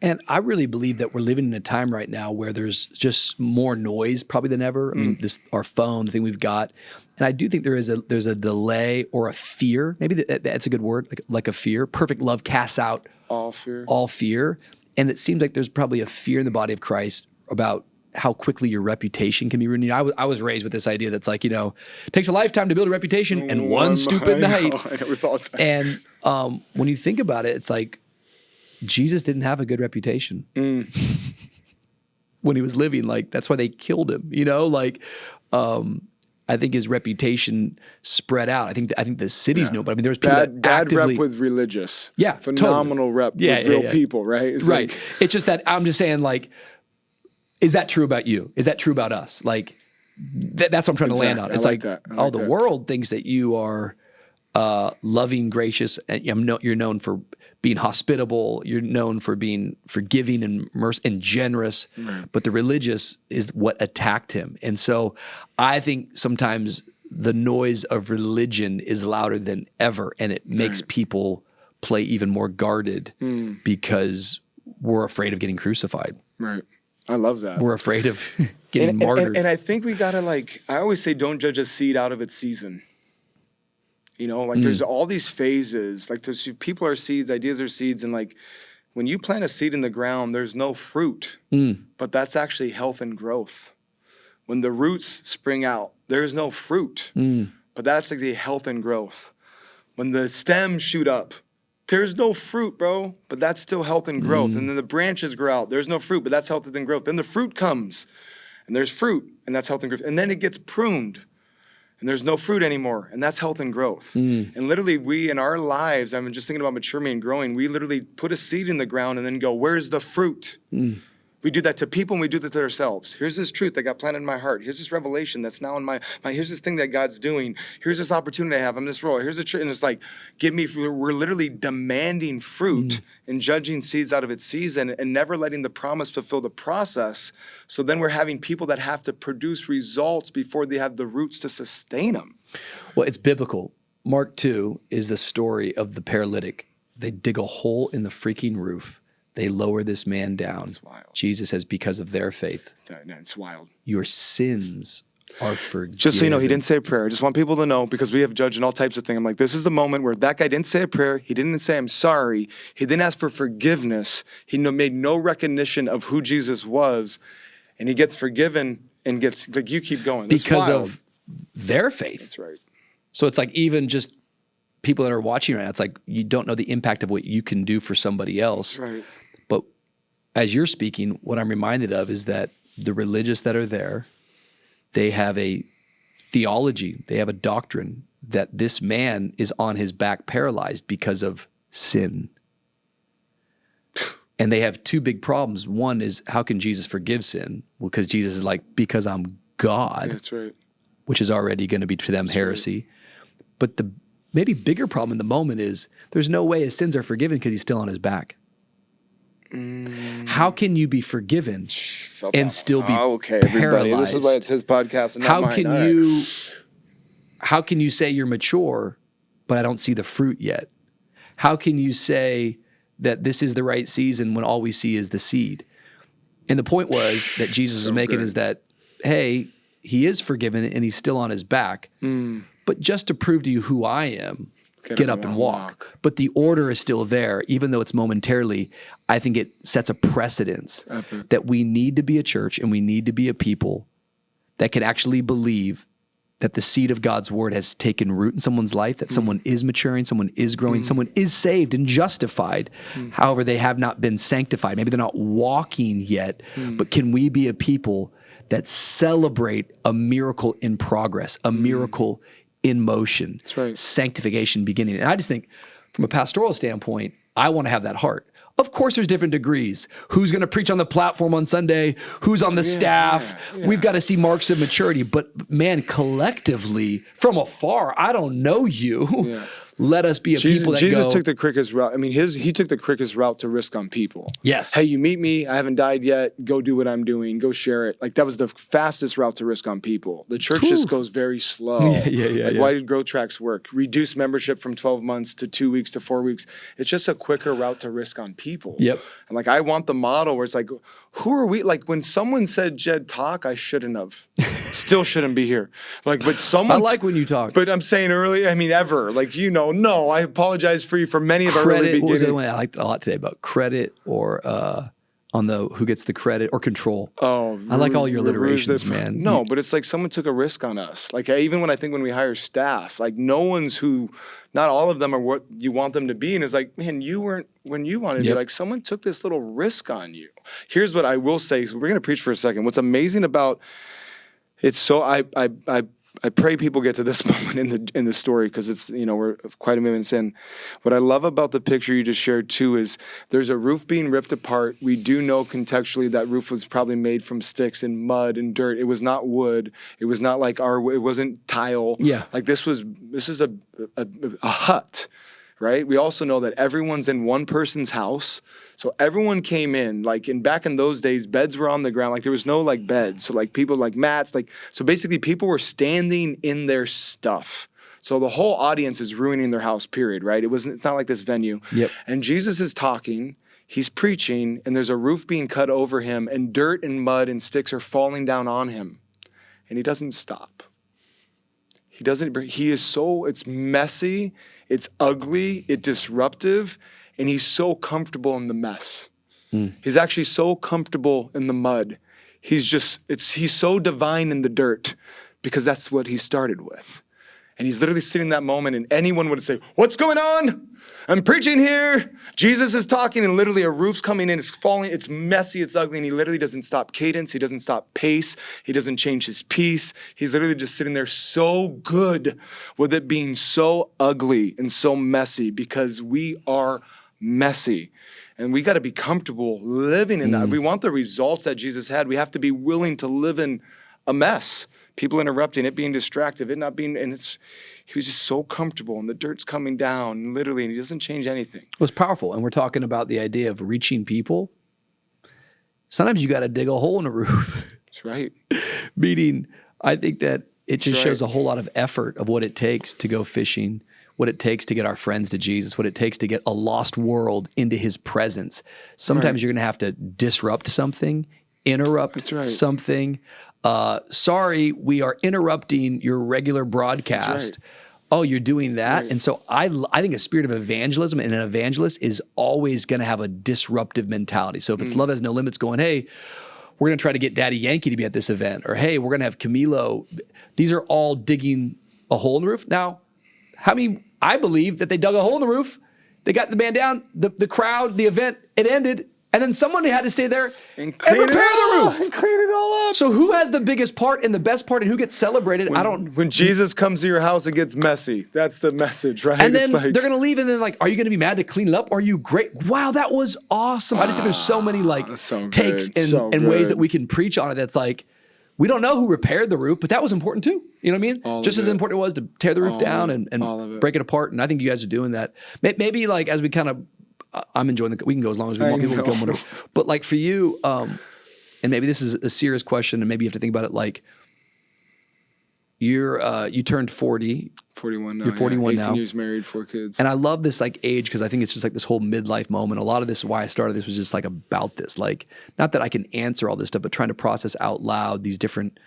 [SPEAKER 2] And I really believe that we're living in a time right now where there's just more noise probably than ever. I mean, our phone, the thing we've got. And I do think there's a delay or a fear. Maybe that's a good word, like a fear. Perfect love casts out
[SPEAKER 1] All fear.
[SPEAKER 2] all fear. And it seems like there's probably a fear in the body of Christ about how quickly your reputation can be ruined. I was raised with this idea that's like, it takes a lifetime to build a reputation and one stupid night.
[SPEAKER 1] I know, we've all done.
[SPEAKER 2] And when you think about it, it's like Jesus didn't have a good reputation when he was living. Like, that's why they killed him, I think his reputation spread out. I think the cities knew, but I mean, there was people that
[SPEAKER 1] bad
[SPEAKER 2] actively
[SPEAKER 1] rep with religious.
[SPEAKER 2] Yeah,
[SPEAKER 1] phenomenal rep with real people, right? It's
[SPEAKER 2] right.
[SPEAKER 1] like,
[SPEAKER 2] It's just that I'm just saying, like, is that true about you? Is that true about us? Like, that's what I'm trying to land on. It's
[SPEAKER 1] I like that. I like
[SPEAKER 2] the
[SPEAKER 1] that.
[SPEAKER 2] world thinks that you are loving, gracious, and you're known for being hospitable. You're known for being forgiving and and generous.
[SPEAKER 1] Right.
[SPEAKER 2] But the religious is what attacked him. And so I think sometimes the noise of religion is louder than ever, and it makes people play even more guarded because we're afraid of getting crucified.
[SPEAKER 1] Right. I love that.
[SPEAKER 2] We're afraid of getting martyred.
[SPEAKER 1] And I think we gotta, I always say, don't judge a seed out of its season. There's all these phases. There's people are seeds, ideas are seeds, and when you plant a seed in the ground, there's no fruit, but that's actually health and growth. When the roots spring out, there's no fruit, but that's actually health and growth. When the stems shoot up, there's no fruit, bro, but that's still health and growth. And then the branches grow out. There's no fruit, but that's health and growth. Then the fruit comes, and there's fruit, and that's health and growth. And then it gets pruned, and there's no fruit anymore, and that's health and growth. And literally, we, in our lives, I'm just thinking about maturing and growing, we literally put a seed in the ground and then go, where's the fruit? We do that to people, and we do that to ourselves. Here's this truth that got planted in my heart. Here's this revelation that's now in my here's this thing that God's doing. Here's this opportunity I have. I'm this role. Here's the truth. And it's like, we're literally demanding fruit and judging seeds out of its season and never letting the promise fulfill the process. So then we're having people that have to produce results before they have the roots to sustain them.
[SPEAKER 2] Well, it's biblical. Mark 2 is the story of the paralytic. They dig a hole in the freaking roof. They lower this man down.
[SPEAKER 1] That's wild.
[SPEAKER 2] Jesus says, because of their faith,
[SPEAKER 1] It's wild.
[SPEAKER 2] your sins are forgiven.
[SPEAKER 1] Just so you know, he didn't say a prayer. I just want people to know, because we have judged and all types of things. I'm like, this is the moment where that guy didn't say a prayer. He didn't say, I'm sorry. He didn't ask for forgiveness. He made no recognition of who Jesus was. And he gets forgiven and gets, you keep going. That's
[SPEAKER 2] because
[SPEAKER 1] wild.
[SPEAKER 2] of their faith.
[SPEAKER 1] That's right.
[SPEAKER 2] So it's like, even just people that are watching right now, it's like, you don't know the impact of what you can do for somebody else.
[SPEAKER 1] Right.
[SPEAKER 2] But as you're speaking, what I'm reminded of is that the religious that are there, they have a theology, they have a doctrine that this man is on his back paralyzed because of sin. And they have two big problems. One is, how can Jesus forgive sin? Well, because Jesus is like, because I'm God.
[SPEAKER 1] Yeah, that's right.
[SPEAKER 2] Which is already going to be to them heresy. But the maybe bigger problem in the moment is, there's no way his sins are forgiven because he's still on his back. How can you be forgiven and still be
[SPEAKER 1] okay, everybody.
[SPEAKER 2] paralyzed?
[SPEAKER 1] This is why it's his podcast and not mine.
[SPEAKER 2] How can you say you're mature, but I don't see the fruit yet? How can you say that this is the right season when all we see is the seed? And the point was that Jesus was making is that, hey, he is forgiven and he's still on his back, but just to prove to you who I am, get up and walk. But the order is still there, even though it's momentarily. I think it sets a precedence that we need to be a church and we need to be a people that can actually believe that the seed of God's word has taken root in someone's life, that someone is maturing, someone is growing, someone is saved and justified. However, they have not been sanctified. Maybe they're not walking yet, but can we be a people that celebrate a miracle in progress, a miracle in motion, sanctification beginning? And I just think, from a pastoral standpoint, I want to have that heart. Of course, there's different degrees. Who's going to preach on the platform on Sunday? Who's on the staff? We've got to see marks of maturity. But man, collectively, from afar, I don't know you. let us be a people that
[SPEAKER 1] Jesus
[SPEAKER 2] go.
[SPEAKER 1] took the quickest route. I mean, he took the quickest route to risk on people.
[SPEAKER 2] Yes.
[SPEAKER 1] Hey, you meet me. I haven't died yet. Go do what I'm doing. Go share it. Like that was the fastest route to risk on people. The church just goes very slow.
[SPEAKER 2] Yeah.
[SPEAKER 1] Why did growth tracks work? Reduce membership from 12 months to 2 weeks to 4 weeks. It's just a quicker route to risk on people.
[SPEAKER 2] Yep.
[SPEAKER 1] And like I want the model where it's like, who are we? Like when someone said Jed talk, I shouldn't have. Still shouldn't be here. Like, but someone.
[SPEAKER 2] I like when you talk.
[SPEAKER 1] But I'm saying earlier, I mean, ever. Like, no, I apologize for you for many of our early
[SPEAKER 2] Credit. What was the other
[SPEAKER 1] beginnings.
[SPEAKER 2] one I liked a lot today about credit or on the who gets the credit or control?
[SPEAKER 1] Oh,
[SPEAKER 2] I like all your alliterations,
[SPEAKER 1] Rouge,
[SPEAKER 2] man.
[SPEAKER 1] No, but it's like someone took a risk on us. Like even when we hire staff, like not all of them are what you want them to be. And it's like, man, you weren't when you wanted to be. Like someone took this little risk on you. Here's what I will say. So we're going to preach for a second. What's amazing about it's so I pray people get to this moment in the story because it's, we're quite a minute in. What I love about the picture you just shared too is there's a roof being ripped apart. We do know contextually that roof was probably made from sticks and mud and dirt. It was not wood. It was not like it wasn't tile.
[SPEAKER 2] Yeah.
[SPEAKER 1] Like this is a hut, right? We also know that everyone's in one person's house. So everyone came in, back in those days, beds were on the ground. Like there was no beds. So people mats, so basically people were standing in their stuff. So the whole audience is ruining their house, period, right? It's not like this venue.
[SPEAKER 2] Yep.
[SPEAKER 1] And Jesus is talking, he's preaching, and there's a roof being cut over him, and dirt and mud and sticks are falling down on him. And he doesn't stop. It's messy, it's ugly, it's disruptive, and he's so comfortable in the mess. He's actually so comfortable in the mud. He's so divine in the dirt because that's what he started with. And he's literally sitting in that moment and anyone would say, what's going on? I'm preaching here. Jesus is talking and literally a roof's coming in. It's falling. It's messy. It's ugly. And he literally doesn't stop cadence. He doesn't stop pace. He doesn't change his piece. He's literally just sitting there so good with it being so ugly and so messy because we are messy. And we got to be comfortable living in that. We want the results that Jesus had. We have to be willing to live in a mess. People interrupting, it being distracted, it not being, he was just so comfortable and the dirt's coming down literally and he doesn't change anything.
[SPEAKER 2] It was powerful. And we're talking about the idea of reaching people. Sometimes you got to dig a hole in a roof.
[SPEAKER 1] That's right.
[SPEAKER 2] Meaning, I think that it just
[SPEAKER 1] That's
[SPEAKER 2] shows
[SPEAKER 1] right.
[SPEAKER 2] a whole lot of effort of what it takes to go fishing, what it takes to get our friends to Jesus, what it takes to get a lost world into his presence. Sometimes you're going to have to disrupt something, interrupt something. Sorry, we are interrupting your regular broadcast. Oh, you're doing that? Right. And so I think a spirit of evangelism and an evangelist is always going to have a disruptive mentality. So if it's Love Has No Limits going, hey, we're going to try to get Daddy Yankee to be at this event, or hey, we're going to have Camilo. These are all digging a hole in the roof. Now, I believe that they dug a hole in the roof. They got the band down, the crowd, the event, it ended. And then someone had to stay there and repair the roof.
[SPEAKER 1] And clean it all up.
[SPEAKER 2] So who has the biggest part and the best part and who gets celebrated?
[SPEAKER 1] When Jesus comes to your house, it gets messy. That's the message, right?
[SPEAKER 2] And then they're going to leave and then are you going to be mad to clean it up? Or are you great? Wow, that was awesome. I just think there's so many takes and ways that we can preach on it. That's we don't know who repaired the roof, but that was important too. You know what I mean? Just as important it was to tear the roof down and break it apart. And I think you guys are doing that. Maybe as we kind of, I'm enjoying we can go as long as we want. People can go whatever. But for you, and maybe this is a serious question, and maybe you have to think about it. You turned 40.
[SPEAKER 1] 41 now.
[SPEAKER 2] You're 41
[SPEAKER 1] 18
[SPEAKER 2] now.
[SPEAKER 1] years married, 4 kids.
[SPEAKER 2] And I love this age because I think it's just this whole midlife moment. A lot of this, why I started this was just about this. Not that I can answer all this stuff, but trying to process out loud these different,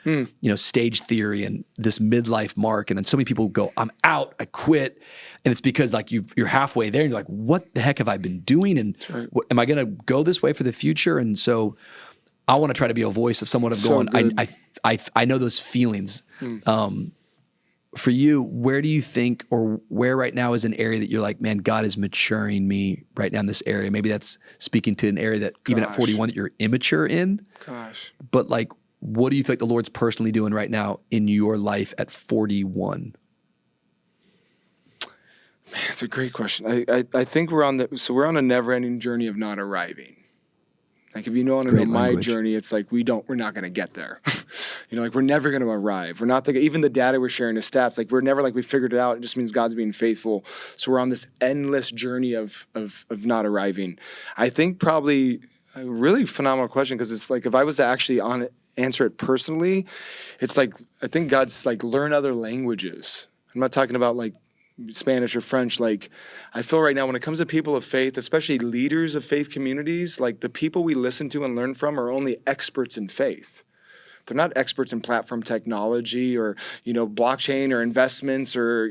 [SPEAKER 2] stage theory and this midlife mark. And then so many people go, I'm out, I quit. And it's because you're halfway there and you're like, what the heck have I been doing? And am I going to go this way for the future? And so I want to try to be a voice of someone going, I know those feelings. For you, where do you think, or where right now is an area that you're like, man, God is maturing me right now in this area? Maybe that's speaking to an area that even at 41 that you're immature in.
[SPEAKER 1] Gosh.
[SPEAKER 2] But what do you feel like the Lord's personally doing right now in your life at 41?
[SPEAKER 1] Man, it's a great question. I think we're on a never-ending journey of not arriving. Like if you know
[SPEAKER 2] Great
[SPEAKER 1] my
[SPEAKER 2] language.
[SPEAKER 1] journey, it's like we're not going to get there. Like we're never going to arrive. We're not thinking, even the data we're sharing, the stats, like we're never like we figured it out. It just means God's being faithful. So we're on this endless journey of not arriving. I think probably a really phenomenal question, because it's like if I was to actually answer it personally, it's like I think God's like learn other languages. I'm not talking about like Spanish or French. Like I feel right now when it comes to people of faith, especially leaders of faith communities, like the people we listen to and learn from are only experts in faith. They're not experts in platform technology or, blockchain or investments or,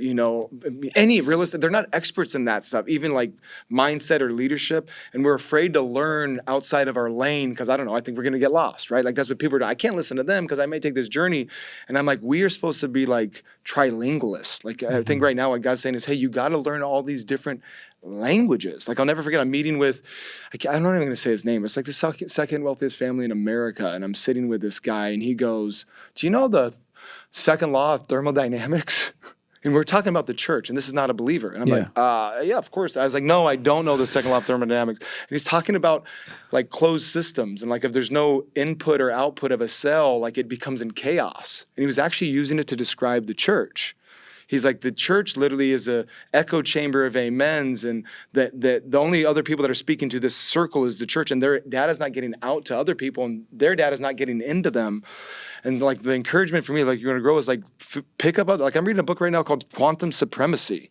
[SPEAKER 1] any real estate. They're not experts in that stuff, even like mindset or leadership. And we're afraid to learn outside of our lane because, I don't know, I think we're going to get lost, right? Like that's what people are doing. I can't listen to them because I may take this journey. And I'm like, we are supposed to be like trilingualists. Like I think right now what God's saying is, hey, you got to learn all these different languages. Like I'll never forget, I'm meeting with, I'm not even going to say his name. It's like the second wealthiest family in America. And I'm sitting with this guy and he goes, do you know the second law of thermodynamics? And we're talking about the church, and this is not a believer. And I'm like, yeah, of course. I was like, no, I don't know the second law of thermodynamics. And he's talking about like closed systems. And like if there's no input or output of a cell, like it becomes in chaos. And he was actually using it to describe the church. He's like, the church literally is a echo chamber of amens, and that the only other people that are speaking to this circle is the church, and their data's not getting out to other people, and their data's not getting into them. And like the encouragement for me, like you're gonna grow, is like pick up, like I'm reading a book right now called Quantum Supremacy.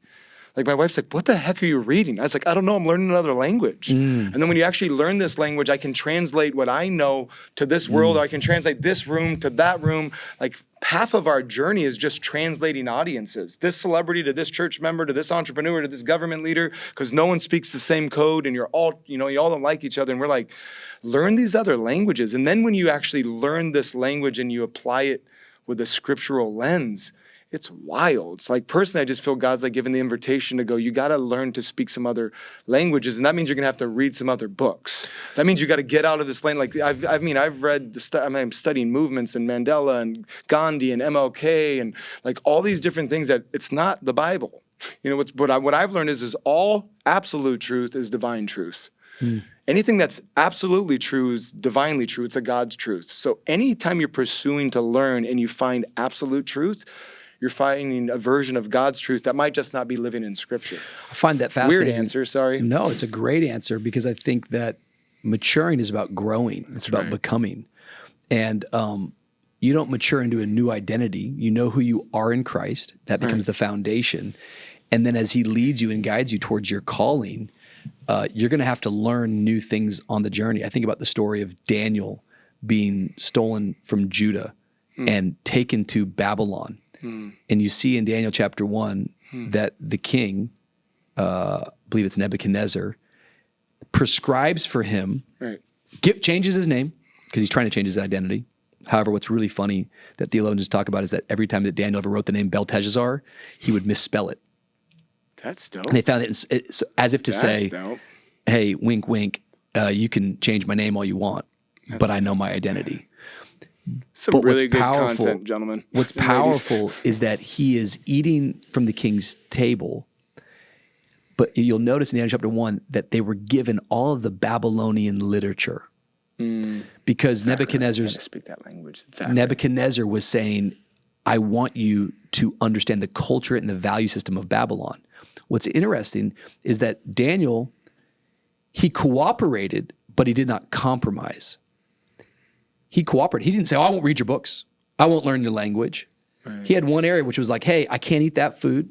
[SPEAKER 1] Like my wife's like, what the heck are you reading? I was like, I don't know, I'm learning another language. And then when you actually learn this language, I can translate what I know to this world, or I can translate this room to that room. Like half of our journey is just translating audiences. This celebrity to this church member, to this entrepreneur, to this government leader, because no one speaks the same code and you're all, you all don't like each other. And we're like, learn these other languages. And then when you actually learn this language and you apply it with a scriptural lens, it's wild. It's like personally, I just feel God's like giving the invitation to go, you got to learn to speak some other languages. And that means you're going to have to read some other books. That means you got to get out of this lane. Like, I've read I'm studying movements and Mandela and Gandhi and MLK and like all these different things that it's not the Bible. What I've learned is all absolute truth is divine truth. Anything that's absolutely true is divinely true. It's a God's truth. So anytime you're pursuing to learn and you find absolute truth, you're finding a version of God's truth that might just not be living in Scripture.
[SPEAKER 2] I find that fascinating.
[SPEAKER 1] Weird answer, sorry.
[SPEAKER 2] No, it's a great answer, because I think that maturing is about growing. It's about becoming. And you don't mature into a new identity. You know who you are in Christ. That becomes the foundation. And then as he leads you and guides you towards your calling, you're going to have to learn new things on the journey. I think about the story of Daniel being stolen from Judah and taken to Babylon. And you see in Daniel chapter 1 that the king, I believe it's Nebuchadnezzar, prescribes for him, changes his name because he's trying to change his identity. However, what's really funny that theologians talk about is that every time that Daniel ever wrote the name Belteshazzar, he would misspell it.
[SPEAKER 1] That's dope.
[SPEAKER 2] And they found it as if to say, hey, wink, wink, you can change my name all you want, but I know my identity.
[SPEAKER 1] Some really good content, gentlemen.
[SPEAKER 2] What's powerful is that he is eating from the king's table, but you'll notice in Daniel chapter 1 that they were given all of the Babylonian literature. Because
[SPEAKER 1] speak that language.
[SPEAKER 2] Nebuchadnezzar was saying, I want you to understand the culture and the value system of Babylon. What's interesting is that Daniel, he cooperated, but he did not compromise. He cooperated. He didn't say, oh, I won't read your books. I won't learn your language. He had one area which was like, hey, I can't eat that food.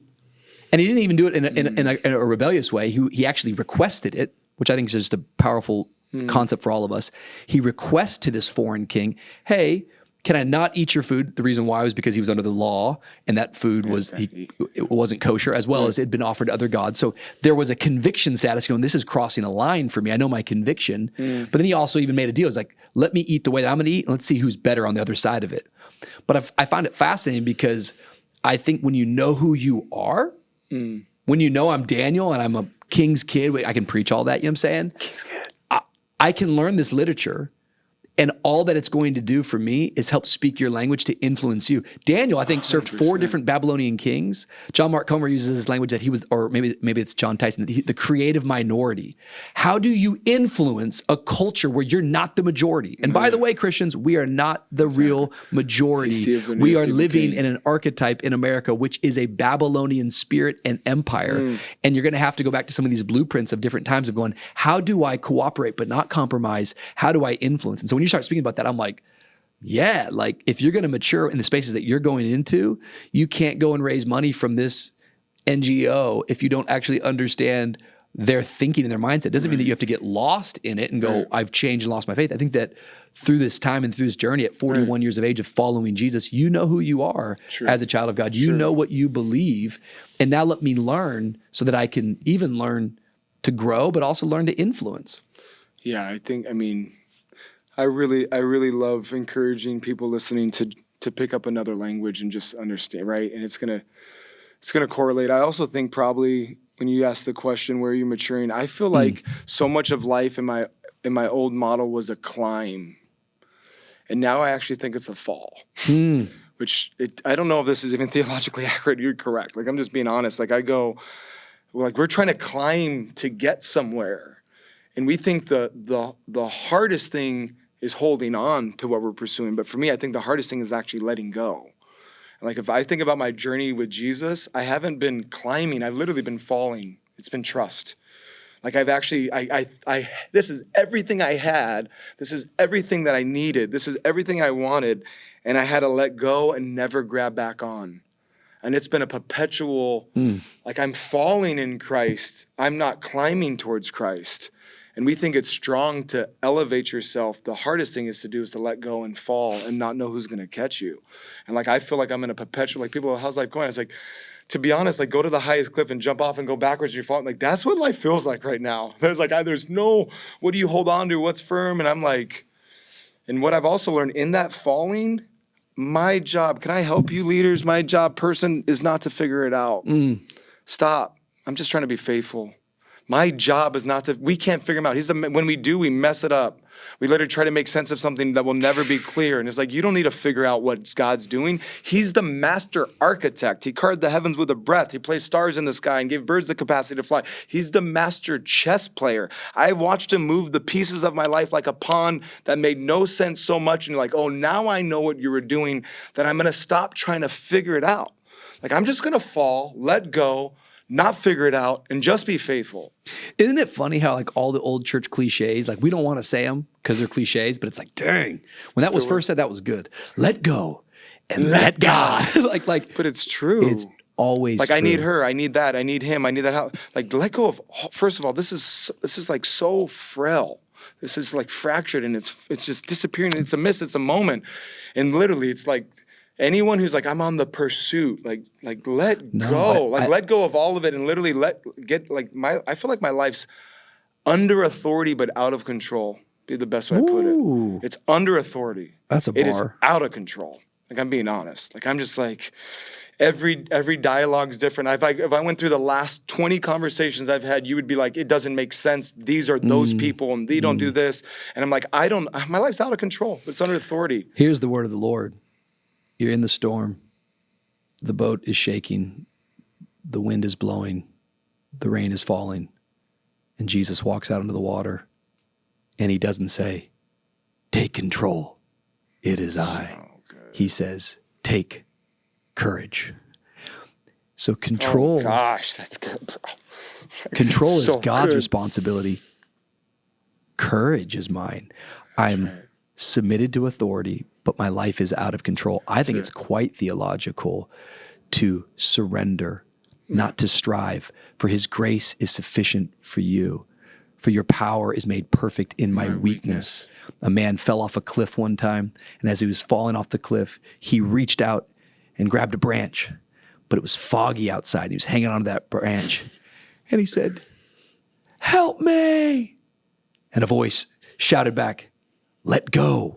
[SPEAKER 2] And he didn't even do it in a rebellious way. He actually requested it, which I think is just a powerful concept for all of us. He requests to this foreign king, hey, can I not eat your food? The reason why was because he was under the law, and that food it wasn't kosher, as well as it had been offered to other gods. So there was a conviction status going, this is crossing a line for me. I know my conviction. But then he also even made a deal. It's like, let me eat the way that I'm going to eat, and let's see who's better on the other side of it. But I find it fascinating because I think when you know who you are, when you know I'm Daniel and I'm a king's kid, I can preach all that, you know what I'm saying?
[SPEAKER 1] King's kid.
[SPEAKER 2] I can learn this literature, And all that it's going to do for me is help speak your language to influence you. Daniel, I think, served 4 different Babylonian kings. John Mark Comer uses this language that he was, or maybe it's John Tyson, that the creative minority. How do you influence a culture where you're not the majority? And by the way, Christians, we are not the real majority. We are living in an archetype in America, which is a Babylonian spirit and empire. And you're going to have to go back to some of these blueprints of different times of going, how do I cooperate but not compromise? How do I influence? And so when you start speaking about that, I'm like, yeah, like if you're going to mature in the spaces that you're going into, you can't go and raise money from this NGO if you don't actually understand their thinking and their mindset. It doesn't mean that you have to get lost in it and go, I've changed and lost my faith. I think that through this time and through this journey at 41 years of age of following Jesus, you know who you are as a child of God. You know what you believe. And now let me learn so that I can even learn to grow, but also learn to influence.
[SPEAKER 1] Yeah, I really love encouraging people listening to pick up another language and just understand, right? And it's gonna correlate. I also think probably when you ask the question, where are you maturing? I feel like so much of life in my old model was a climb, and now I actually think it's a fall. Which I don't know if this is even theologically accurate. You're correct. Like I'm just being honest. Like I go, like we're trying to climb to get somewhere, and we think the hardest thing is holding on to what we're pursuing. But for me, I think the hardest thing is actually letting go. And like if I think about my journey with Jesus, I haven't been climbing. I've literally been falling. It's been trust. Like I've actually, this is everything I had. This is everything that I needed. This is everything I wanted. And I had to let go and never grab back on. And it's been a perpetual, like I'm falling in Christ. I'm not climbing towards Christ. And we think it's strong to elevate yourself. The hardest thing is to let go and fall and not know who's going to catch you. And like, I feel like I'm in a perpetual, like people, how's life going? I was like, to be honest, like go to the highest cliff and jump off and go backwards and you're falling. Like, that's what life feels like right now. There's like, there's no, what do you hold on to? What's firm? And I'm like, and what I've also learned in that falling, my job, can I help you leaders? My job, person, is not to figure it out. Stop. I'm just trying to be faithful. My job is not to, we can't figure him out. When we do, we mess it up. We literally try to make sense of something that will never be clear. And it's like, you don't need to figure out what God's doing. He's the master architect. He carved the heavens with a breath. He placed stars in the sky and gave birds the capacity to fly. He's the master chess player. I watched him move the pieces of my life like a pawn that made no sense so much. And you're like, oh, now I know what you were doing, that I'm going to stop trying to figure it out. Like, I'm just going to fall, let go, not figure it out, and just be faithful.
[SPEAKER 2] Isn't it funny how like all the old church cliches, like we don't want to say them because they're cliches, but it's like, dang, when that was first said, that was good. Let go and let God. like,
[SPEAKER 1] but it's true.
[SPEAKER 2] It's always
[SPEAKER 1] like
[SPEAKER 2] true.
[SPEAKER 1] I need her, I need that, I need him, I need that house. Like let go of. First of all, this is like so frail. This is like fractured, and it's just disappearing. It's a miss. It's a moment, and literally, it's like. Anyone who's like, I'm on the pursuit, like let go, let go of all of it, and literally I feel like my life's under authority but out of control. Be the best way I put it. It's under authority.
[SPEAKER 2] That's a bar.
[SPEAKER 1] It is out of control. Like I'm being honest. Like I'm just like every dialogue's different. If I went through the last 20 conversations I've had, you would be like, it doesn't make sense. These are those people, and they don't do this. And I'm like, my life's out of control. It's under authority.
[SPEAKER 2] Here's the word of the Lord. You're in the storm. The boat is shaking. The wind is blowing. The rain is falling. And Jesus walks out into the water. And he doesn't say, take control. It is I. He says, take courage. So control.
[SPEAKER 1] Oh gosh, that's good, bro.
[SPEAKER 2] Control is God's responsibility. Courage is mine. I'm submitted to authority, but my life is out of control. I think it's quite theological to surrender, not to strive, for his grace is sufficient for you. For your power is made perfect in my weakness. A man fell off a cliff one time, and as he was falling off the cliff, he reached out and grabbed a branch, but it was foggy outside. He was hanging onto that branch, and he said, help me. And a voice shouted back, let go.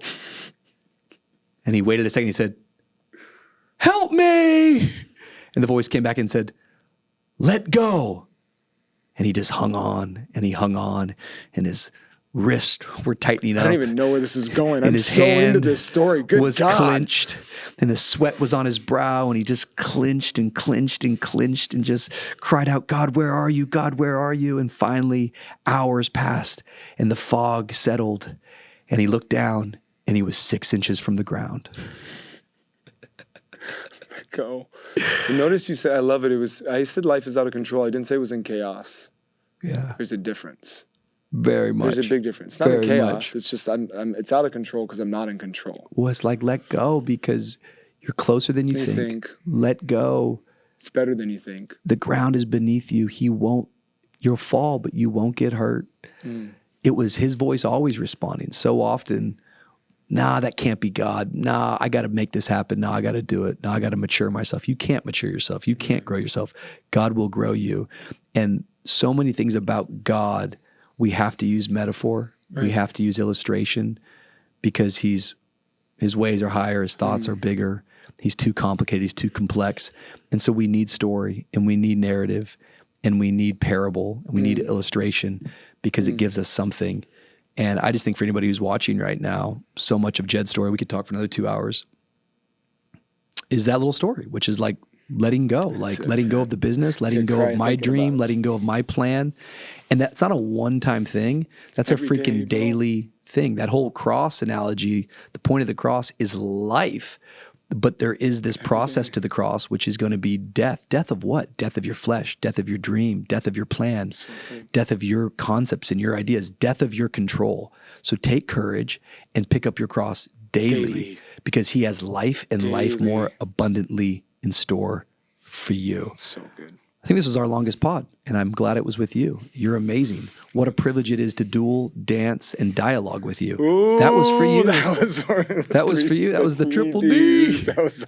[SPEAKER 2] And he waited a second. He said, help me. And the voice came back and said, let go. And he just hung on, and he hung on, and his wrists were tightening up.
[SPEAKER 1] I don't even know where this is going. I'm
[SPEAKER 2] his
[SPEAKER 1] so into
[SPEAKER 2] hand
[SPEAKER 1] this story. Good
[SPEAKER 2] was
[SPEAKER 1] God.
[SPEAKER 2] clenched, and the sweat was on his brow, and he just clenched and clenched and clenched and just cried out, God, where are you? God, where are you? And finally, hours passed, and the fog settled, and he looked down, and he was 6 inches from the ground.
[SPEAKER 1] Go. And notice you said, I love it. I said life is out of control. I didn't say it was in chaos.
[SPEAKER 2] Yeah,
[SPEAKER 1] There's a difference.
[SPEAKER 2] very much.
[SPEAKER 1] There's a big difference. It's not in
[SPEAKER 2] Very
[SPEAKER 1] chaos.
[SPEAKER 2] much.
[SPEAKER 1] It's just it's out of control because I'm not in control.
[SPEAKER 2] Well, it's like let go because you're closer than you think. Let go.
[SPEAKER 1] It's better than you think.
[SPEAKER 2] The ground is beneath you. You'll fall, but you won't get hurt. It was his voice always responding. So often, nah, that can't be God. Nah, I got to make this happen. Nah, I got to do it. Nah, I got to mature myself. You can't mature yourself. You can't grow yourself. God will grow you. And so many things about God, we have to use metaphor. Right. We have to use illustration because his ways are higher. His thoughts are bigger. He's too complicated. He's too complex. And so we need story and we need narrative and we need parable and we need illustration because it gives us something. And I just think for anybody who's watching right now, so much of Jed's story, we could talk for another 2 hours, is that little story, which is like letting go, letting go of the business, letting go of my dream, letting go of my plan. And that's not a one-time thing. That's a freaking daily thing. That whole cross analogy, the point of the cross is life. But there is this process to the cross, which is going to be death. Death of what? Death of your flesh, death of your dream, death of your plan, death of your concepts and your ideas, death of your control. So take courage and pick up your cross daily. Because he has life and life more abundantly in store for you.
[SPEAKER 1] That's so good.
[SPEAKER 2] I think this was our longest pod, and I'm glad it was with you. You're amazing. What a privilege it is to duel, dance, and dialogue with you.
[SPEAKER 1] Ooh,
[SPEAKER 2] that was for you.
[SPEAKER 1] That was
[SPEAKER 2] for you. That was the triple D.
[SPEAKER 1] That was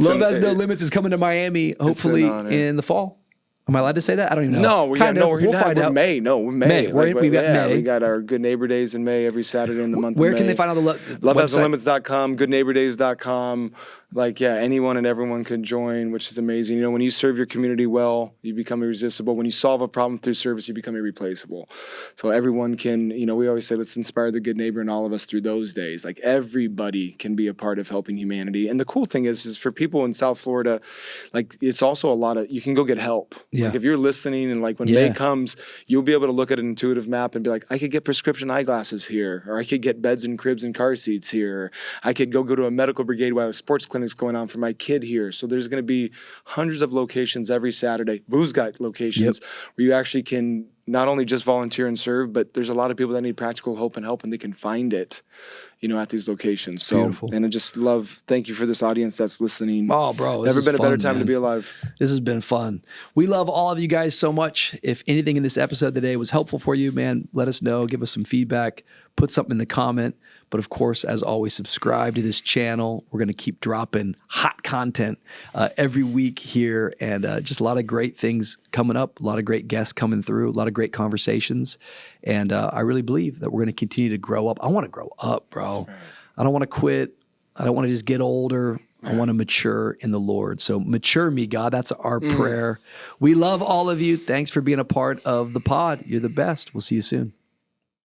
[SPEAKER 2] Love Has No Limits is coming to Miami, hopefully in the fall. Am I allowed to say that? I don't even know.
[SPEAKER 1] We'll find out. We're May. We got
[SPEAKER 2] May.
[SPEAKER 1] We got our Good Neighbor Days in May every Saturday in the month of May.
[SPEAKER 2] Where can they find out the
[SPEAKER 1] LoveHasNoLimits.com, GoodNeighborDays.com. Anyone and everyone can join, which is amazing. When you serve your community well, you become irresistible. When you solve a problem through service, you become irreplaceable. So everyone can, we always say, let's inspire the good neighbor in all of us through those days. Like everybody can be a part of helping humanity. And the cool thing is for people in South Florida, it's also a lot of, you can go get help.
[SPEAKER 2] Yeah.
[SPEAKER 1] If you're listening and when May comes, you'll be able to look at an intuitive map and be like, I could get prescription eyeglasses here, or I could get beds and cribs and car seats here. I could go to a medical brigade while a sports clinic going on for my kid here. So there's going to be hundreds of locations every Saturday. Boo's got locations where you actually can not only just volunteer and serve, but there's a lot of people that need practical hope and help, and they can find it, at these locations. So, beautiful. And I just thank you for this audience that's listening.
[SPEAKER 2] Oh, bro.
[SPEAKER 1] Never been a better time to be alive.
[SPEAKER 2] This has been fun. We love all of you guys so much. If anything in this episode today was helpful for you, man, let us know. Give us some feedback. Put something in the comment. But of course, as always, subscribe to this channel. We're going to keep dropping hot content every week here, and just a lot of great things coming up, a lot of great guests coming through, a lot of great conversations. And I really believe that we're going to continue to grow up. I want to grow up, bro. Right. I don't want to quit. I don't want to just get older. I want to mature in the Lord. So mature me, God. That's our prayer. We love all of you. Thanks for being a part of the pod. You're the best. We'll see you soon.